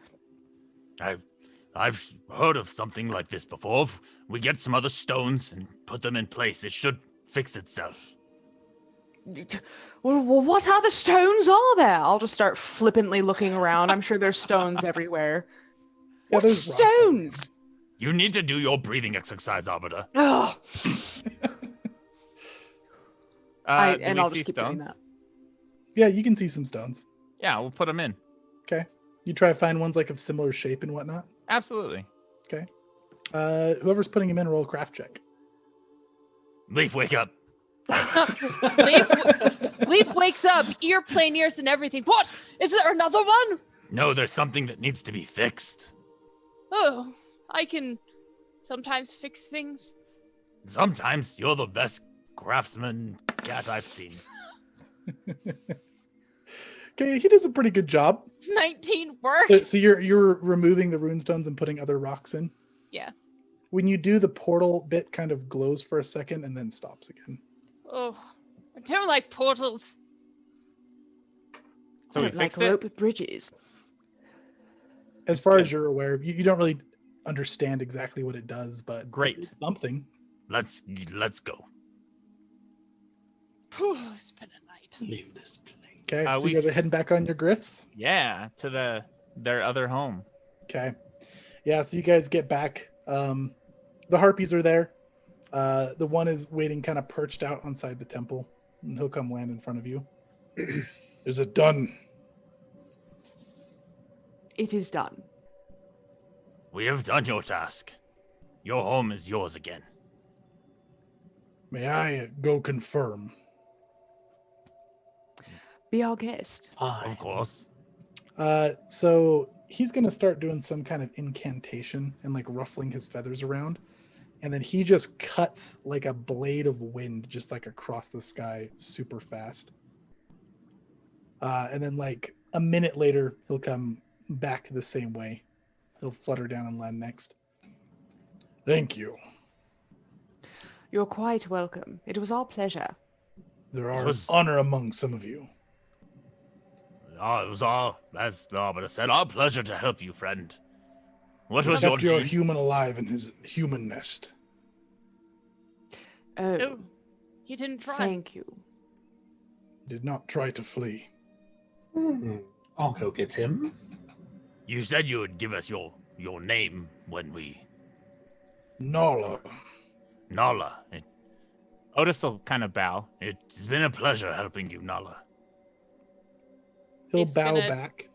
I've heard of something like this before. If we get some other stones and put them in place, it should fix itself. Well, what other stones are there? I'll just start flippantly looking around. I'm sure there's stones everywhere. Yeah, What there's rocks everywhere. stones? You need to do your breathing exercise, Arbiter. Ugh. Do And we I'll see just keep doing stones? that. Yeah, you can see some stones. Yeah, we'll put them in. Okay, you try to find ones like of similar shape and whatnot. Absolutely. Okay, whoever's putting them in, roll a craft check. Leaf, wake up. Leaf wakes up, ear, plain ears, and everything. What? Is there another one? No, there's something that needs to be fixed. Oh, I can sometimes fix things. Sometimes you're the best craftsman cat I've seen. Okay, he does a pretty good job. It's 19 work. So you're removing the rune stones and putting other rocks in. Yeah. When you do, the portal bit kind of glows for a second and then stops again. Oh, I don't like portals. So I we don't like fixed it? rope bridges. As far as you're aware, you don't really understand exactly what it does, but Great. it's something. Let's go. Whew, it's been a night. Leave this place. Okay, so we you guys are s- heading back on your griffs. Yeah, to their other home. Okay, yeah. So you guys get back. The harpies are there. The one is waiting, kind of perched out outside the temple, and he'll come land in front of you. Is it done? It is done. We have done your task. Your home is yours again. May I go confirm? Be our guest. Of course. So he's gonna start doing some kind of incantation and like ruffling his feathers around, and then he just cuts like a blade of wind just like across the sky super fast. And then like a minute later, he'll come back the same way. He'll flutter down and land next. Thank you. You're quite welcome. It was our pleasure. There It are was- honor among some of you. It was our, as the Arbiter said, our pleasure to help you, friend. What You was your kept your name? human alive in his human nest. Oh, Oh, you didn't run. thank you. Did not try to flee. I'll go get him. You said you would give us your name when we... Nala. Nala. Otis will kind of bow. It's been a pleasure helping you, Nala. He'll Leaf's bow gonna back,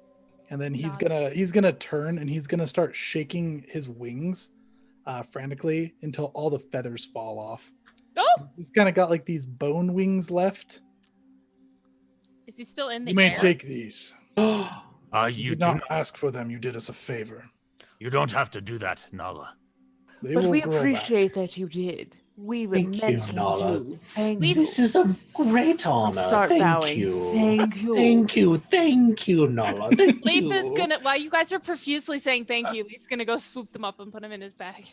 and then he's nod. gonna turn and he's gonna start shaking his wings frantically until all the feathers fall off. Oh, He's kind of got like these bone wings left. is he still in the You may air? take these. Oh, You You did do not ask for them. You did us a favor. You don't have to do that, Nala. They But will we grow back. appreciate that you did. We Thank you, immensely Nala. do. Thank Leaf- you. this is a great I'll honor. start Thank bowing. you. Thank you. Thank you, Nala. Thank Leaf you. is gonna, while you guys are profusely saying thank you, Leaf's gonna go swoop them up and put them in his bag.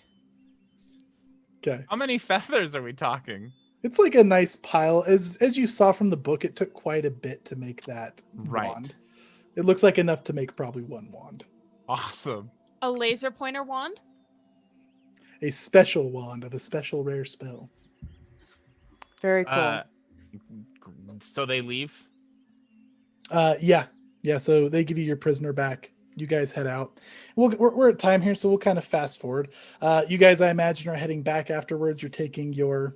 Okay. How many feathers are we talking? It's like a nice pile. As you saw from the book, it took quite a bit to make that Right. wand. It looks like enough to make probably one wand. Awesome. A laser pointer wand? A special wand of a special rare spell. Very cool. So they leave. Yeah. So they give you your prisoner back. You guys head out. We're at time here, so we'll kind of fast forward. You guys, I imagine, are heading back afterwards. You're taking your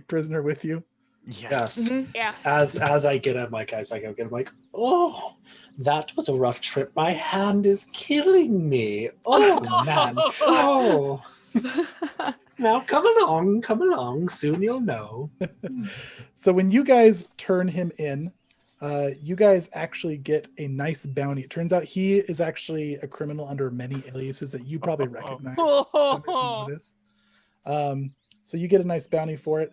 prisoner with you. Yes. Mhm. Yeah. As I get him, like as I go get him, like, oh, that was a rough trip. My hand is killing me. Oh man. Oh. Now come along. Soon you'll know. So when you guys turn him in, you guys actually get a nice bounty. It turns out he is actually a criminal under many aliases that you probably recognize. on his notice. So you get a nice bounty for it.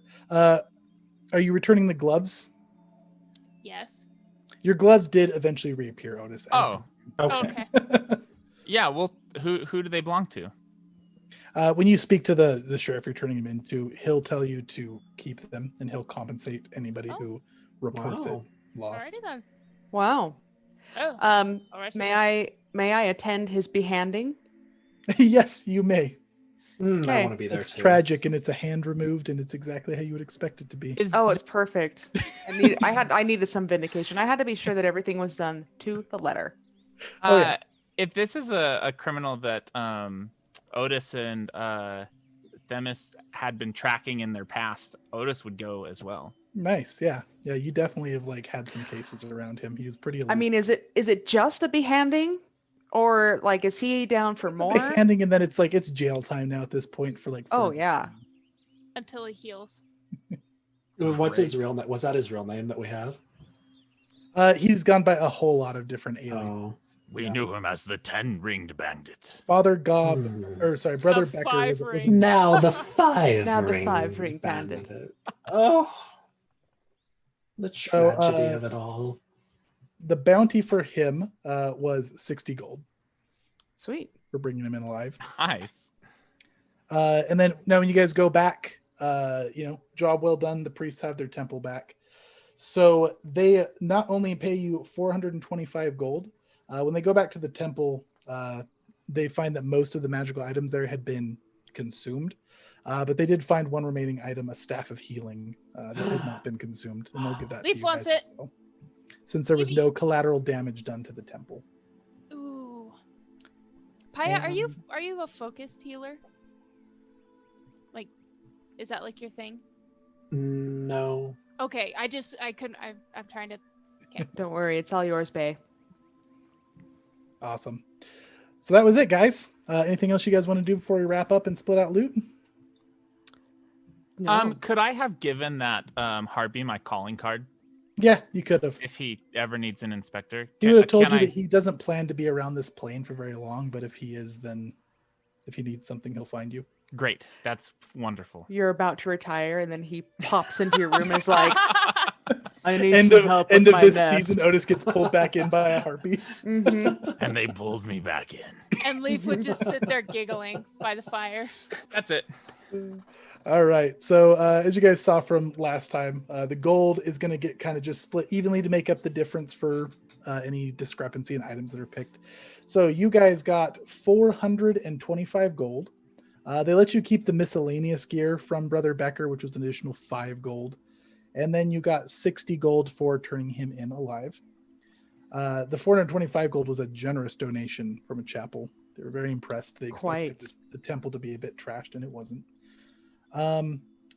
Are you returning the gloves? Yes. Your gloves did eventually reappear, Otis. Oh, Okay. Okay. yeah. Well, who do they belong to? When you speak to the sheriff you're turning him into, he'll tell you to keep them, and he'll compensate anybody who reports it Wow. lost. Alrighty then. Wow. Oh. Alrighty May I attend his behanding? Yes, you may. I Okay. want to be there It's too. tragic, and it's a hand removed, and it's exactly how you would expect it to be. Is Oh, it's perfect. I needed some vindication. I had to be sure that everything was done to the letter. Oh, yeah. If this is a criminal that Otis and Themis had been tracking in their past, Otis would go as well. Nice, yeah. You definitely have like had some cases around him. He was pretty. I mean, is it just a behanding, or like is he down for more? behanding, and then it's jail time now at this point for like. Oh, further yeah. crime. Until he heals. What's his Great. real name? Was that his real name that we had? He's gone by a whole lot of different aliens. We Yeah. knew him as the 10-ringed bandit. Father Gob, Hmm. or sorry, Brother The Becker five was ring. Now the five Now the ring five-ring bandit. Oh, the So, tragedy of it all. the bounty for him was 60 gold Sweet. for bringing him in alive. Nice. And then now when you guys go back, job well done. The priests have their temple back. So they not only pay you 425 gold, when they go back to the temple, they find that most of the magical items there had been consumed. But they did find one remaining item, a staff of healing, that had not been consumed. And they'll give that to Leaf you wants guys as it. well, since there was Yippee. no collateral damage done to the temple. Ooh. Paya, are And- you a focused healer? Like, is that like your thing? No. Okay, I'm trying to. Don't worry, it's all yours, Bay. Awesome. So that was it, guys. Anything else you guys want to do before we wrap up and split out loot? No. Could I have given that Harpy my calling card Yeah, you could have. if he ever needs an inspector? He would have told Can you I- that he doesn't plan to be around this plane for very long, but if he is, then if he needs something, he'll find you. Great. That's wonderful. You're about to retire, and then he pops into your room and is like, I need End some of help end with of my this nest. season, Otis gets pulled back in by a harpy. Mhm. And they pulled me back in. And Leaf would just sit there giggling by the fire. That's it. All right. So as you guys saw from last time, the gold is going to get kind of just split evenly to make up the difference for any discrepancy in items that are picked. So you guys got 425 gold. They let you keep the miscellaneous gear from Brother Becker, which was an additional 5 gold. And then you got 60 gold for turning him in alive. The 425 gold was a generous donation from a chapel. They were very impressed. They expected Quite. the temple to be a bit trashed, and it wasn't.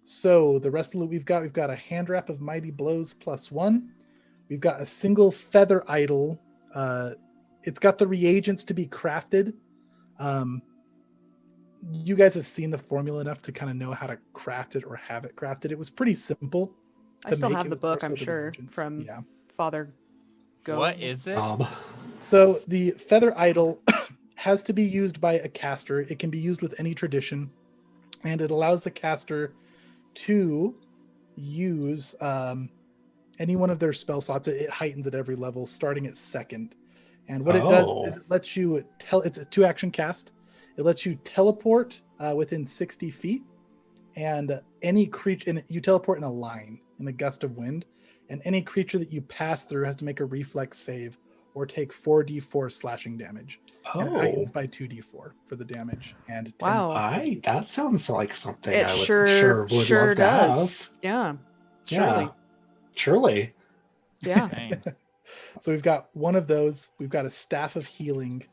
So the rest of the loot we've got a hand wrap of Mighty Blows +1. We've got a single feather idol. It's got the reagents to be crafted. You guys have seen the formula enough to kind of know how to craft it or have it crafted. It was pretty simple. I still make. have It the was more book, so I'm the sure, reagents. from Yeah. Father Go. What is it? So the feather idol has to be used by a caster. It can be used with any tradition, and it allows the caster to use any one of their spell slots. It heightens at every level, starting at 2nd. And what it does is it lets you it's a 2-action cast. It lets you teleport within 60 feet, and any creature, and you teleport in a line in a gust of wind, and any creature that you pass through has to make a reflex save or take 4d4 slashing damage. And it heightens by 2d4 for the damage. And 10 Wow. That sounds like something It I would sure would love to does. have. Yeah. Yeah, Surely. surely. Yeah. Dang. So we've got one of those. We've got a staff of healing.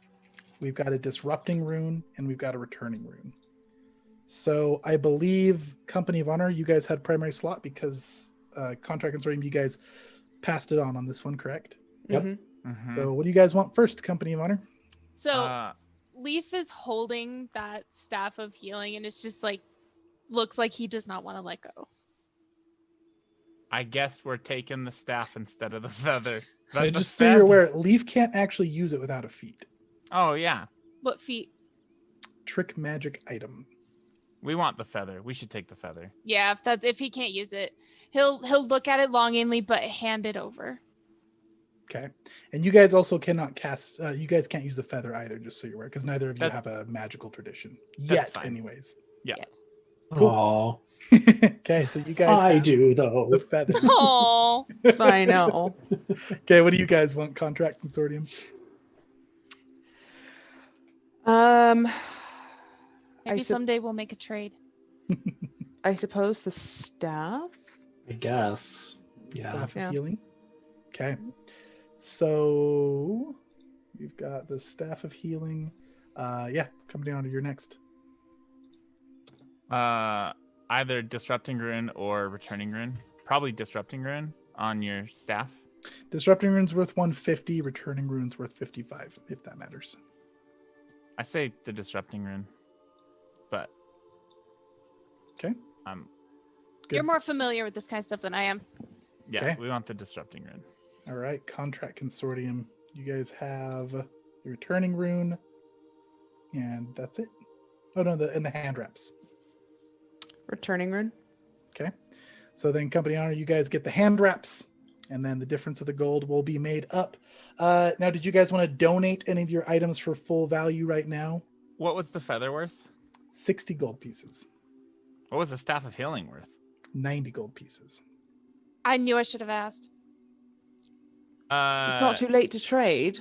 We've got a disrupting rune, and we've got a returning rune. So I believe Company of Honor, you guys had primary slot because Contract Consortium, you guys passed it on this one, correct? Yep. Mhm. Mhm. So what do you guys want first, Company of Honor? So Leaf is holding that staff of healing, and it's just like looks like he does not want to let go. I guess we're taking the staff instead of the feather. And The just so you're feather- aware, Leaf can't actually use it without a feat. Oh yeah, What feet? Trick magic item. we want the feather. We should take the feather. Yeah, if he can't use it, he'll look at it longingly, but hand it over. Okay. And you guys also cannot cast, you guys can't use the feather either, just so you're aware, because neither of you That- have a magical tradition. That's Yet, fine. anyways. Yeah. Yet. Cool. Oh, Okay, so you guys I have do the though. feathers. Oh, I know. Okay, what do you guys want, Contract Consortium? Um, maybe sup- someday we'll make a trade. I suppose the staff. I guess. Yeah. Staff of Yeah. healing. Okay. So we've got the staff of healing. Yeah, Company Honor, you're next. Either disrupting rune or returning rune. Probably disrupting rune on your staff. Disrupting rune's worth 150, returning rune's worth 55, if that matters. I say the disrupting rune, but Okay. Good. You're more familiar with this kind of stuff than I am. yeah, Okay. we want the disrupting rune. All right, Contract Consortium. You guys have the returning rune, and that's it. Oh no, the hand wraps. Returning rune. Okay. So then, Company Honor, you guys get the hand wraps, and then the difference of the gold will be made up. Now, did you guys want to donate any of your items for full value right now? What was the feather worth? 60 gold pieces, What was the staff of healing worth? 90 gold pieces. I knew I should have asked. It's not too late to trade.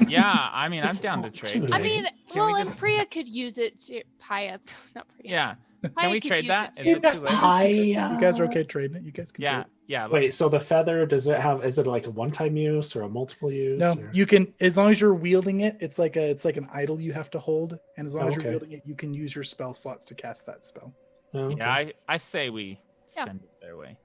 Yeah, I mean, I'm It's down to not trade. too I late. mean, Can we well, and just- Priya could use it to Paya, not Priya. Yeah. Paya Can we could trade use that? it Is too. it too late? You guys are okay trading it. You guys can. Yeah, trade it. yeah. Wait, so the feather, does it have, is it like a one-time use or a multiple use? No, or- you can, as long as you're wielding it. It's like an idol you have to hold, and as long Oh, as you're okay. wielding it, you can use your spell slots to cast that spell. Oh, okay. Yeah, I say we Yeah. send it their way.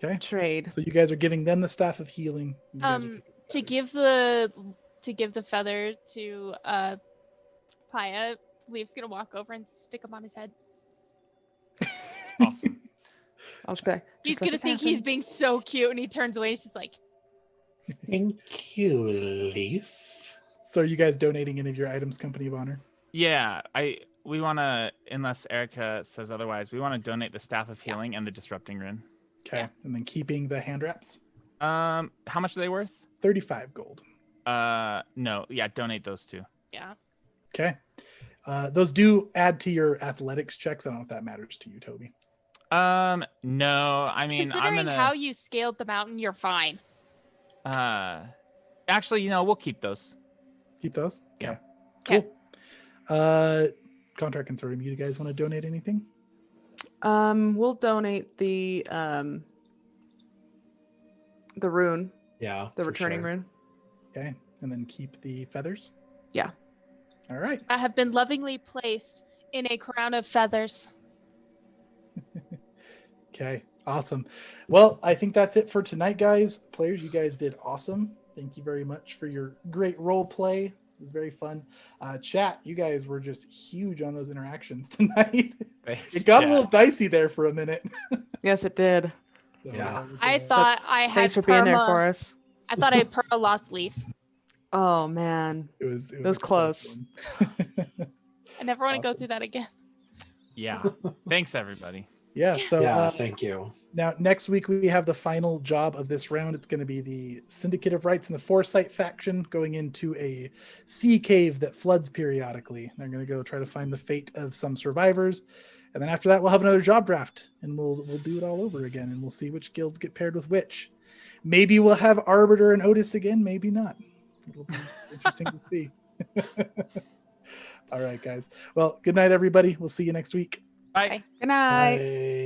Okay. Trade. So you guys are giving them the staff of healing. You guys are To give the feather to Paya, Leaf's gonna walk over and stick him on his head. Awesome. I'll just be like, He's "Just let gonna it think he's happen." being so cute, and he turns away. He's just like, Thank you, Leaf. So are you guys donating any of your items, Company of Honor? Yeah, we want to, unless Erica says otherwise, we want to donate the staff of healing and the disrupting rune. Okay. Yeah. And then keeping the hand wraps. How much are they worth? 35 gold. No, yeah, donate those two. Yeah. Okay. Those do add to your athletics checks. I don't know if that matters to you, Toby. No, I mean, Considering I'm gonna. how you scaled the mountain, you're fine. Actually, we'll keep those. Keep those. Yeah. Okay. Cool. Contract Consortium, you guys want to donate anything? We'll donate the rune, Yeah. the for returning sure. rune. Okay. And then keep the feathers. Yeah. All right. I have been lovingly placed in a crown of feathers. Okay. Awesome. Well, I think that's it for tonight, guys. Players, you guys did awesome. Thank you very much for your great role play. It was very fun. Chat, you guys were just huge on those interactions tonight. Thanks, It got chat. a little dicey there for a minute. Yes, it did. So, Yeah. that was, I thought I had Thanks for being there for us. I thought I had perma lost leaf. Oh man, it was was a close. one. I never want to go Awesome. through that again. Yeah. Thanks, everybody. Yeah. So Yeah. Thank you. now next week we have the final job of this round. It's going to be the Syndicate of Rights and the Foresight faction going into a sea cave that floods periodically. They're going to go try to find the fate of some survivors. And then after that, we'll have another job draft and we'll do it all over again. And we'll see which guilds get paired with which. Maybe we'll have Arbiter and Otis again. Maybe not. It'll be interesting to see. All right, guys. Well, good night, everybody. We'll see you next week. Bye. Good night. Bye.